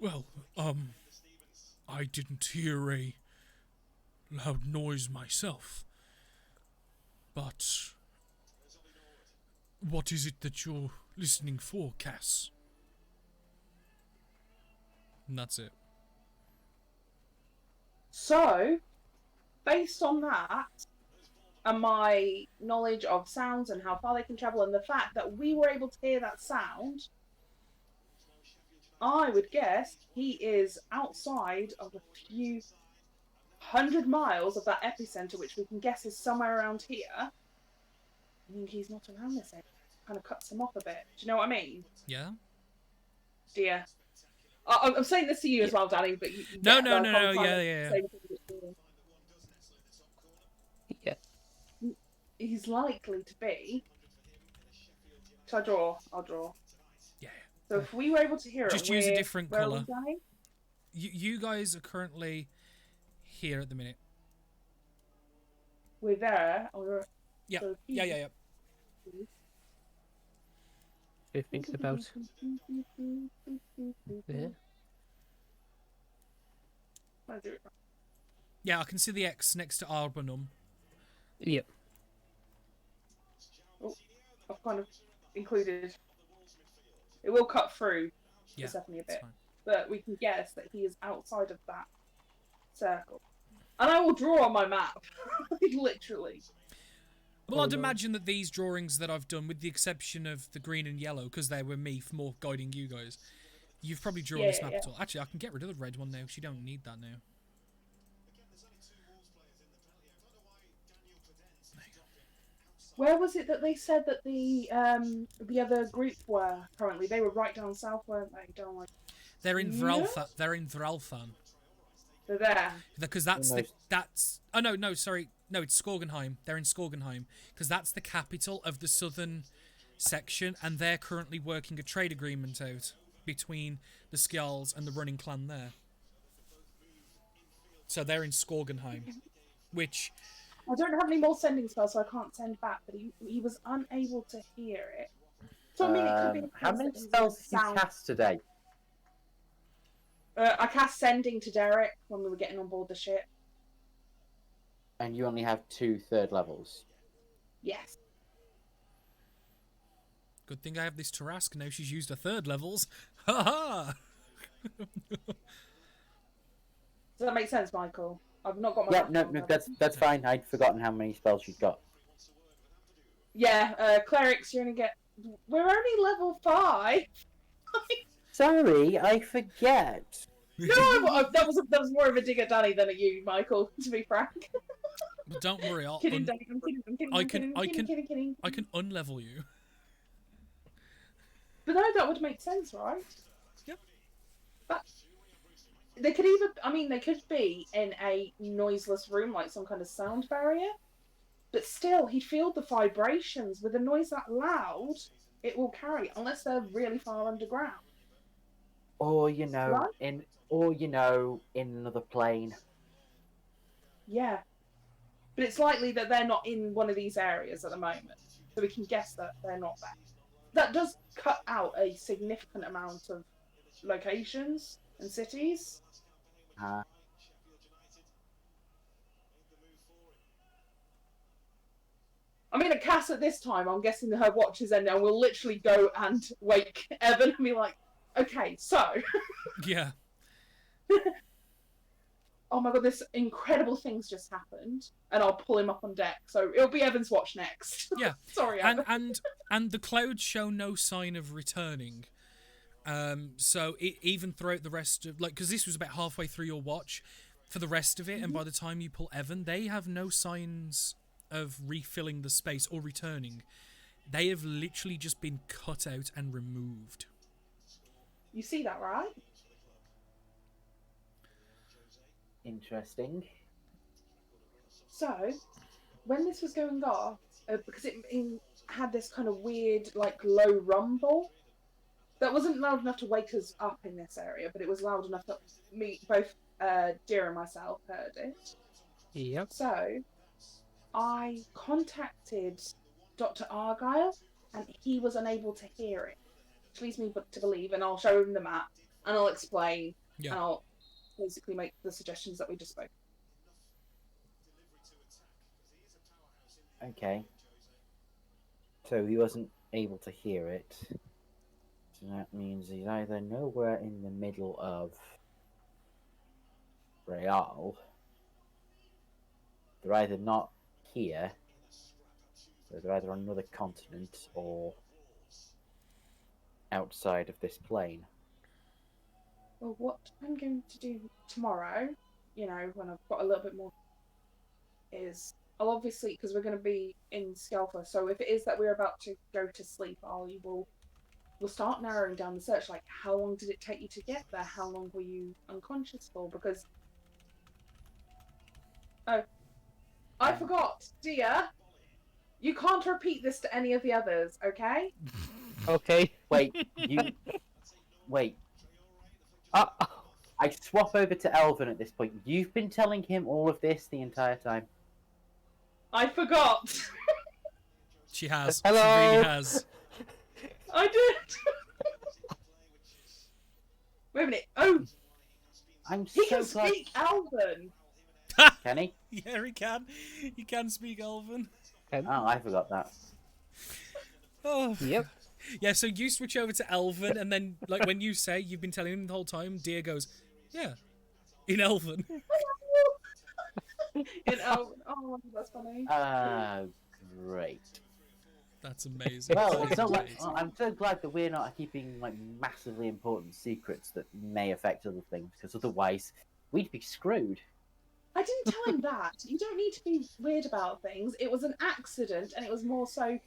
well, I didn't hear a loud noise myself. But what is it that you're listening for, Cass? And that's it. So, based on that, and my knowledge of sounds and how far they can travel, and the fact that we were able to hear that sound, I would guess he is outside of a few 100 miles of that epicenter, which we can guess is somewhere around here. I think he's not around this area. Kind of cuts him off a bit. Do you know what I mean? Yeah? Dear. I'm saying this to you as well, Danny, but you No, get no, that no, I'm no, kind yeah, of yeah. saying things to you. Yeah. He's likely to be. Shall I draw? I'll draw. Yeah. So if we were able to hear Just it, use a different where are colour. we going? You guys are currently here at the minute. We're there. Or Yeah, so yeah, yeah, yeah. Who thinks about? Yeah. I'll do it. Yeah, I can see the X next to Arbanum. Yep. I've kind of included. It will cut through. Yeah, It's definitely a it's bit, fine. but we can guess that he is outside of that circle. And I will draw on my map, literally. Well, I'd imagine that these drawings that I've done, with the exception of the green and yellow, because they were me for more guiding you guys, you've probably drawn this map at all. Actually, I can get rid of the red one now, because you don't need that now. Where was it that they said that the other group were currently? They were right down south, weren't they? Down like They're in Yeah? Vralfa. They're in Vralfan. they're there. Because that's the Almost. that's oh no sorry no it's Skorgenheim. They're in Skorgenheim because that's the capital of the southern section, and they're currently working a trade agreement out between the Skjalls and the running clan there. So they're in Skorgenheim, which I don't have any more sending spells, so I can't send back. But he was unable to hear it. So I mean, it could be. a How case many that his spells did you sound- cast today? I cast sending to Derek when we were getting on board the ship. And you only have 2 third levels. Yes. good thing I have this Tarask now. She's used her third levels. Ha ha. Does that make sense, Michael? I've not got my. Yeah, map no, on, no, but- that's fine. I'd forgotten how many spells you'd got. Yeah, clerics. You're gonna get. We're only level 5. Sorry, I forget. No, that was more of a dig at Danny than at you, Michael. To be frank. But don't worry, Kidding, Danny. I'm kidding. I'm kidding. I I'm can- kidding. I can unlevel you. But no, that would make sense, right? Yep. But they could either. I mean, they could be in a noiseless room, like some kind of sound barrier. But still, he'd feel the vibrations with a noise that loud. It will carry, unless they're really far underground. Or you know, What? in another plane. Yeah. But it's likely that they're not in one of these areas at the moment. So we can guess that they're not there. That does cut out a significant amount of locations and cities. I mean, at Cass at this time, I'm guessing that her watch is ending, and we'll literally go and wake Evan and be like, okay, so, Yeah. oh my god, this incredible thing's just happened, and I'll pull him up on deck. So it'll be Evan's watch next. Yeah. Sorry, Evan. And the clouds show no sign of returning. So even throughout the rest of because this was about halfway through your watch, for the rest of it, and by the time you pull Evan, they have no signs of refilling the space or returning. They have literally just been cut out and removed. You see that, right? Interesting. So, when this was going off, because it had this kind of weird, like, low rumble, that wasn't loud enough to wake us up in this area, but it was loud enough that both Dear and myself heard it. Yep. So, I contacted Dr. Argyle, and he was unable to hear it. Which leads me to believe, and I'll show him the map, and I'll explain, Yeah. and I'll basically make the suggestions that we just spoke. Okay. So he wasn't able to hear it. So that means he's either nowhere in the middle of Real. They're either not here, so they're either on another continent or outside of this plane. Well, what I'm going to do tomorrow, when I've got a little bit more, is I'll obviously, because we're going to be in Skelfa, so if it is that we're about to go to sleep, we'll start narrowing down the search. Like, how long did it take you to get there? How long were you unconscious for? Because I forgot, dear. You can't repeat this to any of the others, okay? Okay. Wait. I swap over to Elvin at this point. You've been telling him all of this the entire time. I forgot. She has. Hello? She really has. I did. Wait a minute. Oh, I'm he so can glad. speak Elven. Can he? Yeah, he can. He can speak Elven. Oh, I forgot that. Oh. Yep. Yeah, so you switch over to Elven, and then, like, when you say you've been telling him the whole time, Deer goes, yeah, in Elven. In Elven. Oh, that's funny. Great. That's amazing. Well, it's not like, Amazing. I'm so glad that we're not keeping like massively important secrets that may affect other things, because otherwise we'd be screwed. I didn't tell him that. You don't need to be weird about things. It was an accident, and it was more so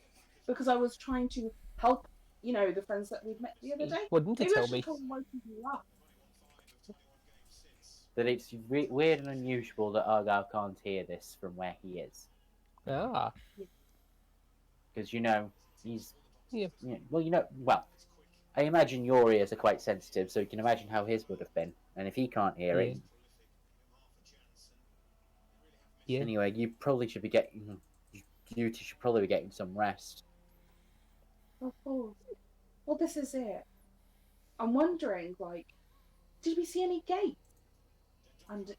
because I was trying to help, the friends that we'd met the other day. Wouldn't it Maybe I tell should me? tell them why people laugh. That it's weird and unusual that Argyle can't hear this from where he is, Ah. because he's Yeah. well, I imagine your ears are quite sensitive, so you can imagine how his would have been, and if he can't hear it. Yeah. Anyway, you probably should be getting. You two should probably be getting some rest. Of course. Well, this is it. I'm wondering, did we see any gates? And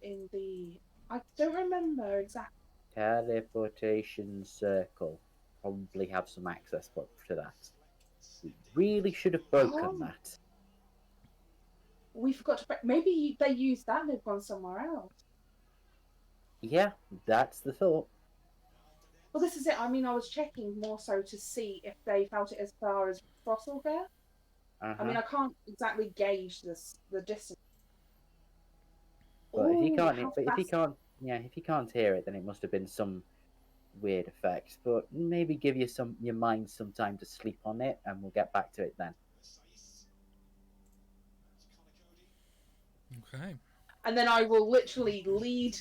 I don't remember exactly. Teleportation circle. Probably have some access to that. We really should have broken that. We forgot to. Maybe they used that and they've gone somewhere else. Yeah, that's the thought. Well, this is it. I mean, I was checking more so to see if they felt it as far as Frosselfair. I mean, I can't exactly gauge the distance. But if he Ooh, can't, how if he fast- can't, if he can't hear it, then it must have been some weird effect. But maybe give your mind some time to sleep on it, and we'll get back to it then. Okay. And then I will literally lead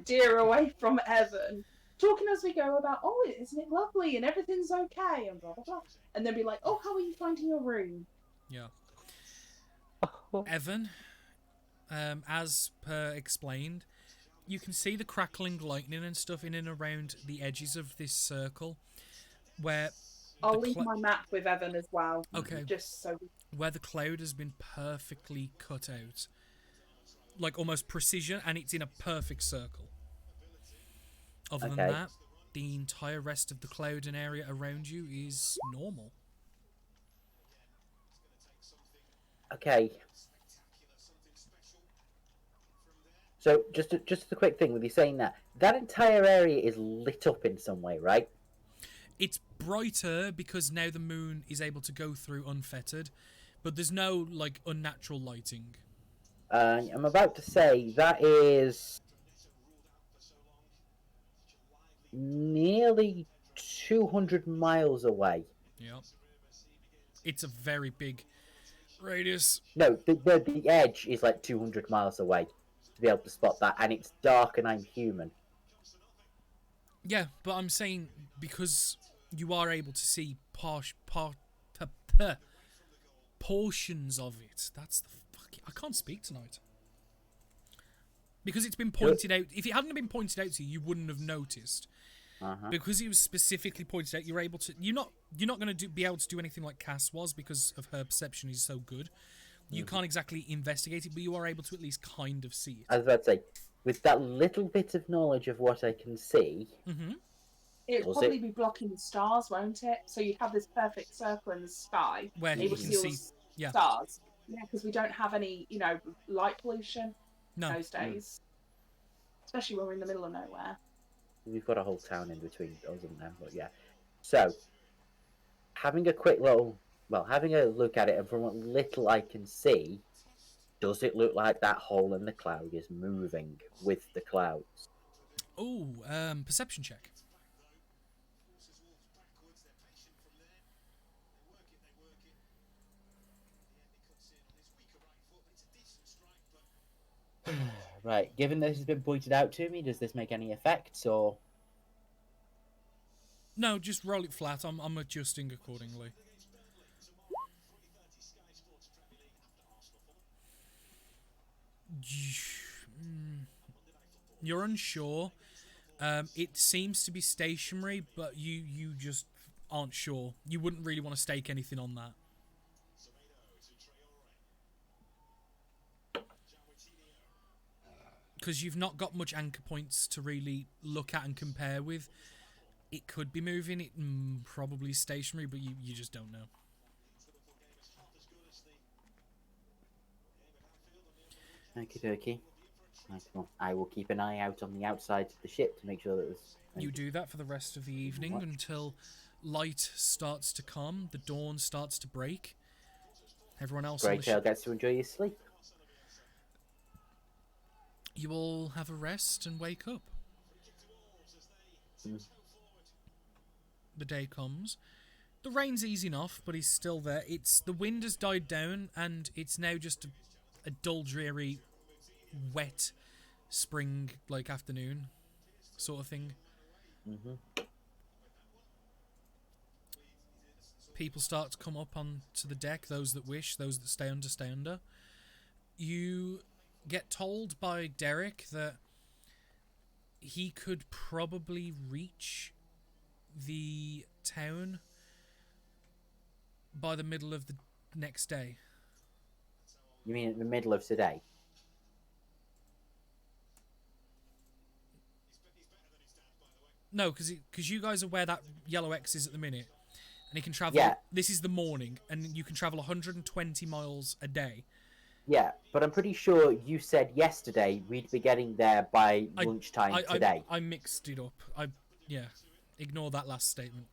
Deer away from Evan, talking as we go about, isn't it lovely and everything's okay and blah blah blah, and then be like, oh, how are you finding your room? Yeah. Evan, as per explained, you can see the crackling lightning and stuff in and around the edges of this circle, where I'll leave my map with Evan as well. Okay. Just so. where the cloud has been perfectly cut out, like almost precision, and it's in a perfect circle. Other than Okay. that, the entire rest of the cloud and area around you is normal. Okay. So just a quick thing with you saying that entire area is lit up in some way, right? It's brighter because now the moon is able to go through unfettered, but there's no unnatural lighting. I'm about to say that is nearly 200 miles away. Yeah. It's a very big radius. No, the edge is like 200 miles away to be able to spot that, and it's dark and I'm human. Yeah, but I'm saying because you are able to see portions of it. That's the fucking... I can't speak tonight. Because it's been pointed out. If it hadn't been pointed out to you, you wouldn't have noticed. Because it was specifically pointed out, you're able to. You're not going to be able to do anything like Cass was because of her perception is so good. You can't exactly investigate it, but you are able to at least kind of see I it. was about to say, with that little bit of knowledge of what I can see, Mm-hmm. It would Does probably it? be blocking the stars, won't it? So you'd have this perfect circle in the sky, Where able you to can see all see, the yeah. stars. Yeah, because we don't have any, light pollution No. those days, especially when we're in the middle of nowhere. we've got a whole town in between us and them, but yeah. So, having a quick little, having a look at it, and from what little I can see, does it look like that hole in the cloud is moving with the clouds? Oh, perception check. Right, given this has been pointed out to me, does this make any effects, or... No, just roll it flat. I'm adjusting accordingly. You're unsure. It seems to be stationary, but you just aren't sure. You wouldn't really want to stake anything on that. Because you've not got much anchor points to really look at and compare with. It could be moving, it probably stationary, but you just don't know. Okie dokie. Right, well, I will keep an eye out on the outside of the ship to make sure that there's... You do that for the rest of the evening What? until light starts to come, the dawn starts to break. Everyone else on the Greytail ship, gets to enjoy his sleep. you all have a rest and wake up. The day comes. The rain's easing off, but it's still there. The wind has died down, and it's now just a dull, dreary, wet spring afternoon sort of thing. People start to come up onto the deck, those that wish, those that stay under. You get told by Derek that he could probably reach the town by the middle of the next day. You mean in the middle of today? No, because you guys are where that yellow X is at the minute, and he can travel. Yeah. This is the morning, and you can travel 120 miles a day. Yeah, but I'm pretty sure you said yesterday we'd be getting there by lunchtime today. I mixed it up. Ignore that last statement.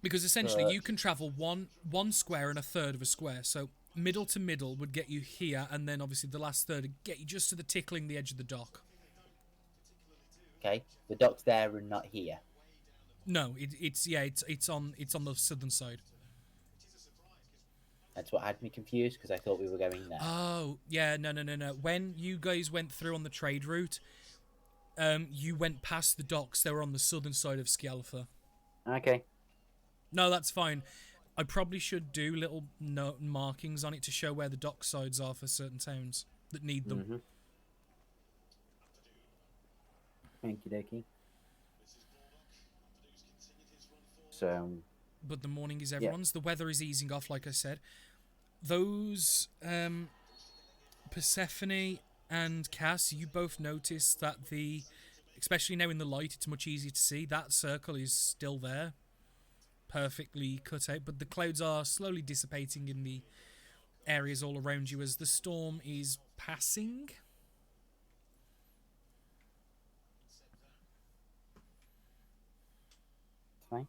Because essentially, you can travel one square and a third of a square. So middle to middle would get you here, and then obviously the last third would get you just to the tickling the edge of the dock. Okay, the dock's there and not here. No, it's on the southern side. That's what had me confused, because I thought we were going there. Oh, yeah, no. When you guys went through on the trade route, you went past the docks. They were on the southern side of Scialfa. Okay. No, that's fine. I probably should do little note markings on it to show where the dock sides are for certain towns that need them. Okie dokie. So... But the morning is everyone's. The weather is easing off, like I said. Those Persephone and Cass, you both notice that especially now in the light, it's much easier to see. That circle is still there, perfectly cut out, but the clouds are slowly dissipating in the areas all around you as the storm is passing. Fine.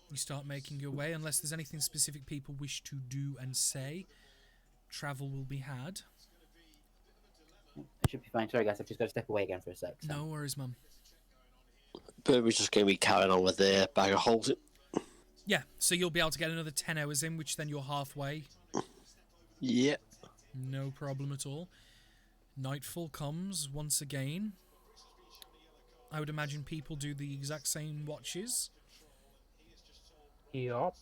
You start making your way, unless there's anything specific people wish to do and say. Travel will be had. I should be fine. Sorry, guys, I've just got to step away again for a sec. So. No worries, Mum. But we're just going to be carrying on with the bag of holes. Yeah, so you'll be able to get another 10 hours in, which then you're halfway. Yep. No problem at all. Nightfall comes once again. I would imagine people do the exact same watches. Yup.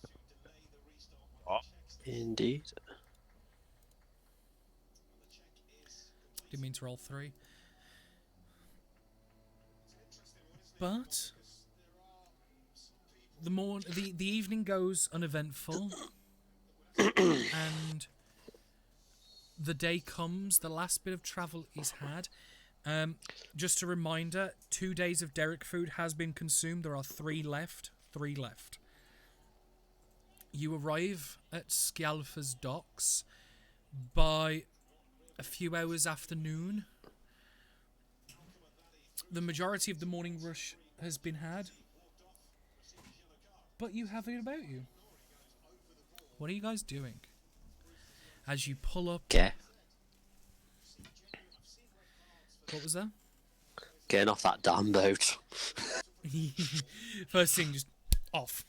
Indeed. Didn't mean to roll 3. But the evening goes uneventful. and the day comes. The last bit of travel is had. Just a reminder: 2 days of Derek food has been consumed. There are 3 left. 3 left. You arrive at Scialfa's docks by a few hours after noon. The majority of the morning rush has been had, but you have it about you. What are you guys doing? As you pull up... Okay. What was that? Getting off that damn boat. First thing, just off.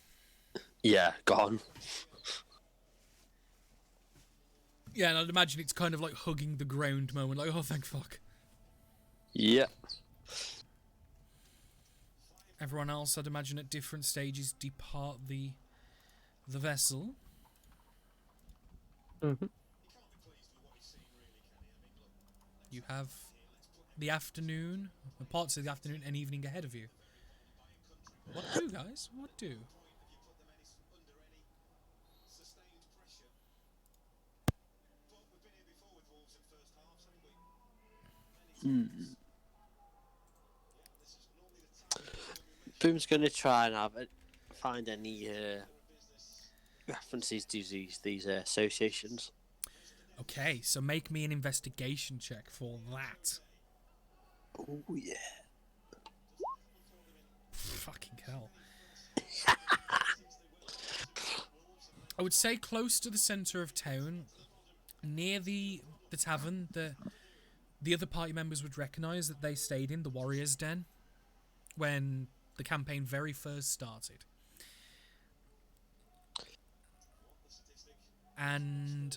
Yeah, gone. Yeah, and I'd imagine it's kind of like hugging the ground moment, like, oh, thank fuck. Yeah. Everyone else, I'd imagine, at different stages depart the vessel. Mm-hmm. You have the afternoon, parts of the afternoon and evening ahead of you. What do, guys? What do? Boom's going to try and find any references to these associations. Okay, so make me an investigation check for that. Oh yeah. Fucking hell. I would say close to the centre of town, near the tavern, the other party members would recognise that they stayed in the Warrior's Den when the campaign very first started. And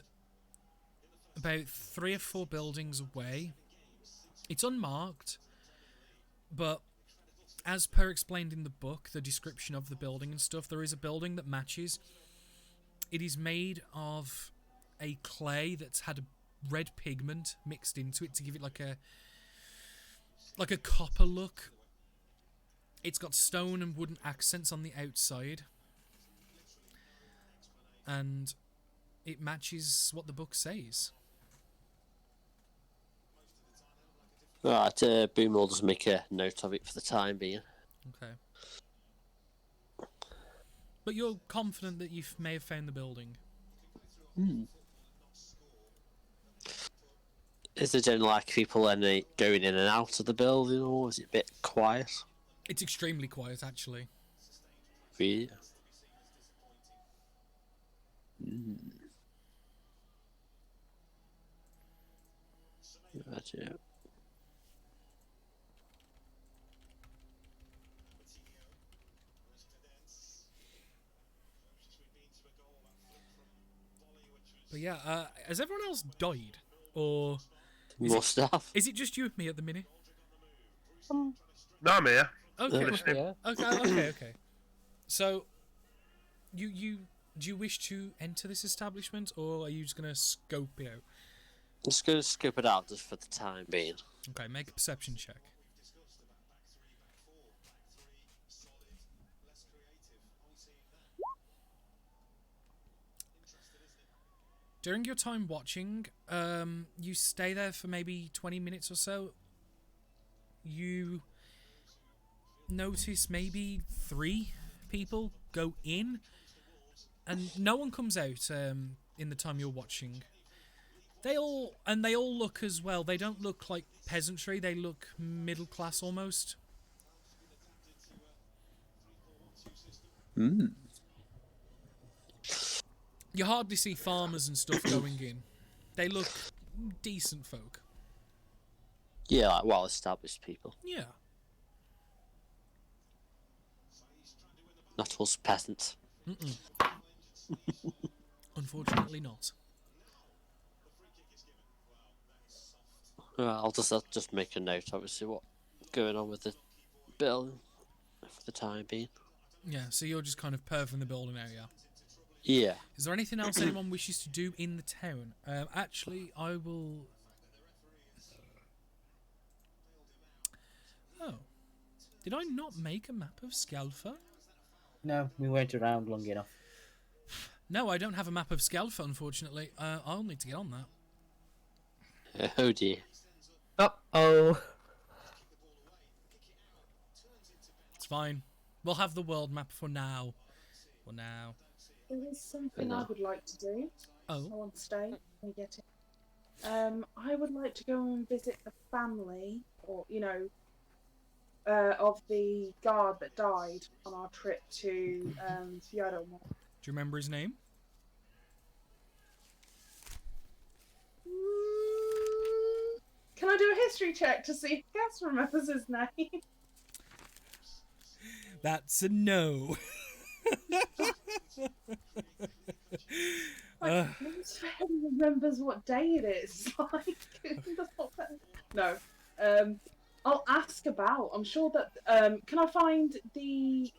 about 3 or 4 buildings away, it's unmarked, but as per explained in the book, the description of the building and stuff, there is a building that matches. It is made of a clay that's had a red pigment mixed into it to give it like a copper look. It's got stone and wooden accents on the outside, and it matches what the book says. Right, Boom will just make a note of it for the time being. Okay. But you're confident that you may have found the building? Is there generally like people going in and out of the building, or is it a bit quiet? It's extremely quiet, actually. Really? Right, yeah. But yeah, has everyone else died? Or More stuff. is it just you and me at the minute? No, I'm here. Okay, Yeah. okay. So, do you wish to enter this establishment, or are you just gonna scope it out? Let's go scope it out just for the time being. Okay, make a perception check. During your time watching, you stay there for maybe 20 minutes or so. You notice maybe 3 people go in, and no one comes out in the time you're watching. They all look as well. They don't look like peasantry. They look middle class almost. You hardly see farmers and stuff going in. They look decent folk. Yeah, like well-established people. Yeah. Not us peasants. Unfortunately not. Well, I'll just make a note, obviously, what's going on with the building for the time being. Yeah, so you're just kind of perving the building out, yeah. Yeah. Is there anything else anyone wishes to do in the town? Actually, I will... Oh. Did I not make a map of Scialfa? No, we weren't around long enough. No, I don't have a map of Skelfa, unfortunately. I'll need to get on that. Oh dear. Uh-oh. It's fine. We'll have the world map for now. For now. There is something I would like to do. I Oh. want to stay. Let me get it. I would like to go and visit the family, or of the guard that died on our trip to Fjordor. Do you remember his name? Can I do a history check to see if Gas remembers his name? That's a no. Who remembers what day it is? Like, that's not fair. No. I'll ask about. I'm sure that. Can I find the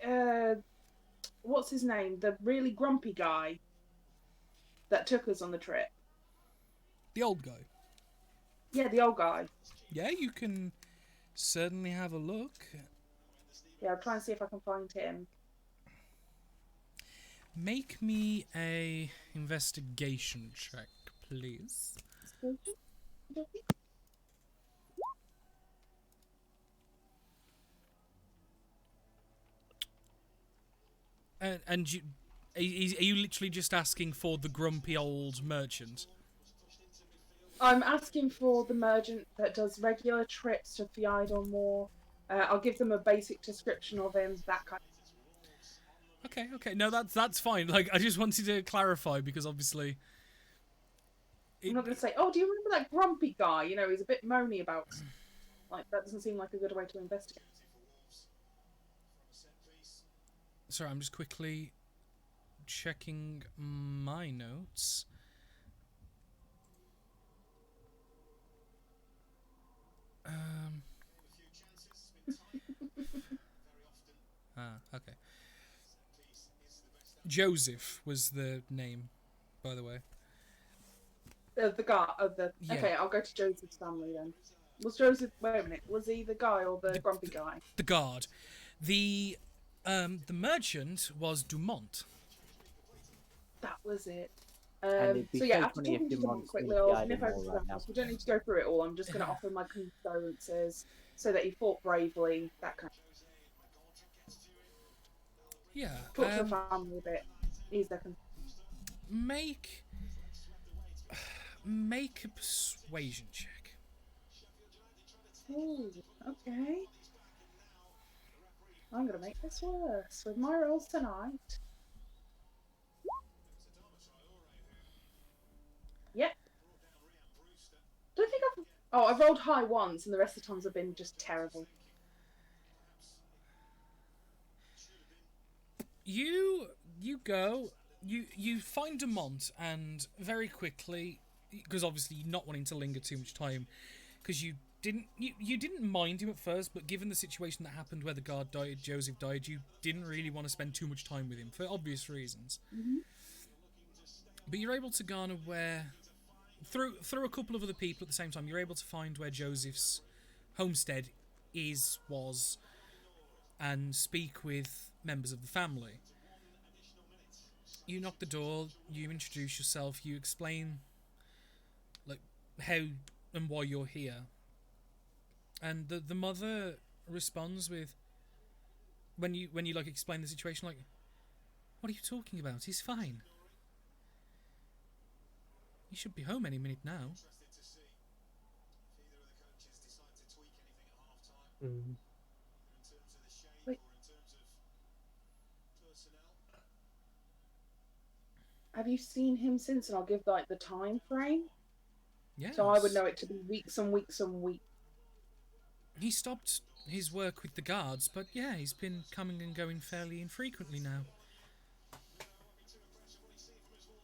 what's his name? The really grumpy guy that took us on the trip. The old guy. Yeah, the old guy. Yeah, you can certainly have a look. Yeah, I'll try and see if I can find him. Make me a investigation check, please. And you, are you literally just asking for the grumpy old merchant? I'm asking for the merchant that does regular trips to Fjordor Moor. I'll give them a basic description of him, that kind of. Okay. No, that's fine. Like, I just wanted to clarify because obviously. I'm not going to say, oh, do you remember that grumpy guy? You know, he's a bit moany about. Like, that doesn't seem like a good way to investigate. Sorry, I'm just quickly checking my notes. Okay. Joseph was the name, by the way. The guy of the. Yeah. Okay, I'll go to Joseph's family then. Was Joseph? Wait a minute. Was he the guy or the grumpy guy? The guard. The merchant was Dumont. That was it. And it'd be So yeah, so after funny if talking to them Dumont's quickly, in I'll the nip Isle over of to War the right house. now. We don't need to go through it all. I'm just going to offer my condolences, so that he fought bravely. That kind of. Yeah. Talk to the family a bit. He's their. Make a persuasion check. Ooh, okay. I'm gonna make this worse with my rolls tonight. Yep. Don't think I've. Oh, I've rolled high once, and the rest of the times have been just terrible. You go. You find Dumont, and very quickly, because obviously you're not wanting to linger too much time, because you didn't mind him at first, but given the situation that happened where the guard died, Joseph died, you didn't really want to spend too much time with him for obvious reasons. Mm-hmm. But you're able to garner where, through a couple of other people at the same time, you're able to find where Joseph's homestead was, and speak with members of the family. You knock the door, you introduce yourself, you explain like how and why you're here. And the mother responds with, when you like explain the situation, like, what are you talking about? He's fine. He should be home any minute now. Mm. Wait. Have you seen him since? And I'll give like the time frame. Yes. So I would know it to be weeks and weeks and weeks. He stopped his work with the guards, but yeah, he's been coming and going fairly infrequently now.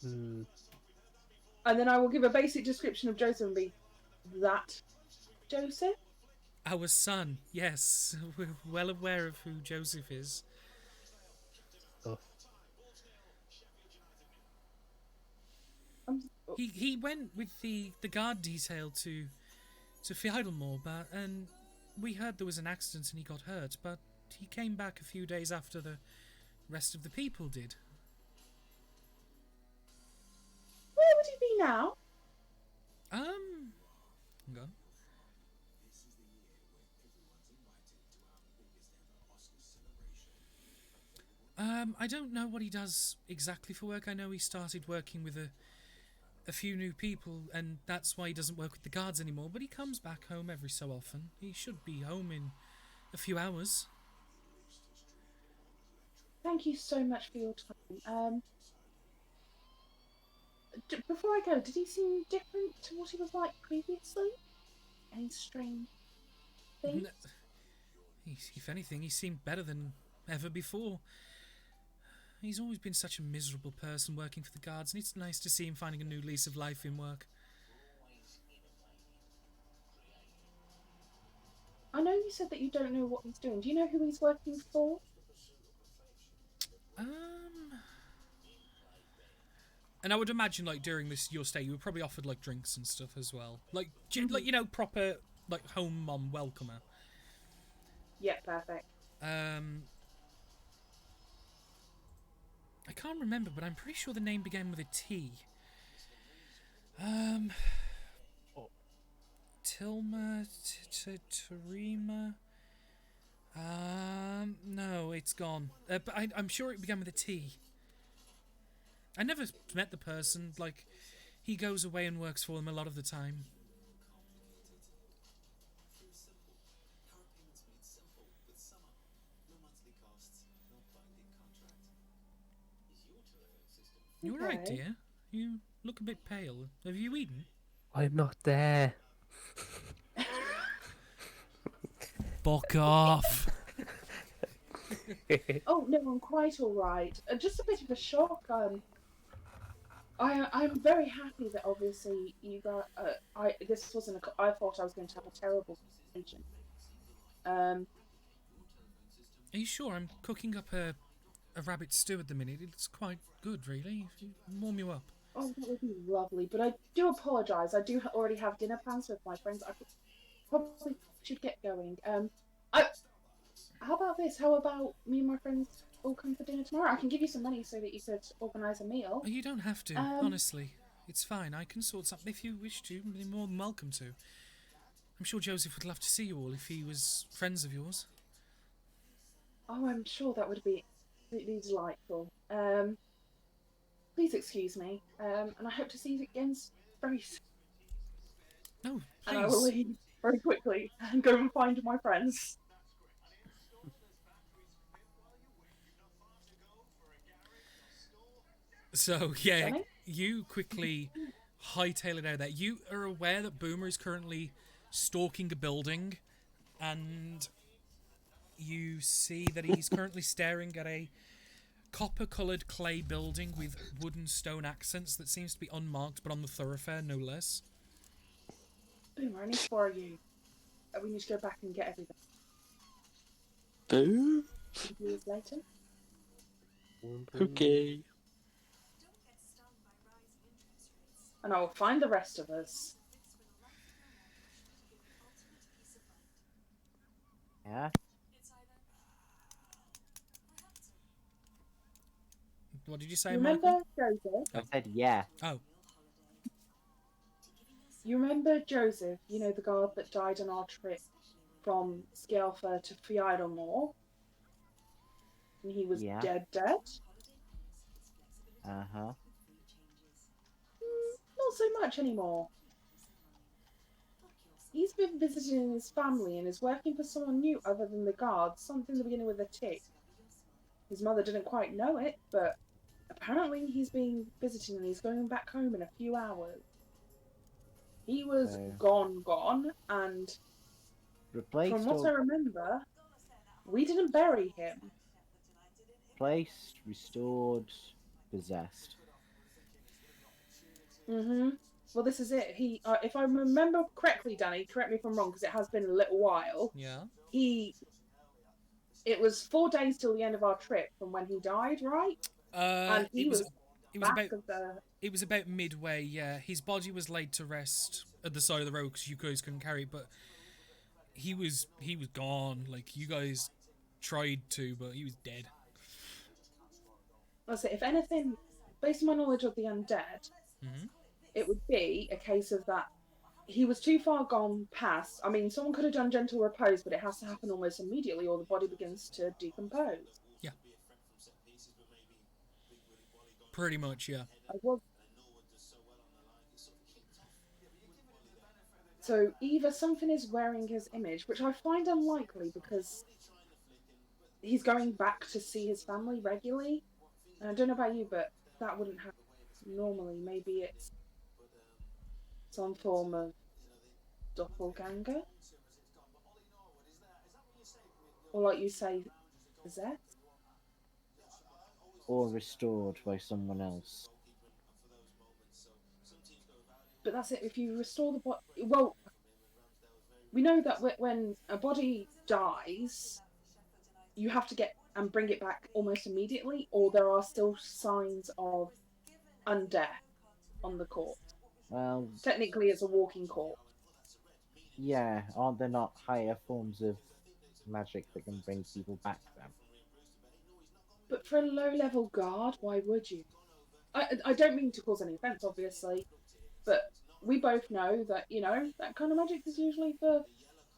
Mm. And then I will give a basic description of Joseph and be that Joseph? Our son, yes. We're well aware of who Joseph is. Oh. He went with the guard detail to Fiedelmore, and we heard there was an accident and he got hurt, but he came back a few days after the rest of the people did. me now. Hang on. I don't know what he does exactly for work. I know he started working with a few new people, and that's why he doesn't work with the guards anymore. But he comes back home every so often. He should be home in a few hours. Thank you so much for your time. Before I go, did he seem different to what he was like previously? Any strange things? If anything, he seemed better than ever before. He's always been such a miserable person working for the guards, and it's nice to see him finding a new lease of life in work. I know you said that you don't know what he's doing. Do you know who he's working for? And I would imagine, like, during your stay, you were probably offered, like, drinks and stuff as well. Like, like, you know, proper, like, home mom welcomer. Yeah, perfect. I can't remember, but I'm pretty sure the name began with a T. Tilma, Tarima. No, it's gone. But I'm sure it began with a T. I never met the person. Like, he goes away and works for them a lot of the time. You're right, dear. You look a bit pale. Have you eaten? I'm not there. Fuck off. Oh no, I'm quite all right. Just a bit of a shock. I'm very happy that obviously you got. This wasn't. I thought I was going to have a terrible conversation. Are you sure? I'm cooking up a rabbit stew at the minute. It's quite good, really. If you warm you up. Oh, that would be lovely. But I do apologise. I do already have dinner plans with my friends. I probably should get going. How about this? How about me and my friends all come for dinner tomorrow? I can give you some money so that you could organise a meal. Oh, you don't have to, honestly. It's fine. I can sort something if you wish to. You're more than welcome to. I'm sure Joseph would love to see you all if he was friends of yours. Oh, I'm sure that would be absolutely delightful. Please excuse me, and I hope to see you again very soon. No, please. And I will leave very quickly and go and find my friends. So, yeah, Danny? you quickly hightail it out there. You are aware that Boomer is currently stalking a building, and you see that he's currently staring at a copper-coloured clay building with wooden stone accents that seems to be unmarked, but on the thoroughfare, no less. Boomer, I need to borrow you. We need to go back and get everything. Boo? 2 years later. Okay. And I will find the rest of us. Yeah. What did you say, Remember Michael? Joseph? I said yeah. Oh. You remember Joseph, you know, the guard that died on our trip from Skelfer to Fiedelmore? And he was dead? Uh-huh. Not so much anymore. He's been visiting his family and is working for someone new other than the guards, something beginning with a T. His mother didn't quite know it, but apparently he's been visiting and he's going back home in a few hours. He was gone, and Replaced from what I remember, we didn't bury him. Replaced, restored, possessed. Well, this is it. He, if I remember correctly, Danny, correct me if I'm wrong, because it has been a little while. Yeah. It was 4 days till the end of our trip from when he died, right? And he was about midway. Yeah, his body was laid to rest at the side of the road because you guys couldn't carry it, but he was gone. Like, you guys tried to, but he was dead. I'll say, if anything, based on my knowledge of the undead, it would be a case of that he was too far gone past. I mean, someone could have done gentle repose, but it has to happen almost immediately, or the body begins to decompose. Yeah. Pretty much, yeah. So either something is wearing his image, which I find unlikely because he's going back to see his family regularly. And I don't know about you, but that wouldn't happen normally. Maybe it's some form of doppelganger, or like you say, possessed. Or restored by someone else. But that's it. If you restore the body, well, we know that when a body dies, you have to get and bring it back almost immediately, or there are still signs of undeath on the corpse. Well, Technically, it's a walking corpse. yeah, aren't there not higher forms of magic that can bring people back then? But for a low-level guard, why would you? I don't mean to cause any offence, obviously, but we both know that, you know, that kind of magic is usually for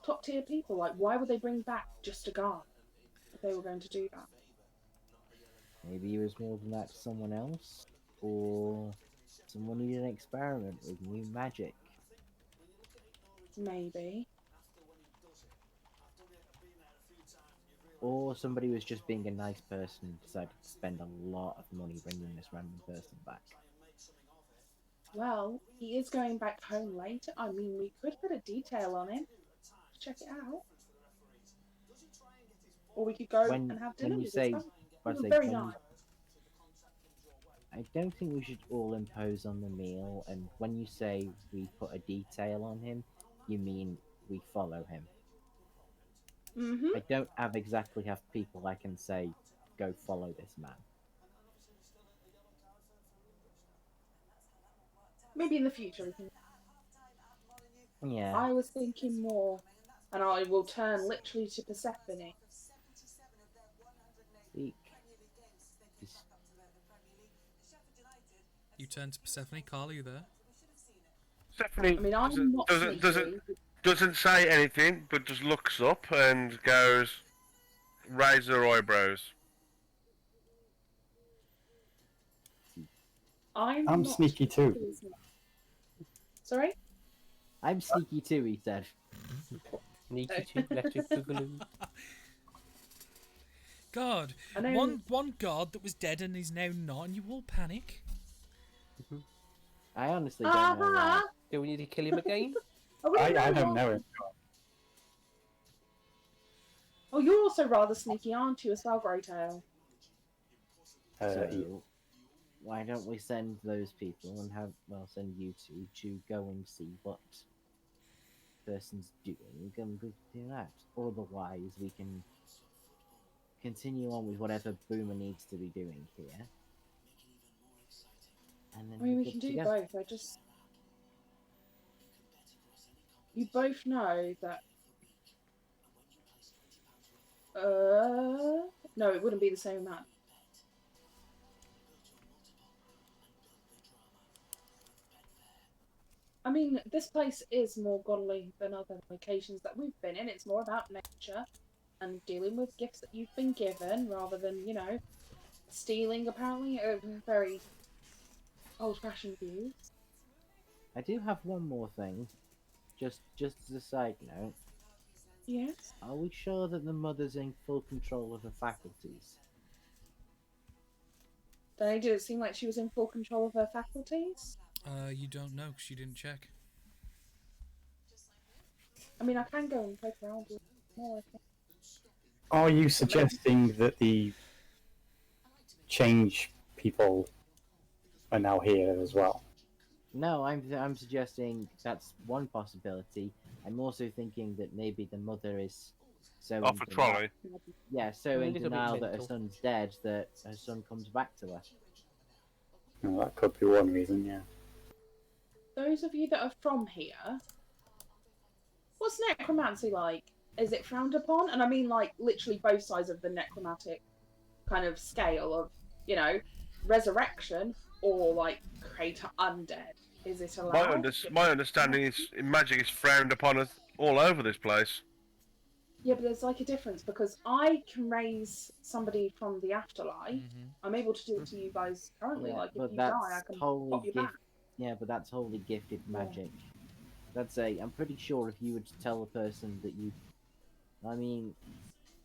top-tier people. Like, why would they bring back just a guard if they were going to do that? Maybe he was more than that to someone else, or someone who did an experiment with new magic. Maybe. Or somebody was just being a nice person and decided to spend a lot of money bringing this random person back. Well, he is going back home later. I mean, we could put a detail on him. Check it out. Or we could go and have dinner with his family. It was very nice. I don't think we should all impose on the meal, and when you say we put a detail on him, you mean we follow him. Mm-hmm. I don't exactly have people I can say, go follow this man. Maybe in the future we can. Yeah. I was thinking more, and I will turn literally to Persephone. Speak. You turn to Persephone. Carl, are you there? Stephanie I mean, I'm not sneaky. doesn't say anything, but just looks up and goes, raise her eyebrows. I'm not sneaky too. Sorry? I'm sneaky too, he said. Sneaky too, electric boogaloo. God, I know- one god that was dead and is now not, and you all panic. I honestly don't know why. Do we need to kill him again? I don't know him. Oh, you're also rather sneaky, aren't you, as well, Greytail? So, why don't we send those people and send you two to go and see what person's doing and we can do that. Otherwise, we can continue on with whatever Boomer needs to be doing here. And then I mean, we get can do together. both. You both know that. No, it wouldn't be the same amount. I mean, this place is more godly than other locations that we've been in. It's more about nature and dealing with gifts that you've been given rather than, you know, stealing, apparently. Very old-fashioned views. I do have one more thing, just as a side note. Yes? Are we sure that the mother's in full control of her faculties? Did it seem like she was in full control of her faculties? You don't know because you didn't check. I mean, I can go and poke around with more, I think. Are you suggesting that the change people are now here as well? No, I'm suggesting that's one possibility. I'm also thinking that maybe the mother is so Off a trolley. Yeah, so A in little bit denial that her mental. son's dead that her son comes back to her. No, that could be one reason, yeah. Those of you that are from here, what's necromancy like? Is it frowned upon? And I mean, like, literally both sides of the necromantic kind of scale of, you know, resurrection or, like, create undead. Is it allowed? My understanding is magic is frowned upon us all over this place. Yeah, but there's like a difference because I can raise somebody from the afterlife. Mhm. I'm able to do it to you guys currently. Yeah, Like if but you die, I that's can wholly pop you back. Yeah, but that's wholly gifted magic. I'm pretty sure if you were to tell a person that you, I mean,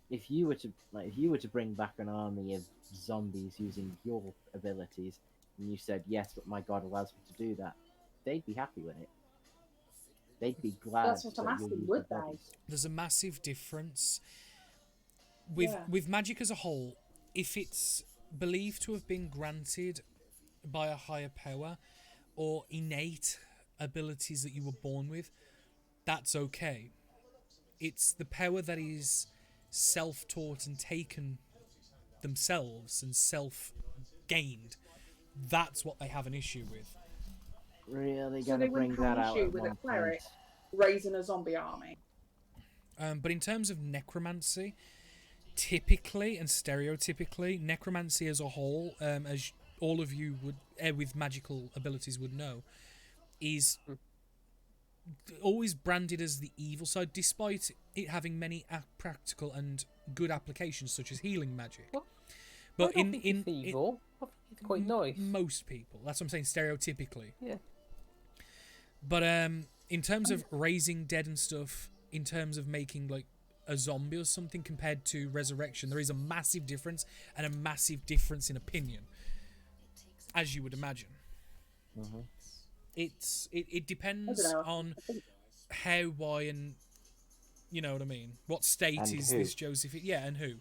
if you were to bring back an army of zombies using your abilities, and you said yes, but my god allows me to do that, they'd be happy with it. They'd be glad. That's what I'm that you'll asking, use would their they? bodies. There's a massive difference with magic as a whole. If it's believed to have been granted by a higher power or innate abilities that you were born with, that's okay. It's the power that is self-taught and taken themselves and self-gained. That's what they have an issue with. Really So gonna they bring wouldn't have that an out issue at with one a cleric point. raising a zombie army. But in terms of necromancy, typically and stereotypically, necromancy as a whole, as all of you would with magical abilities would know, is always branded as the evil side, despite it having many practical and good applications, such as healing magic. What? But I don't think it's evil. I think it's quite nice. Most people, that's what I'm saying, stereotypically. Yeah. But in terms of raising dead and stuff, in terms of making like a zombie or something compared to resurrection, there is a massive difference and a massive difference in opinion, as you would imagine. Mhm. It depends on how, why, and you know what I mean. What state And is who. this Joseph? Yeah, and who?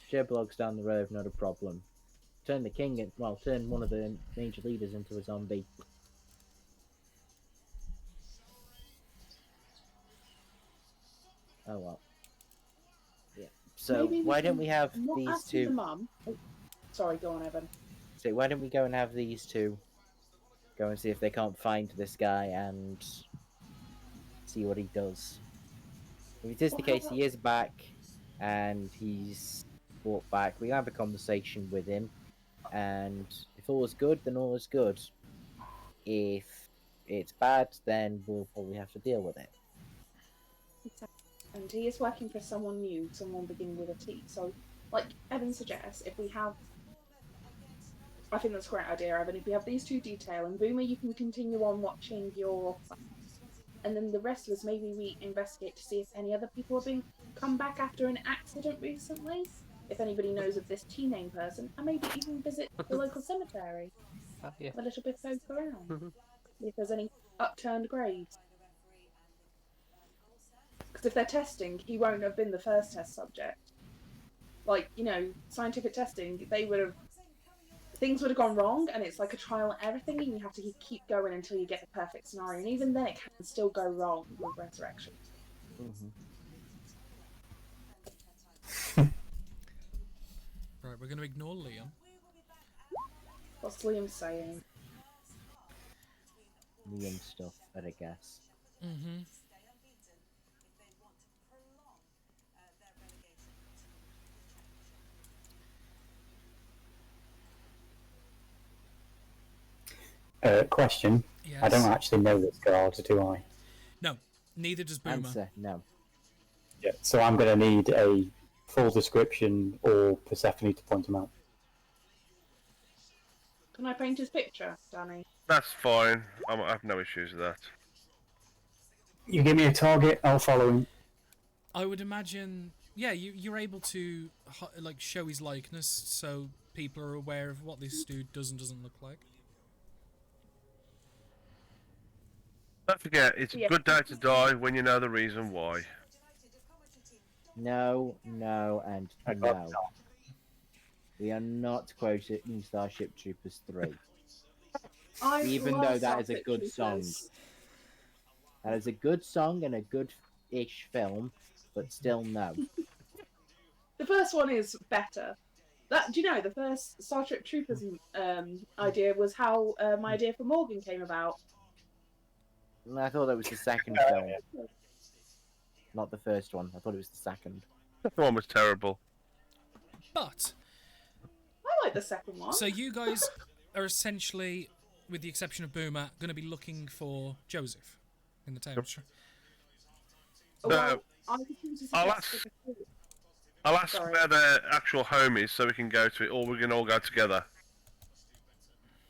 Shareblog's down the road, not a problem. Turn the king, turn one of the major leaders into a zombie. Oh well. Yeah. So Maybe why don't can we have not these ask the two? mum. Oh, sorry, go on, Evan. So why don't we go and have these two go and see if they can't find this guy and see what he does. If it is the case, he is back and he's brought back. We have a conversation with him, and if all is good, then all is good. If it's bad, then we'll probably have to deal with it. And he is working for someone new, someone beginning with a T. So, like Evan suggests, if we have... I think that's a great idea, Evan. If we have these two detail, and Boomer, you can continue on watching your... And then the rest of us, maybe we investigate to see if any other people have come back after an accident recently. If anybody knows of this T-name person, and maybe even visit the local cemetery. Yeah. Have a little bit poke around. See if there's any upturned graves. Because if they're testing, he won't have been the first test subject. Like, you know, scientific testing, they would have... Things would have gone wrong, and it's like a trial and everything, and you have to keep going until you get the perfect scenario. And even then, it can still go wrong with resurrection. Right, we're going to ignore Liam. What's Liam saying? Liam stuff, I'd guess. Mm-hmm. Question. Yes. I don't actually know this girl, do I? No, neither does Boomer. Answer, no. Yeah. So I'm going to need a full description or Persephone to point him out. Can I paint his picture, Danny? That's fine. I have no issues with that. You give me a target, I'll follow him. I would imagine, yeah, you're able to like show his likeness so people are aware of what this dude does and doesn't look like. Don't forget, it's a good day to die when you know the reason why. No, no, and no. We are not quoting Starship Troopers 3. Even though that is a good song. That is a good song and a good-ish film, but still no. The first one is better. Do you know, the first Star Trek Troopers idea was how my idea for Morgan came about. I thought that was the second film. Not the first one. I thought it was the second. The one was terrible. But I like the second one. so you guys are essentially, with the exception of Boomer, going to be looking for Joseph in the town. Well, I was going to I'll suggest I'll ask Sorry. where their actual home is so we can go to it, or we can all go together.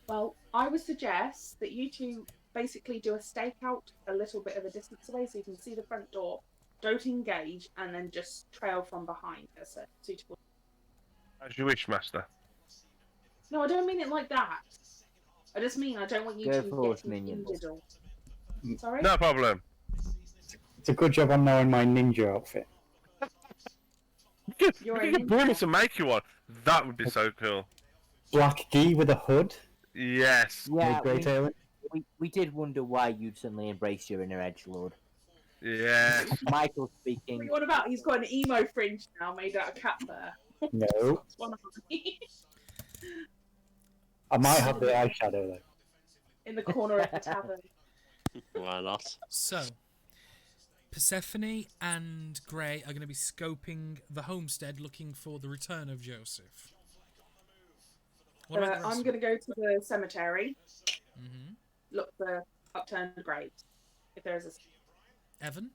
Well, I would suggest that you two basically do a stakeout a little bit of a distance away so you can see the front door. Don't engage, and then just trail from behind as a suitable. As you wish, Master. No, I don't mean it like that. I just mean I don't want you Go to forth, get minions. injured or. Sorry. No problem. It's a good job I'm now in my ninja outfit. You're You a could get Boomer ninja. to make you one. That would be so cool. Black gi with a hood. Yes. Yeah, Grey tail. we did wonder why you'd suddenly embrace your inner edgelord. Yes. Michael What speaking. are you on about? He's got an emo fringe now made out of cat fur. No, It's one of them. I might have the eyeshadow though. In the corner of the tavern. Why not? So, Persephone and Grey are going to be scoping the homestead looking for the return of Joseph. What about the rest I'm of going to go to the cemetery, Mm-hmm. look for upturned graves. If there's a. Evan?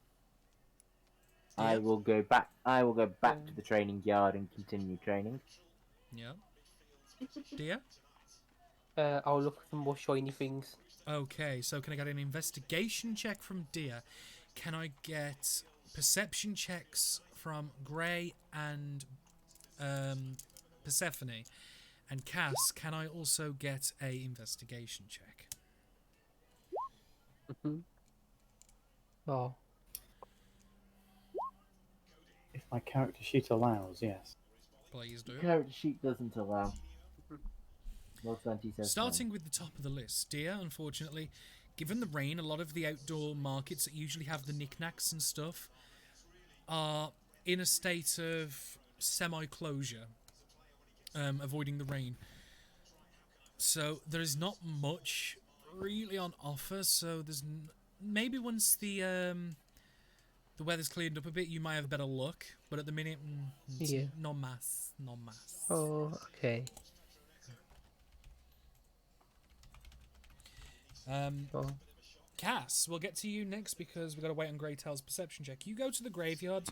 I will go back to the training yard and continue training. Yeah. Dia? I'll look for some more shiny things. Okay, so can I get an investigation check from Dia? Can I get perception checks from Grey and Persephone? And Cass, can I also get a investigation check? Oh. If my character sheet allows, yes. Please do. Character sheet doesn't allow. Well, 20 says Starting with the top of the list, Dia, unfortunately, given the rain, a lot of the outdoor markets that usually have the knickknacks and stuff are in a state of semi-closure, avoiding the rain. So there is not much really on offer. So there's maybe once the weather's cleared up a bit, you might have better luck. But at the minute, it's Yeah. no mass. Oh, okay. Oh. Cass, we'll get to you next because we've got to wait on Greytail's perception check. You go to the graveyard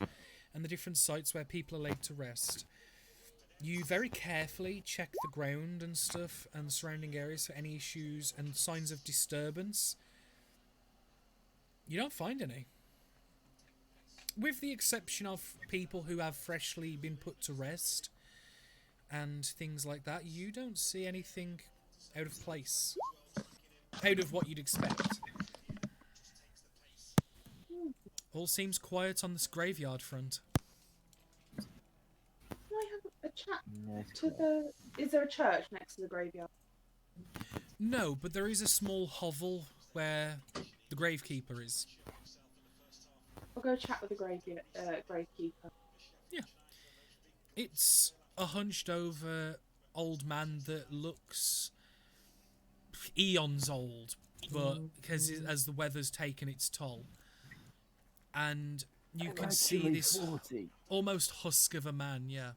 and the different sites where people are laid to rest. You very carefully check the ground and stuff and the surrounding areas for any issues and signs of disturbance. You don't find any. With the exception of people who have freshly been put to rest and things like that, you don't see anything out of place. Out of what you'd expect. All seems quiet on this graveyard front. Can I have a chat no. to the. Is there a church next to the graveyard? No, but there is a small hovel where the gravekeeper is. I'll go chat with the gravekeeper. It's a hunched over old man that looks eons old, but because as the weather's taken its toll. And you can see this 40. almost husk of a man, yeah.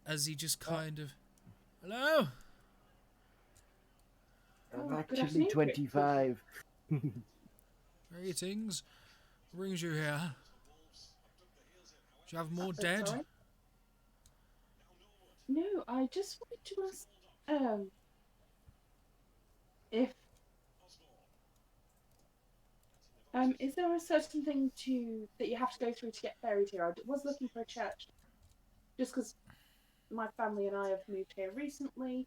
As he just kind of... Hello? Oh, I'm good actually afternoon. 25. Greetings. What brings you here? Do you have more dead? Sorry? No, I just wanted to ask, if is there a certain thing that you have to go through to get buried here? I was looking for a church, just because my family and I have moved here recently,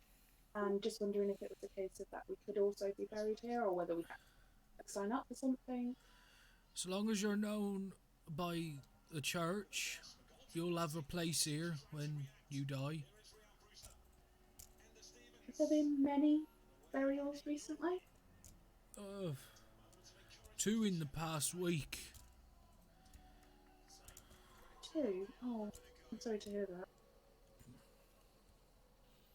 and just wondering if it was a case of that we could also be buried here, or whether we had to sign up for something. So long as you're known by the church, you'll have a place here when you die. Have there been many burials recently? 2 in the past week. 2? Oh, I'm sorry to hear that.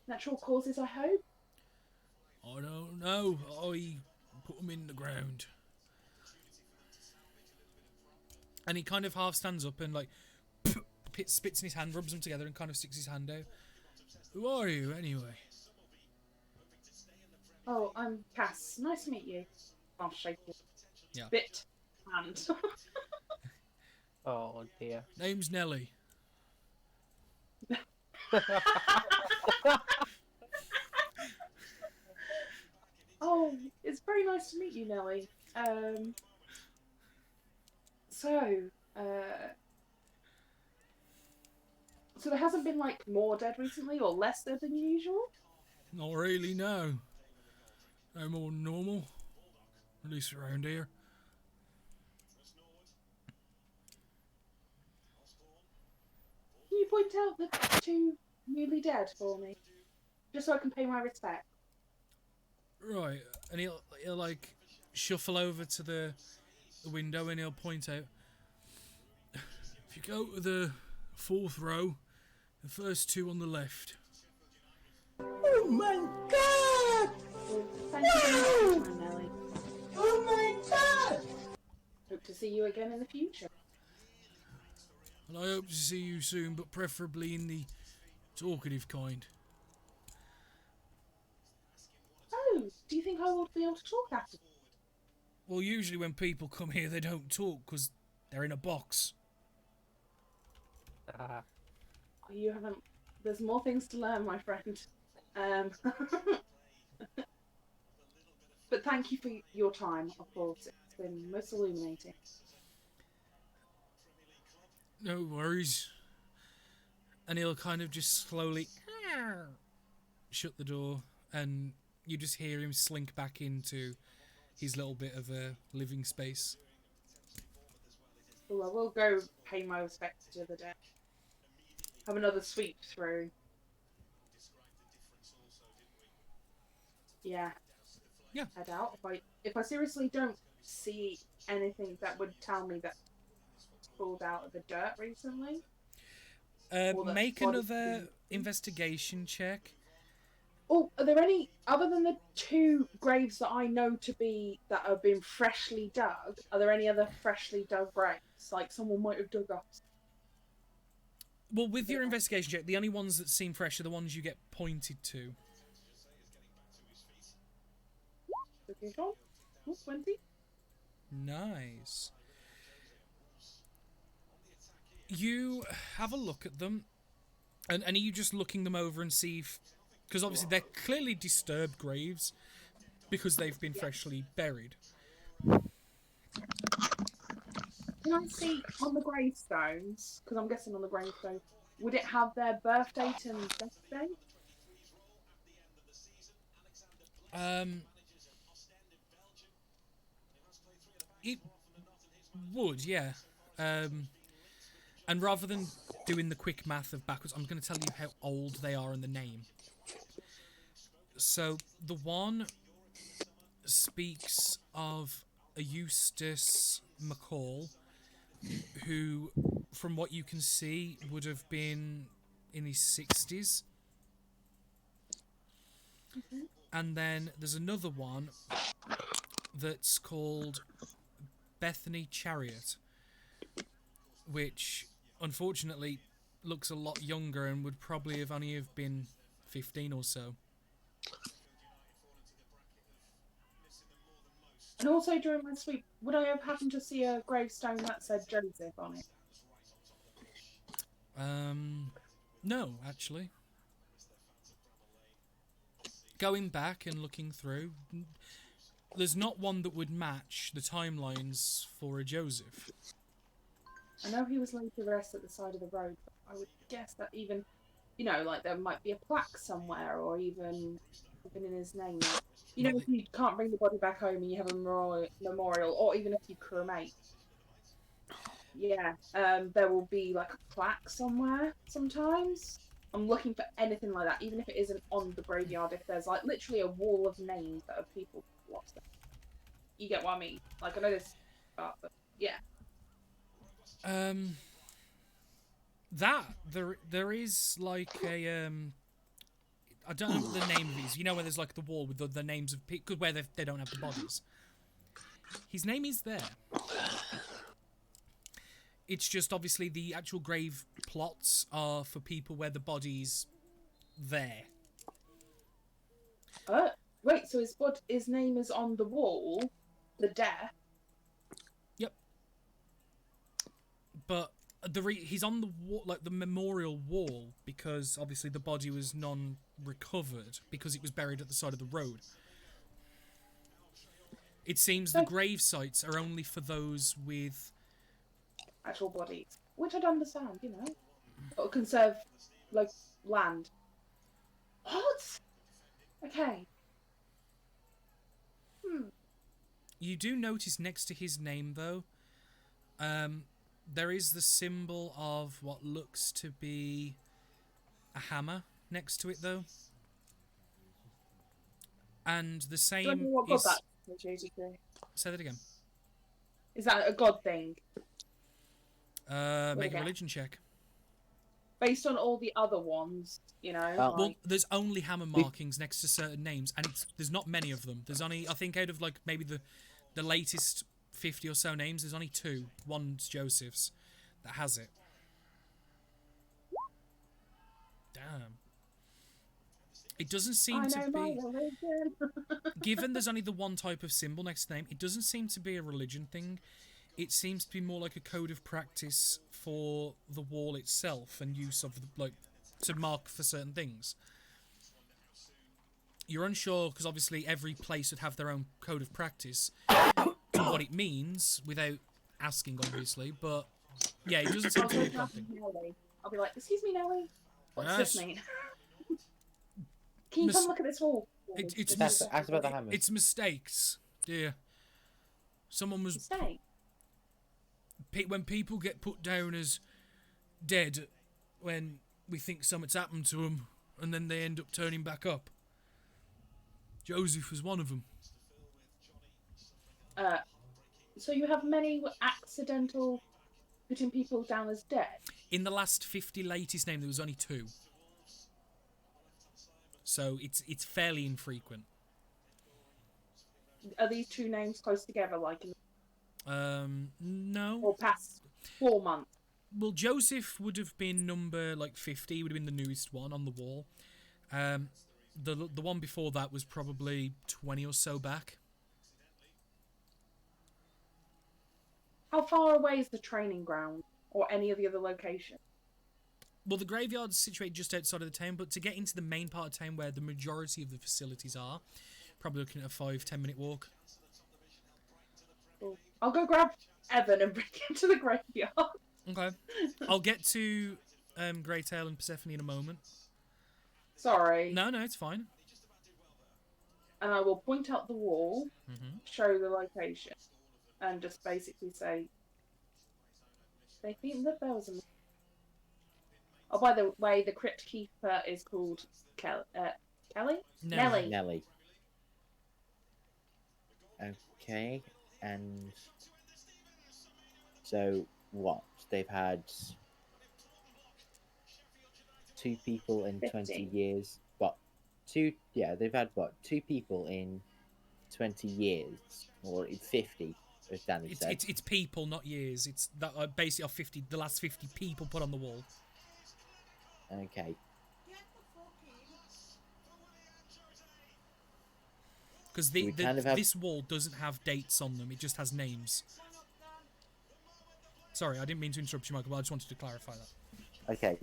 Natural causes, I hope? I don't know. I put them in the ground. And he kind of half stands up and like spits in his hand, rubs them together and kind of sticks his hand out. Who are you anyway? Oh, I'm Cass. Nice to meet you. I'll shake your Yeah. bit hand. Oh dear. Name's Nelly. Oh, it's very nice to meet you, Nelly. So, uh, so there hasn't been like more dead recently, or less dead than usual. Not really, no. No more than normal. At least around here. Can you point out the two newly dead for me, just so I can pay my respect? Right, and he'll like shuffle over to the window and he'll point out. If you go to the fourth row, the first two on the left. Oh my god! Well, thank you very much, Nelly. Oh my god! Hope to see you again in the future. And I hope to see you soon, but preferably in the talkative kind. Oh, do you think I will be able to talk after? Well, usually when people come here, they don't talk because they're in a box. Oh, you haven't. There's more things to learn, my friend. But thank you for your time, of course. It's been most illuminating. No worries. And he'll kind of just slowly shut the door, and you just hear him slink back into his little bit of a living space. Well, I will go pay my respects to the dead. Have another sweep through. Yeah. Yeah. Head out. If I seriously don't see anything that would tell me that it's pulled out of the dirt recently. Or that Make body's another been- investigation check. Oh, are there any other than the two graves that I know to be that have been freshly dug? Are there any other freshly dug graves? Like someone might have dug up. Well, with your investigation check, the only ones that seem fresh are the ones you get pointed to. Okay, John. Oh, 20. Nice. You have a look at them, and are you just looking them over and see if... Because obviously they're clearly disturbed graves, because they've been freshly buried. Can I see on the gravestones? Because I'm guessing on the gravestone, would it have their birth date and death date? It would, yeah. And rather than doing the quick math of backwards, I'm going to tell you how old they are and the name. So, the one speaks of a Eustace McCall, who, from what you can see, would have been in his 60s. And then there's another one that's called Bethany Chariot, which unfortunately looks a lot younger and would probably have only have been 15 or so. And also during my sweep, would I have happened to see a gravestone that said Joseph on it? No, actually. Going back and looking through, there's not one that would match the timelines for a Joseph. I know he was laid to rest at the side of the road, but I would guess that even, you know, like there might be a plaque somewhere, or even in his name. You know, if you can't bring the body back home and you have a memorial, or even if you cremate, yeah, there will be like a plaque somewhere sometimes. I'm looking for anything like that, even if it isn't on the graveyard, if there's like literally a wall of names that are people lost. You get what I mean? Like, I know this part, but yeah. There is like a I don't know what the name of it is. You know where there's like the wall with the names of people where they don't have the bodies. His name is there. It's just obviously the actual grave plots are for people where the body's there. Wait, so his name is on the wall, the death. Yep. But he's on the wall, like the memorial wall, because obviously the body was non-recovered because it was buried at the side of the road. It seems the grave sites are only for those with actual bodies, which I'd understand, you know, or conserve like land. What? Okay. You do notice next to his name, though, there is the symbol of what looks to be a hammer next to it, though. And the same What god is... that is? Say that again. Is that a god thing? Make a Okay. religion check. Based on all the other ones, you know. Well, like... there's only hammer markings next to certain names, and there's not many of them. There's only, I think, out of like maybe the latest 50 or so names, there's only 2. One's Joseph's that has it. Damn. It doesn't seem to be... Given there's only the one type of symbol next to the name, it doesn't seem to be a religion thing. It seems to be more like a code of practice for the wall itself and use of the, like, to mark for certain things. You're unsure because obviously every place would have their own code of practice to what it means without asking, obviously. But yeah, it doesn't seem to be a god thing. I'll be like, excuse me, Nelly. What's Yes. this mean? Can you come look at this wall? Ask about the hammer. It's mistakes, dear. Someone was... Mistake? When people get put down as dead when we think something's happened to them and then they end up turning back up. Joseph was one of them. So you have many accidental putting people down as dead? In the last 50 latest name, there was only 2. So it's fairly infrequent. Are these 2 names close together, like in... No. Or past 4 months? Well, Joseph would have been number like 50. Would have been the newest one on the wall. The one before that was probably 20 or so back. How far away is the training ground or any of the other locations? Well, the graveyard's situated just outside of the town, but to get into the main part of town where the majority of the facilities are, probably looking at a 5-10 minute walk. I'll go grab Evan and bring him to the graveyard. Okay. I'll get to Greytail and Persephone in a moment. Sorry. No, it's fine. And I will point out the wall, show the location, and just basically say, they think that there was a... Oh, by the way, the Crypt Keeper is called Kelly? Nelly. Nelly. Okay, and so what? They've had 2 people in 20 years. What? They've had what? 2 people in 20 years, or 50, as Danny said. It's people, not years. It's that basically 50. The last 50 people put on the wall. Okay. Because this wall doesn't have dates on them, it just has names. Sorry, I didn't mean to interrupt you, Michael, but I just wanted to clarify that. Okay,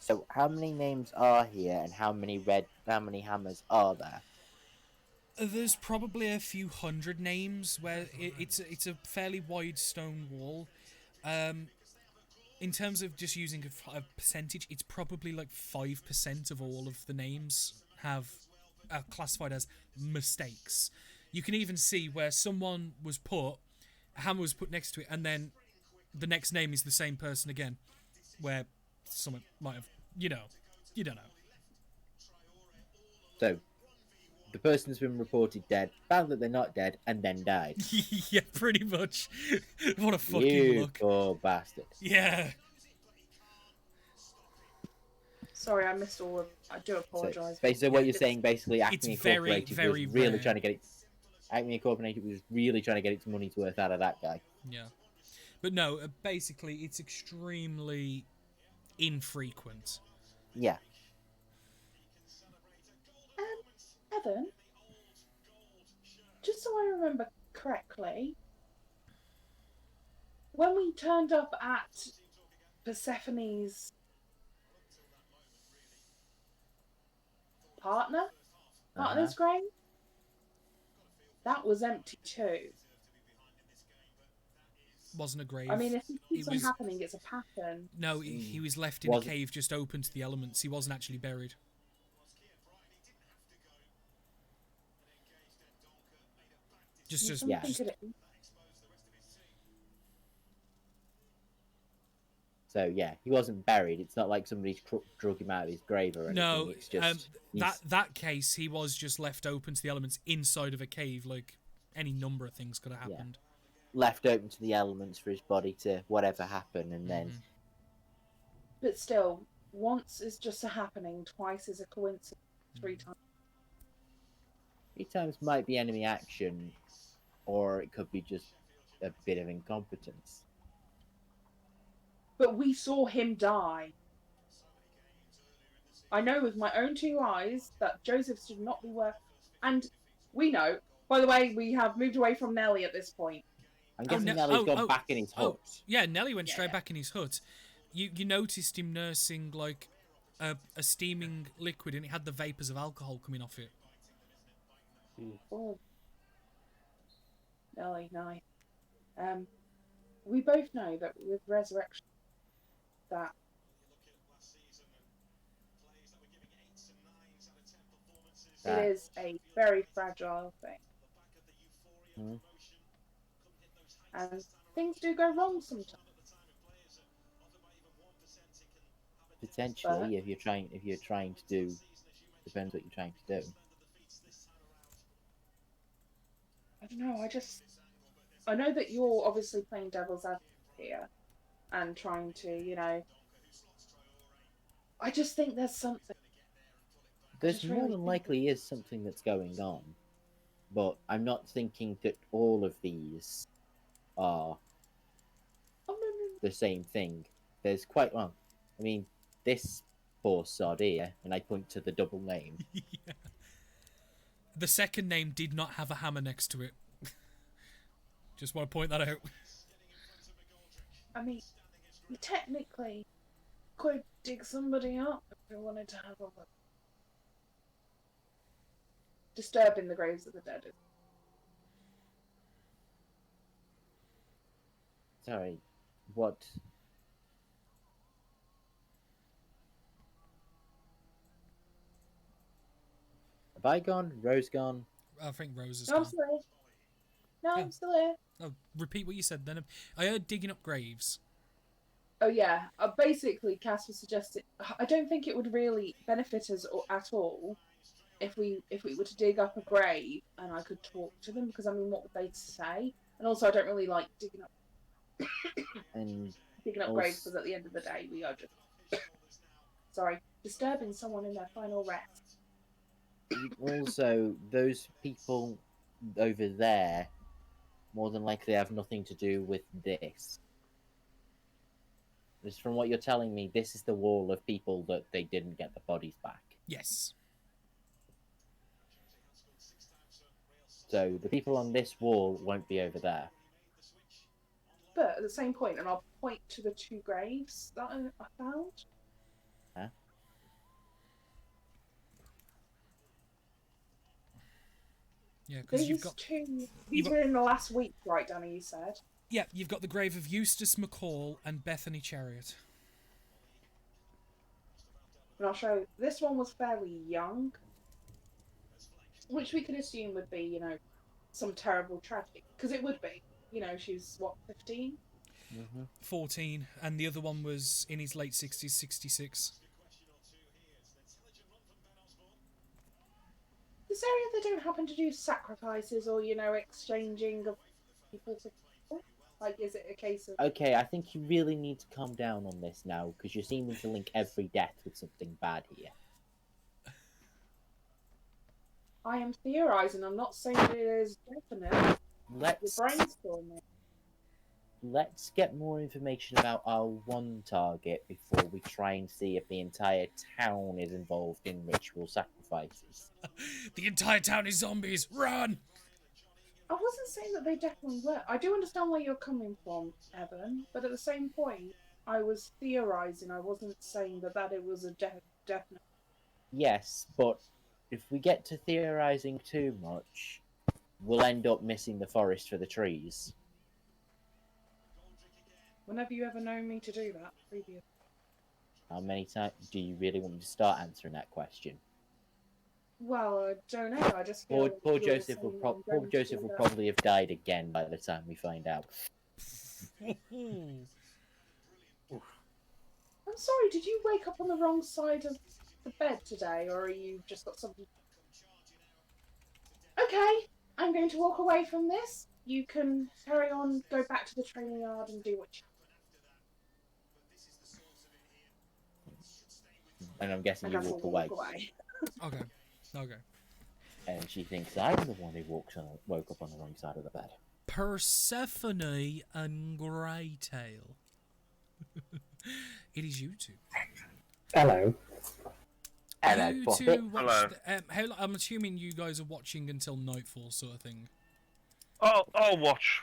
so how many names are here, and how many hammers are there? There's probably a few hundred names where it's a fairly wide stone wall. In terms of just using a percentage, it's probably like 5% of all of the names have classified as mistakes. You can even see where someone was put, a hammer was put next to it, and then the next name is the same person again, where someone might have, you don't know. So, the person's been reported dead, found that they're not dead, and then died. Yeah, pretty much. What a fucking You look. poor bastard. Yeah. Sorry, I missed all of... I do apologise. So what you're saying, basically, Acme It's very, Incorporated very was really rare. trying to get it. Acme Incorporated was really trying to get its money's worth out of that guy. Yeah. But no, basically, it's extremely infrequent. Yeah. Evan, just so I remember correctly, when we turned up at Persephone's partner's grave, that was empty too. Wasn't a grave. I mean, if it keeps It on was- happening, it's a pattern. No, he was left in Was a it- cave just open to the elements. He wasn't actually buried. Just Yeah. Something could- So yeah, he wasn't buried. It's not like somebody's drug him out of his grave or anything. no. It's just That case, he was just left open to the elements inside of a cave. Like any number of things could have Yeah. happened. left open to the elements for his body to whatever happen, and then Mhm. But still, once is just a happening, twice is a coincidence, 3 times. 3 times might be enemy action, or it could be just a bit of incompetence. But we saw him die. I know with my own 2 eyes that Joseph should not be worth. And we know, by the way, we have moved away from Nelly at this point. I'm guessing Ne- Nellie's oh, gone oh, back in his oh. hut. Yeah, Nelly went straight Yeah. back in his hut. You noticed him nursing like a steaming liquid, and it had the vapors of alcohol coming off it. Oh. Nelly, nice. We both know that with Resurrection, that That- it is a very fragile thing. Mhm. And things do go wrong sometimes. Potentially, if you're trying to do, depends what you're trying to do. I don't know, I know that you're obviously playing devil's advocate here and trying to, I just think there's something. There's Just more really than think- likely is something that's going on, but I'm not thinking that all of these are Oh, no. the same thing. There's quite well. I mean, this poor sod here, and I point to the double name. Yeah. The second name did not have a hammer next to it. Just want to point that out. I mean, we technically could dig somebody up if we wanted to have a look. Disturbing the graves of the dead. Sorry, what? Have I gone? Rose gone? I think Rose is No, I'm gone. still here. No, Yeah. I'm still here. Oh, repeat what you said then. I heard digging up graves. Oh yeah, basically Cass was suggesting. I don't think it would really benefit us at all if we were to dig up a grave and I could talk to them, because I mean, what would they say? And also, I don't really like digging up And graves, because at the end of the day, we are just disturbing someone in their final rest. also, those people over there more than likely have nothing to do with this. Just from what you're telling me, this is the wall of people that they didn't get the bodies back. Yes. So the people on this wall won't be over there. But at the same point, and I'll point to the 2 graves that I found. Huh? Yeah, because These you've got 2. you've These got- were in the last week, right, Danny? You said. you've got the grave of Eustace McCall and Bethany Chariot. And I'll show you. This one was fairly young, which we could assume would be, some terrible tragedy. Because it would be. She's, 15? 14, and the other one was in his late 60s, 66. This area, they don't happen to do sacrifices or, exchanging of people to people? Like, is it a case of... Okay, I think you really need to calm down on this now, because you're seeming to link every death with something bad here. I am theorising, I'm not saying it is definite. Let's You're brainstorming. let's get more information about our one target before we try and see if the entire town is involved in ritual sacrifices. The entire town is zombies! Run! I wasn't saying that they definitely were. I do understand where you're coming from, Evan, but at the same point, I was theorising. I wasn't saying that it was a definite. Yes, but if we get to theorizing too much, we'll end up missing the forest for the trees. When have you ever known me to do that previously? How many times do you really want me to start answering that question? Well, I don't know. I just feel Poor Joseph will probably have died again by the time we find out. I'm sorry. Did you wake up on the wrong side of the bed today, or are you just got something? Okay, I'm going to walk away from this. You can carry on, go back to the training yard, and do what you. And I'm guessing you walk away. Okay. Okay. And she thinks I'm the one who woke up on the wrong side of the bed. Persephone and Greytail. It is you two. Hello. Hello, You Poppy. two Hello. I'm assuming you guys are watching until nightfall, sort of thing. I'll watch.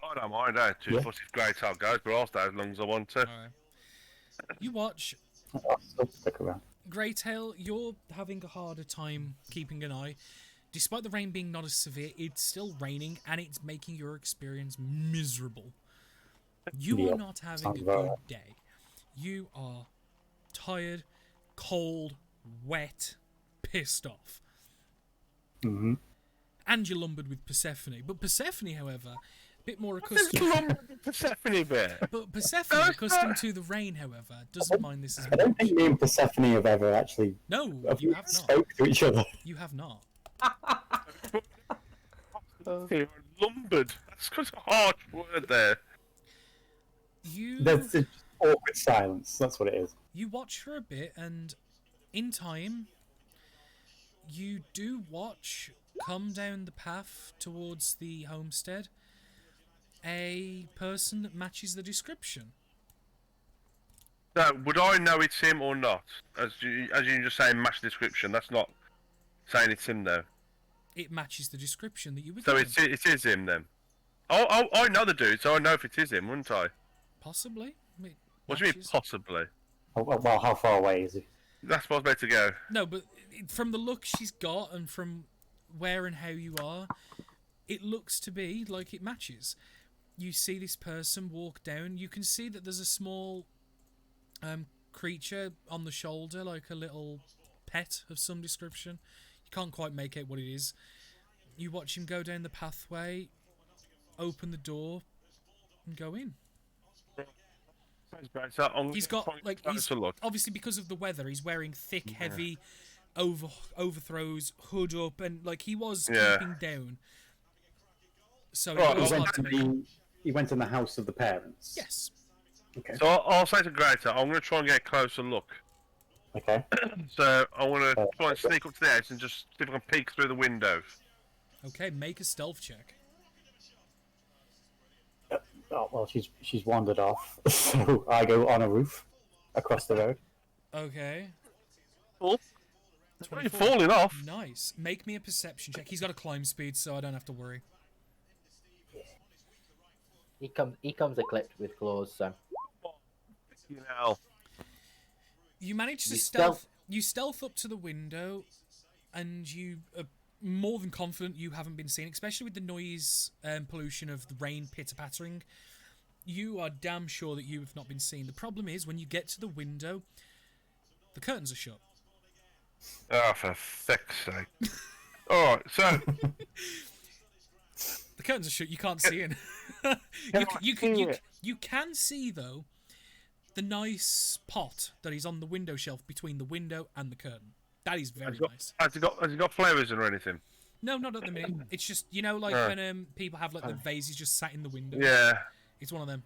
I don't mind how too Yeah. fussy if Greytail goes, but I'll stay as long as I want to. Alright. You watch. I'll still stick around. Greytail, you're having a harder time keeping an eye. Despite the rain being not as severe, it's still raining and it's making your experience miserable. You are Yep, not having sounds a about good right. day. You are tired, cold, wet, pissed off. Mm-hmm. And you're lumbered with Persephone. But Persephone, however, a bit more accustomed. Persephone bear. But Persephone, accustomed to the rain, however, doesn't mind this as I don't much. think me and Persephone have ever actually No, you have not. spoke to each other. You have not. Lumbered. That's quite a harsh word there. There's just awkward silence. That's what it is. You watch for a bit, and in time, you do watch come down the path towards the homestead a person that matches the description. So, would I know it's him or not? As you just saying, match description. That's not saying it's him though. It matches the description that you were So given. it is him then. I know the dude, so I know if it is him, wouldn't I? Possibly. It What do you mean matches. possibly? Oh, well, how far away is he? That's where I was about to go. No, but from the look she's got and from where and how you are, it looks to be like it matches. You see this person walk down. You can see that there's a small creature on the shoulder, like a little pet of some description. You can't quite make out what it is. You watch him go down the pathway, open the door, and go in. He's got like he's obviously because of the weather. He's wearing thick, heavy overthrows, hood up, and like he was camping down. So Right, it was He hard went, to to make. he went in the house of the parents. Yes. Okay. So I'll say to Greta, I'm going to try and get a closer look. Okay. So I want to try and sneak up to the house and just see if I can peek through the windows. Okay, make a stealth check. Oh, well, she's wandered off, so I go on a roof across the road. Okay. Oh, 24. you're falling off. Nice. Make me a perception check. He's got a climb speed, so I don't have to worry. He comes equipped with claws, so You know. You manage to You stealth. You stealth up to the window, and you are more than confident you haven't been seen, especially with the noise and pollution of the rain pitter-pattering. You are damn sure that you have not been seen. The problem is, when you get to the window, the curtains are shut. Oh, for fuck's sake. Alright, so... The curtains are shut. You can't see in. You can see though the nice pot that is on the window shelf between the window and the curtain. That is very nice. Has he got flowers or anything? No, not at the minute. It's just like when people have like the vases just sat in the window. Yeah. It's one of them.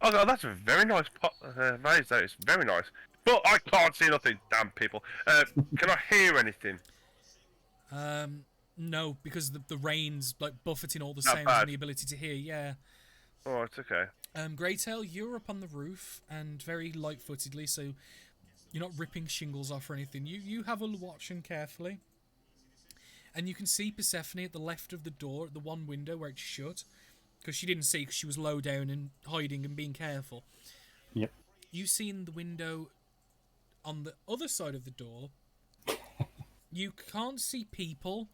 Oh, no, that's a very nice vase. That is very nice. But I can't see nothing. Damn people. Can I hear anything? No, because the rain's like buffeting all the Not sounds bad. and the ability to hear. Yeah. Oh, it's okay. Greytail, you're up on the roof and very light-footedly, so you're not ripping shingles off or anything. You have a watch and carefully, And you can see Persephone at the left of the door, at the one window where it's shut, because she didn't see because she was low down and hiding and being careful. Yep. You see in the window on the other side of the door, you can't see people,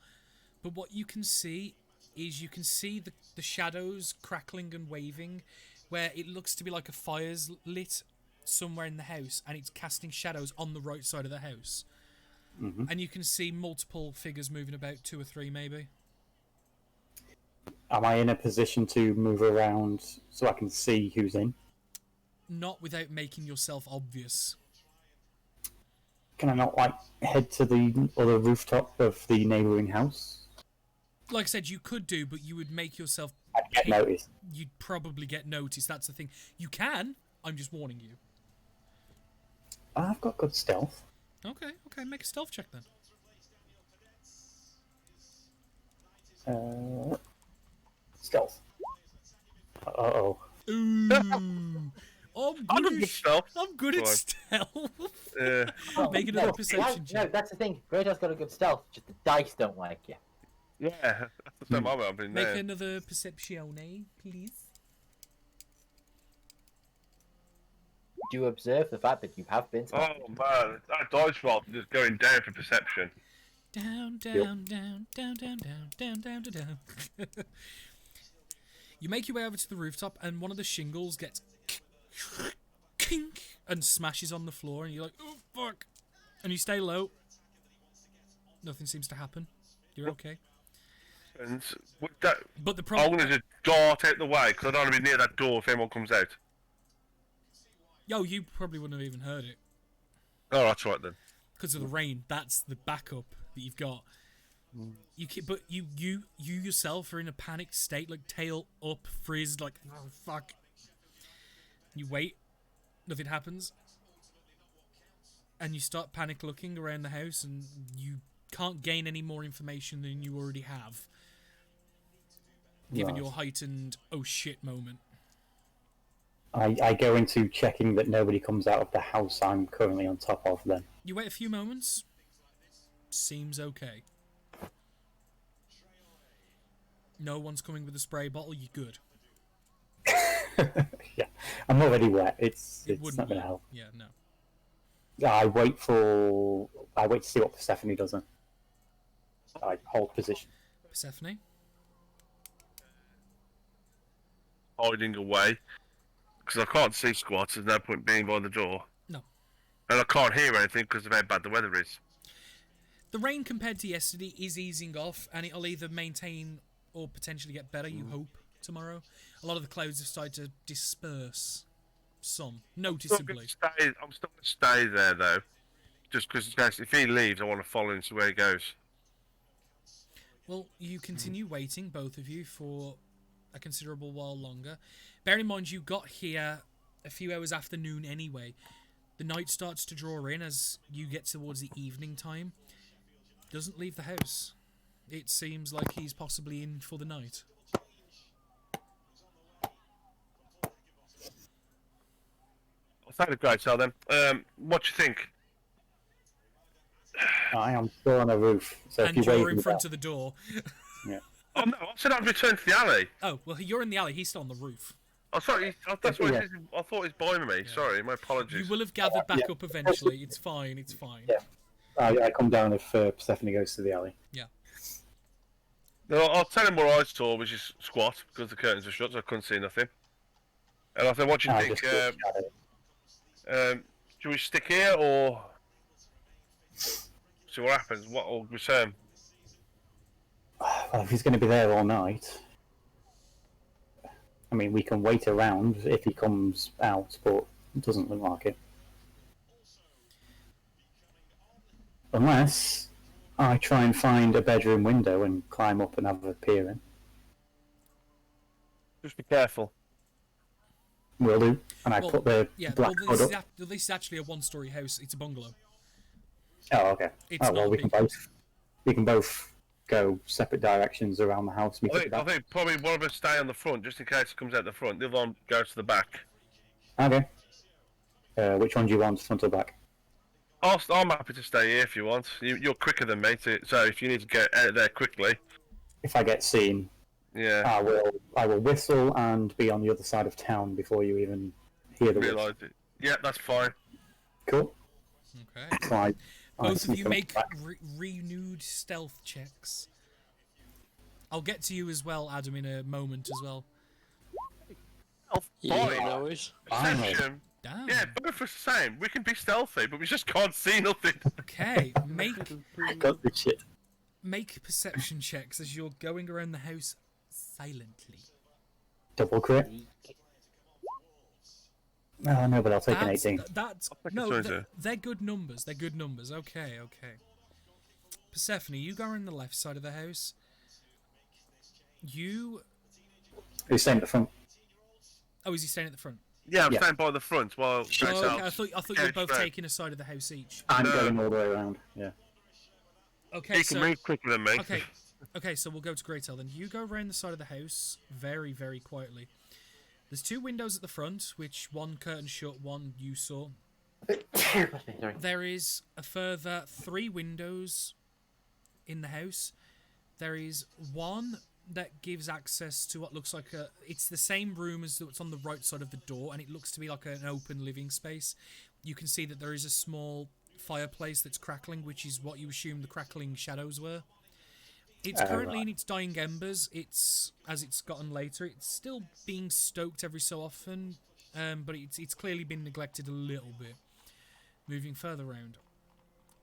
but what you can see is you can see the shadows crackling and waving, where it looks to be like a fire's lit somewhere in the house, and it's casting shadows on the right side of the house. Mm-hmm. And you can see multiple figures moving about, 2 or 3 maybe. Am I in a position to move around so I can see who's in? Not without making yourself obvious. Can I not, like, head to the other rooftop of the neighbouring house? Like I said, you could do, but you would make yourself... I'd get noticed. You'd probably get noticed, that's the thing. You can, I'm just warning you. I've got good stealth. Okay, make a stealth check then. Stealth. Uh-oh. Ooh. I'm good at stealth. Make another perception check. No, that's the thing. Gradar's got a good stealth, just the dice don't like you. Yeah, that's the same I've been Make there. another perception, please. Do you observe the fact that you have been spotted? Oh man, that dice roll is just going down for perception. Down, down, down, down, down, down, down, down, down. You make your way over to the rooftop, and one of the shingles gets kink and smashes on the floor, and you're like, oh fuck! And you stay low. Nothing seems to happen. You're okay. And with that, But the I'm problem, going to just dart out the way because I don't want to be near that door if anyone comes out. you probably wouldn't have even heard it Oh, that's right then. because of the rain. That's the backup that you've got. But you yourself are in a panicked state, like tail up, frizzed, like oh fuck. You wait, nothing happens, and you start panic looking around the house, and you can't gain any more information than you already have, given your heightened oh shit moment. I go into checking that nobody comes out of the house I'm currently on top of then. You wait a few moments. Seems okay. No one's coming with a spray bottle. You're good. Yeah, I'm already wet. It's Wouldn't not going to you? help. Yeah, no. I wait to see what Persephone does then. I hold position. Persephone? Hiding away because I can't see squats. There's no point being by the door. No. And I can't hear anything because of how bad the weather is. The rain compared to yesterday is easing off, and it'll either maintain or potentially get better, you hope, tomorrow. A lot of the clouds have started to disperse. Some. Noticeably. I'm still going to stay there, though. Just because if he leaves, I want to follow him to where he goes. Well, you continue waiting, both of you, for a considerable while longer. Bear in mind, you got here a few hours after noon anyway. The night starts to draw in as you get towards the evening time. Doesn't leave the house. It seems like he's possibly in for the night. I'll take the great sale then. What do you think? I am still on a roof, so And if you you're wave in me front back- of the door. yeah. Oh no, I said I'd return to the alley. Oh, well, you're in the alley. He's still on the roof. Oh, sorry. That's what Yeah. I thought he's behind me. Sorry, my apologies. You will have gathered back up eventually. It's fine. It's fine. Yeah. I come down if Persephone goes to the alley. Yeah. No, I'll tell him where I saw, which is squat, because the curtains were shut, so I couldn't see nothing. And I said, what do you I think? just look at it. Should we stick here, or see what happens? What will return? Well, if he's going to be there all night, I mean, we can wait around if he comes out, but it doesn't look like it. Unless I try and find a bedroom window and climb up and have a peer in. Just be careful. Will do. And I Well, put the Yeah, black well, hood up. this is actually a one-story house. It's a bungalow. Oh, okay. It's Oh, well, not we can big. both go separate directions around the house. Meet at the I back. think probably one of us stay on the front, just in case it comes out the front. The other one goes to the back. Okay. Which one do you want, front or back? I'm happy to stay here if you want. You're quicker than me, so if you need to get out of there quickly, If I get seen, yeah, I will whistle and be on the other side of town before you even hear the whistle. realise it. Yeah, that's fine. Cool. Okay. So I Both of sneak you up make back. renewed stealth checks. I'll get to you as well, Adam, in a moment as well. Yeah, Fine. no worries. Perception. Damn. Yeah, both are the same. We can be stealthy, but we just can't see nothing. Okay, I got the shit. make perception checks as you're going around the house silently. Double crit. Oh no, but I'll take an 18. That's take a no, 20. they're good numbers. They're good numbers. Okay, okay. Persephone, you go around the left side of the house. You. Who's staying at the front? Oh, is he staying at the front? Yeah, I'm Yeah. standing by the front while Oh, Grace okay. helps. I thought you Yeah, were both it's fair. taking a side of the house each. I'm No. going all the way around. Yeah. Okay, He so can move quicker than me. okay, okay. So we'll go to Greytail then. You go around the side of the house very, very quietly. There's two windows at the front, which one curtain shut, one you saw. There is a further 3 windows in the house. There is one that gives access to what looks like a... It's the same room as what's on the right side of the door, and it looks to be like an open living space. You can see that there is a small fireplace that's crackling, which is what you assume the crackling shadows were. It's currently in its dying embers. As it's gotten later, it's still being stoked every so often, but it's clearly been neglected a little bit. Moving further around,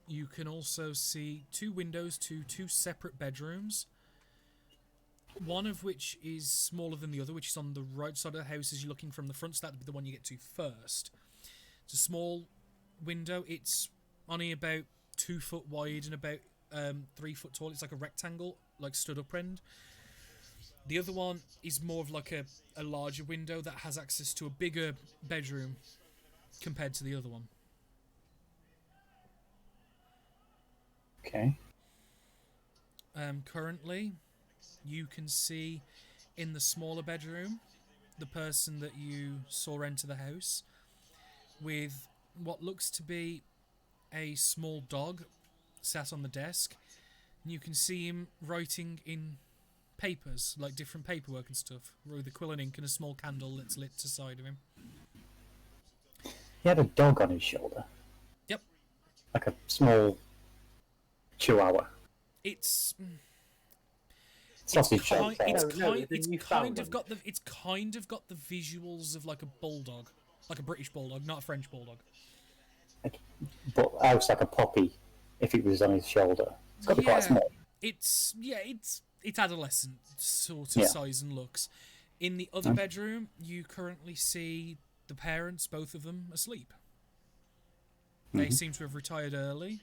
you can also see 2 windows to 2 separate bedrooms. One of which is smaller than the other, which is on the right side of the house as you're looking from the front, so that'd be the one you get to first. It's a small window. It's only about 2 foot wide and about 3 foot tall. It's like a rectangle, like stood up end. The other one is more of like a larger window that has access to a bigger bedroom compared to the other one. Okay. Currently, you can see in the smaller bedroom the person that you saw enter the house with what looks to be a small dog sat on the desk. And you can see him writing in papers, like different paperwork and stuff, with a quill and ink and a small candle that's lit to the side of him. He had a dog on his shoulder. Yep. Like a small chihuahua. It's Sausage kind Newfoundland. it's kind of got the visuals of like a bulldog, like a British bulldog, not a French bulldog. But I was like a puppy if it was on his shoulder. It's got to be quite small. It's adolescent sort of size and looks. In the other bedroom, you currently see the parents, both of them, asleep. They seem to have retired early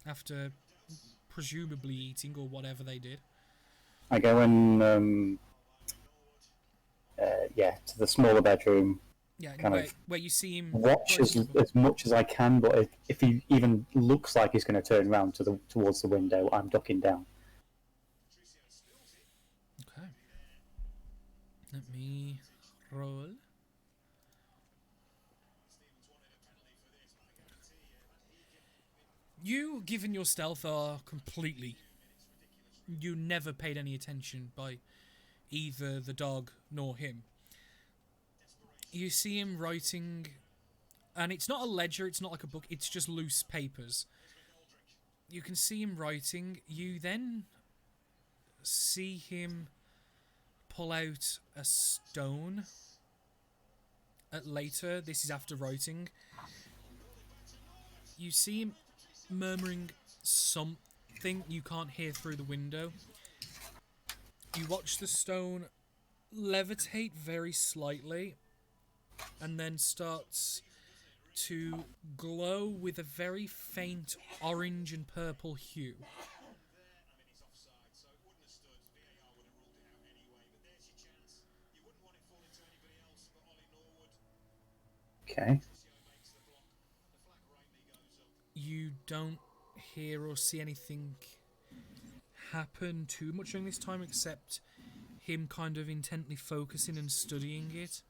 after presumably eating or whatever they did. I go in, to the smaller bedroom. Yeah, Kind of where you see him Watch as much as I can, but if he even looks like he's going to turn around towards the window, I'm ducking down. Okay. Let me roll. You, given your stealth, are completely... You never paid any attention by either the dog nor him. You see him writing, and it's not a ledger, it's not like a book, it's just loose papers. You can see him writing. You then see him pull out a stone later. This is after writing. You see him murmuring something you can't hear through the window. You watch the stone levitate very slightly and then starts to glow with a very faint orange and purple hue. Okay. You don't hear or see anything happen too much during this time except him kind of intently focusing and studying it.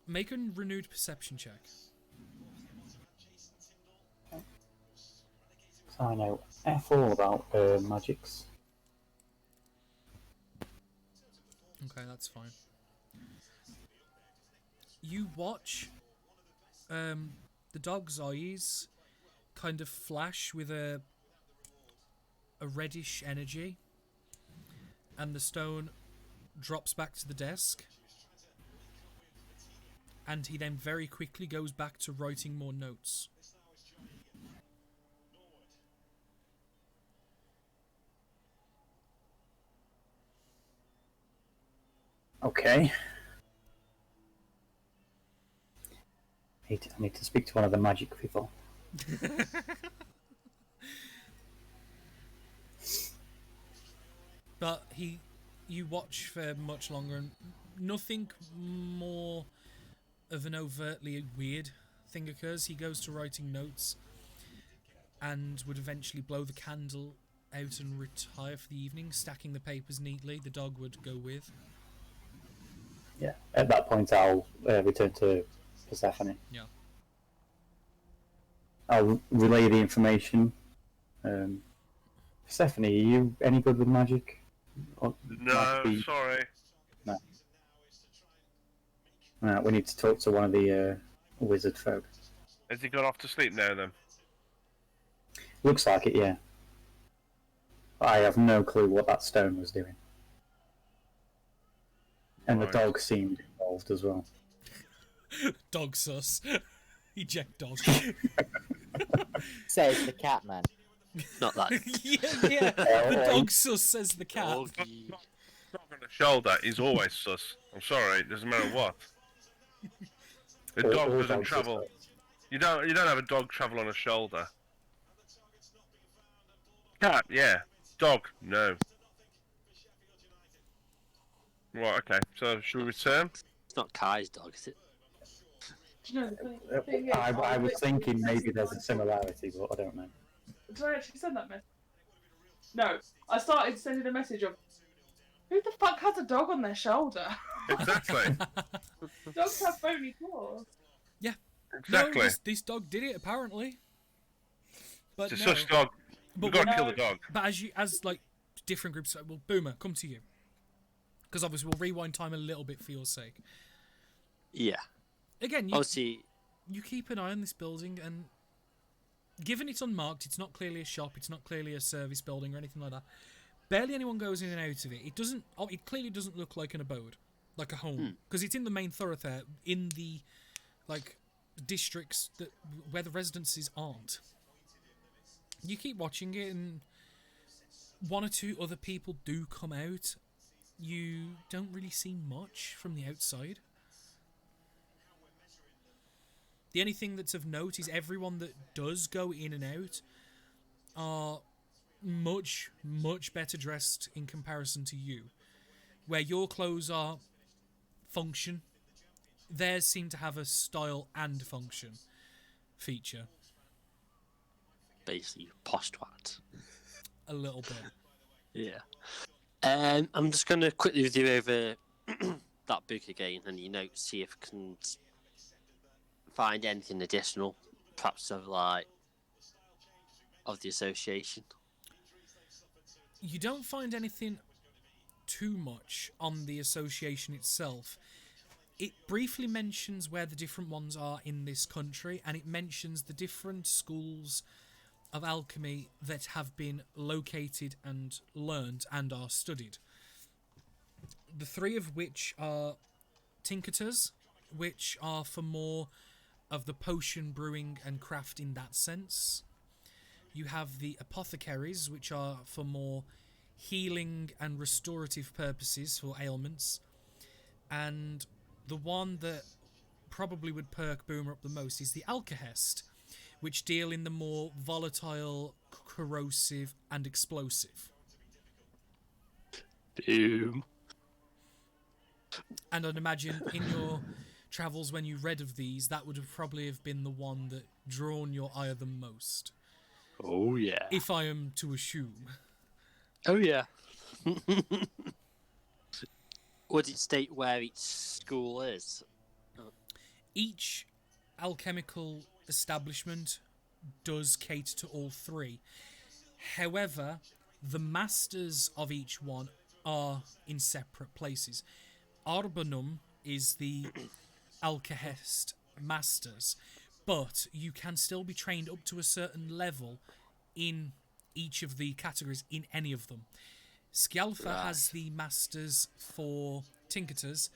Make a renewed perception check. I know F all about magics. Okay, that's fine. You watch the dog's eyes kind of flash with a reddish energy, and the stone drops back to the desk, and he then very quickly goes back to writing more notes. Okay. I need to speak to one of the magic people. But you watch for much longer, and nothing more of an overtly weird thing occurs. He goes to writing notes and would eventually blow the candle out and retire for the evening, stacking the papers neatly. The dog would go with. Yeah. At that point, I'll return to Persephone. Yeah. I'll relay the information. Persephone, are you any good with magic? No, sorry. No. Right, we need to talk to one of the wizard folk. Has he gone off to sleep now then? Looks like it, yeah. I have no clue what that stone was doing. And Right. the dog seemed involved as well. Dog sus. Eject dog. Says the cat man. Not that. yeah. The dog sus, says the cat. Doggy. Dog on the shoulder is always sus. I'm sorry, it doesn't matter what. The All dog doesn't dogs are travel. sus. You don't have a dog travel on a shoulder. Cat, yeah. Dog, no. Right, okay. So should we return? It's not Kai's dog, is it? Do you know the funny thing is, I was thinking maybe there's a similarity, but I don't know. Did I actually send that message? No, I started sending a message of, who the fuck has a dog on their shoulder? Exactly. Dogs have bony claws. Exactly. No, this dog did it apparently. But It's a no. sus dog. But We've got to no. kill the dog. But as like different groups, well, Boomer, come to you, because obviously we'll rewind time a little bit for your sake. Yeah. Again, Obviously, you keep an eye on this building, and given it's unmarked, it's not clearly a shop, it's not clearly a service building or anything like that. Barely anyone goes in and out of it. It doesn't. It clearly doesn't look like an abode, like a home, because it's in the main thoroughfare, in the like districts where the residences aren't. You keep watching it, and one or two other people do come out. You don't really see much from the outside. The only thing that's of note is everyone that does go in and out are much, much better dressed in comparison to you. Where your clothes are function, theirs seem to have a style and function feature. basically posh twat. A little bit. Yeah. I'm just going to quickly review over that book again and your notes, see if I can find anything additional, perhaps of like of the association. You don't find anything too much on the association itself. It briefly mentions where the different ones are in this country, and it mentions the different schools of alchemy that have been located and learned and are studied. The three of which are Tinkerters, which are for more of the potion brewing and craft in that sense. You have the Apothecaries, which are for more healing and restorative purposes for ailments. And the one that probably would perk Boomer up the most is the Alkahest, which deal in the more volatile, corrosive, and explosive. Boom. And I'd imagine in your travels when you read of these, that would have probably have been the one that drawn your ire the most. Oh yeah. If I am to assume. Oh yeah. Would it state where each school is? Each alchemical establishment does cater to all three. However, the masters of each one are in separate places. Arbanum is the Alcahest masters, but you can still be trained up to a certain level in each of the categories in any of them. Skjalfa has the masters for Tinkerers,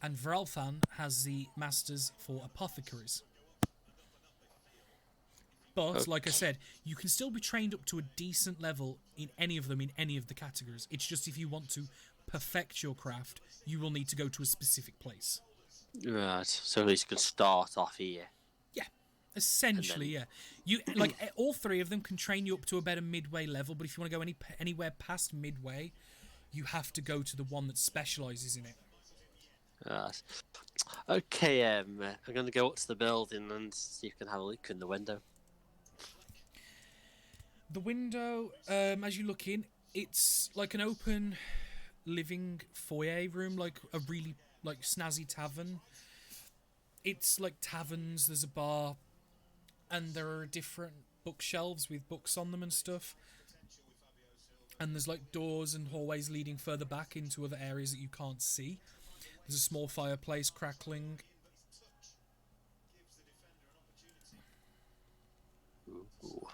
and Vralthan has the masters for Apothecaries. But, like I said, you can still be trained up to a decent level in any of them, in any of the categories. It's just if you want to perfect your craft, you will need to go to a specific place. Right, so at least you can start off here. Yeah, essentially, yeah. You like all three of them can train you up to a better midway level, but if you want to go anywhere past midway, you have to go to the one that specialises in it. Right. Okay, I'm going to go up to the building and see if you can have a look in the window. The window, as you look in, it's like an open living foyer room, like a really like snazzy tavern. It's like taverns, there's a bar, and there are different bookshelves with books on them and stuff. And there's like doors and hallways leading further back into other areas that you can't see. There's a small fireplace crackling. Ooh.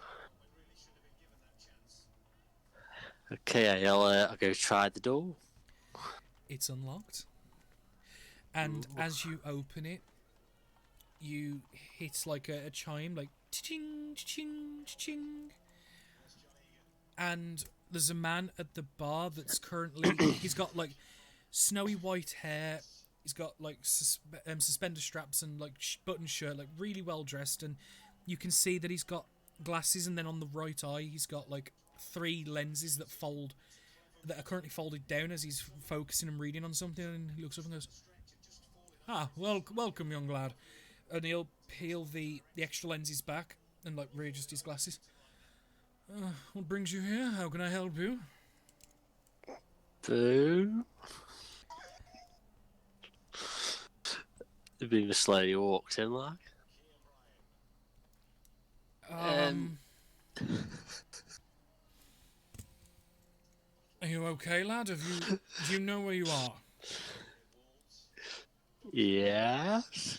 Okay, I'll go try the door. It's unlocked. And as you open it, you hit like a chime, like ching, ching, ching. And there's a man at the bar that's currently, he's got like snowy white hair, he's got like suspender straps and like button shirt, like really well dressed, and you can see that he's got glasses, and then on the right eye he's got like 3 lenses that are currently folded down as he's focusing and reading on something, and he looks up and goes, welcome young lad. And he'll peel the extra lenses back and like readjust his glasses. What brings you here? How can I help you? Boo. The beamer slowly walks in like. Are you okay, lad? Do you know where you are? Yes.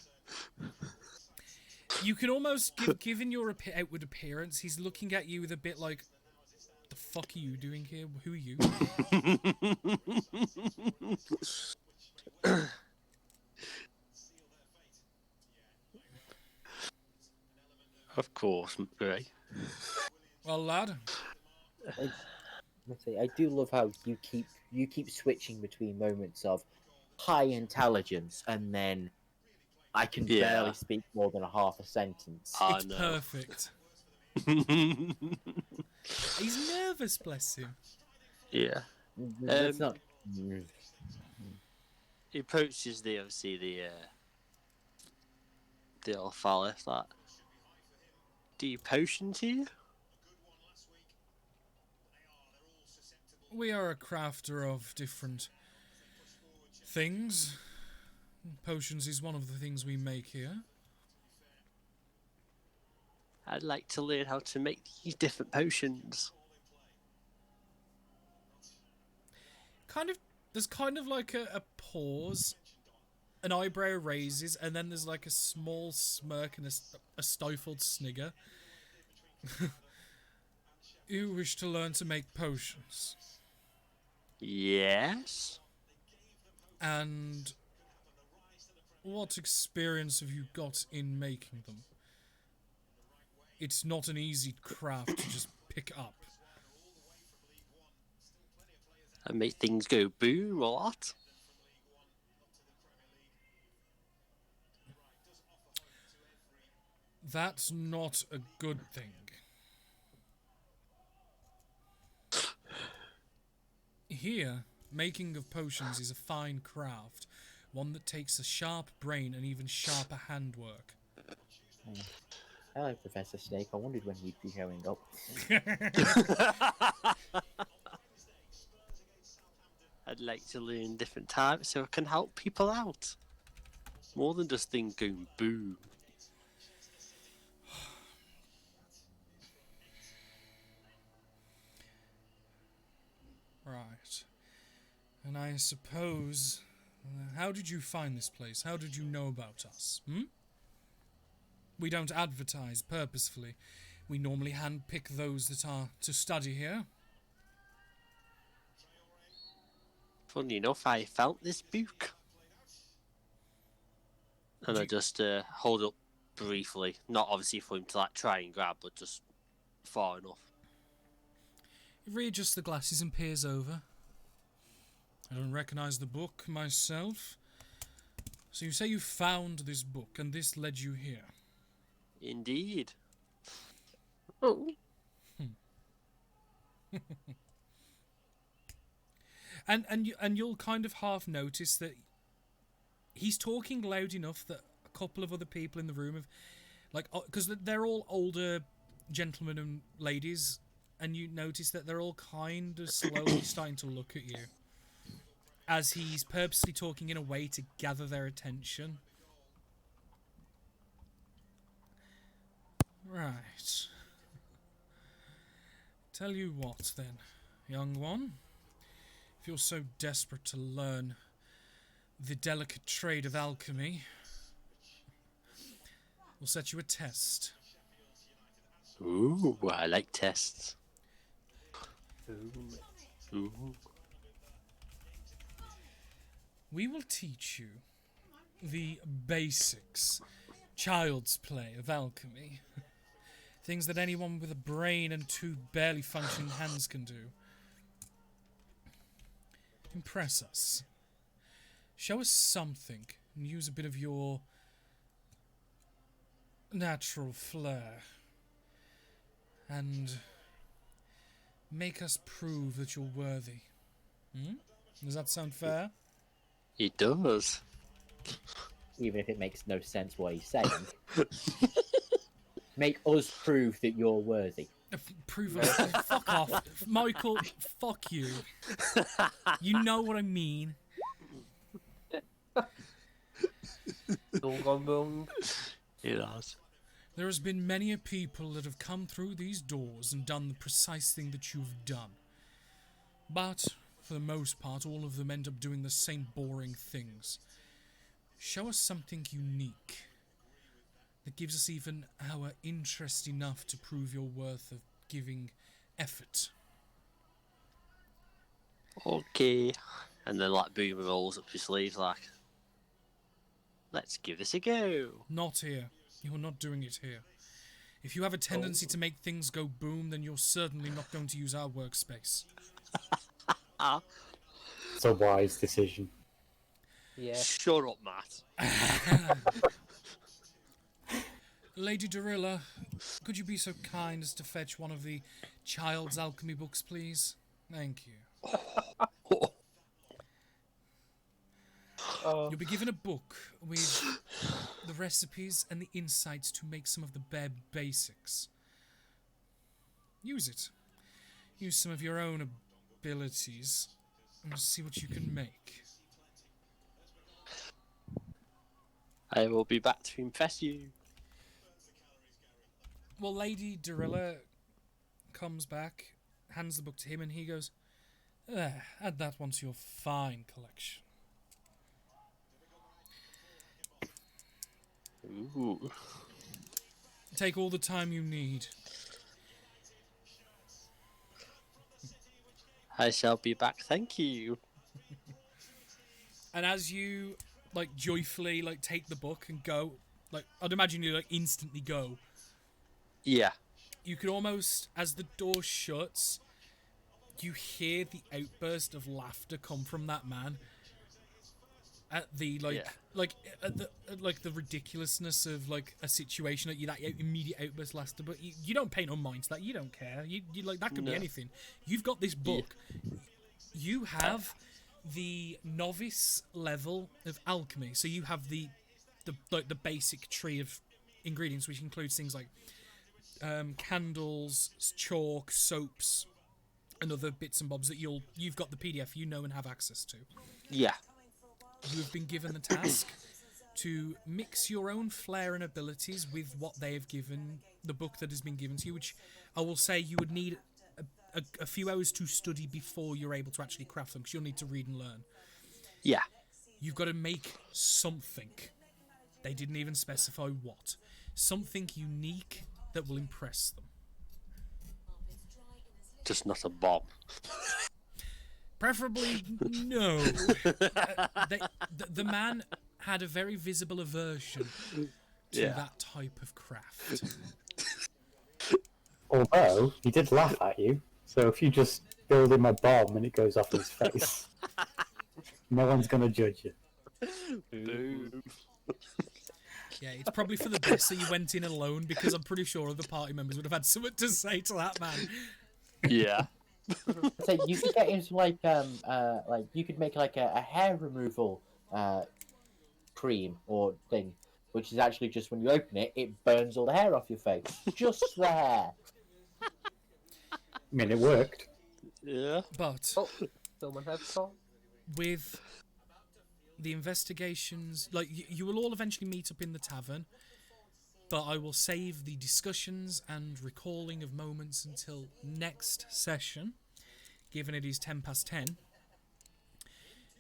You can almost given your outward appearance, he's looking at you with a bit like, the fuck are you doing here? Who are you? Of course, right. Well, lad. I do love how you keep switching between moments of high intelligence and then I can barely speak more than a half a sentence. It's perfect. He's nervous, bless him. Yeah. That's not. He approaches the old fella that. Do you potions here? We are a crafter of different things. Potions is one of the things we make here. I'd like to learn how to make these different potions. There's kind of like a pause, an eyebrow raises, and then there's like a small smirk and a stifled snigger. You wish to learn to make potions? Yes. And what experience have you got in making them? It's not an easy craft to just pick up. And make things go boom a lot. That's not a good thing. Here, making of potions is a fine craft, one that takes a sharp brain and even sharper handwork. Hello, Professor Snape. I wondered when you'd be showing up. I'd like to learn different types so I can help people out. More than just things going boom. Right. And I suppose... how did you find this place? How did you know about us? We don't advertise purposefully. We normally handpick those that are to study here. Funny enough, I found this book. And I just hold up briefly. Not obviously for him to like try and grab, but just far enough. He readjusts the glasses and peers over. I don't recognise the book myself. So you say you found this book, and this led you here? Indeed. Oh. And you'll kind of half notice that he's talking loud enough that a couple of other people in the room have, like, because they're all older gentlemen and ladies, and you notice that they're all kind of slowly starting to look at you as he's purposely talking in a way to gather their attention. Right. Tell you what, then, young one. If you're so desperate to learn the delicate trade of alchemy, we'll set you a test. Ooh, I like tests. Ooh. We will teach you the basics, child's play of alchemy. Things that anyone with a brain and two barely functioning hands can do. Impress us. Show us something and use a bit of your natural flair. And make us prove that you're worthy. Does that sound fair? It does. Even if it makes no sense what he's saying. Make us prove that you're worthy. Prove us. Fuck off. Michael, fuck you. You know what I mean. It does. There has been many a people that have come through these doors and done the precise thing that you've done. But, for the most part, all of them end up doing the same boring things. Show us something unique that gives us even our interest enough to prove your worth of giving effort. Okay. And then like Boomer rolls up his sleeves like, let's give this a go. Not here. You're not doing it here. If you have a tendency to make things go boom, then you're certainly not going to use our workspace. It's a wise decision. Yeah. Shut up, Matt. Lady Dorilla, could you be so kind as to fetch one of the child's alchemy books, please? Thank you. You'll be given a book with the recipes and the insights to make some of the bare basics. Use it. Use some of your own abilities and see what you can make. I will be back to impress you. Well, Lady Dorilla comes back, hands the book to him, and he goes, add that one to your fine collection. Ooh. Take all the time you need. I shall be back, thank you. And as you, like, joyfully, like, take the book and go, like, I'd imagine you, like, instantly go. Yeah. You could almost, as the door shuts, you hear the outburst of laughter come from that man. At the the ridiculousness of like a situation, like that immediate outburst laughter, but you don't pay no mind to that. You don't care. You like that could be anything. You've got this book. Yeah. You have the novice level of alchemy, so you have the basic tree of ingredients, which includes things like candles, chalk, soaps, and other bits and bobs that you've got the PDF you know and have access to. Yeah. You have been given the task to mix your own flair and abilities with what they have given, the book that has been given to you, which I will say you would need a few hours to study before you're able to actually craft them, because you'll need to read and learn. Yeah. You've got to make something. They didn't even specify what. Something unique that will impress them. Just not a bomb. Preferably, no. The man had a very visible aversion to that type of craft. Although, he did laugh at you, so if you just build him a bomb and it goes off his face, no one's going to judge you. Boom. Yeah, it's probably for the best that you went in alone, because I'm pretty sure other party members would have had something to say to that man. Yeah. So you could get into like you could make like a hair removal cream or thing, which is actually just when you open it, it burns all the hair off your face. Just the hair. I mean, it worked. Yeah. But Someone has thought. with the investigations, like you will all eventually meet up in the tavern, but I will save the discussions and recalling of moments until next session, given it is 10:10.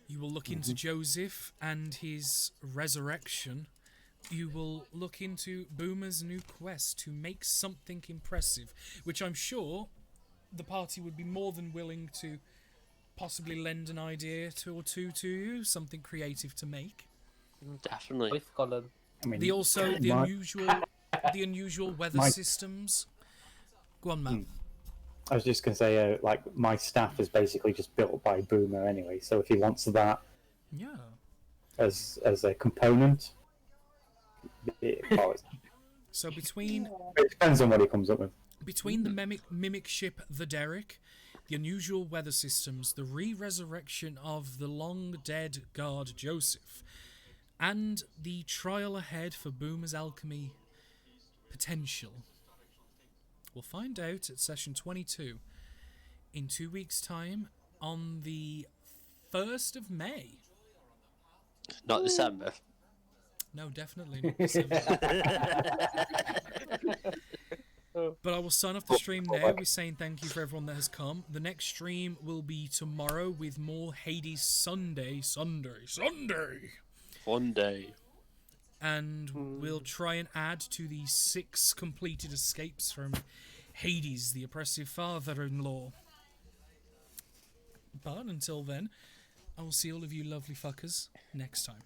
You will look into Joseph and his resurrection. You will look into Boomer's new quest to make something impressive, which I'm sure the party would be more than willing to possibly lend an idea or two to you, something creative to make. Definitely. With Colin. I mean, The unusual weather systems. Go on, Matt. I was just going to say, like, my staff is basically just built by Boomer anyway, so if he wants that Yeah. as a component, it So between depends on what he comes up with. the mimic ship, the Derrick, the unusual weather systems, the re-resurrection of the long-dead guard Joseph, and the trial ahead for Boomer's alchemy potential, we'll find out at session 22 in 2 weeks' time on the 1st of May. Not December. No, definitely not December. But I will sign off the stream now with saying thank you for everyone that has come. The next stream will be tomorrow with more Hades Sunday. One day. And we'll try and add to the 6 completed escapes from Hades, the oppressive father-in-law. But until then, I will see all of you lovely fuckers next time.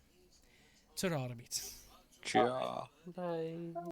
Ta-ra, a bit. Ciao. Bye.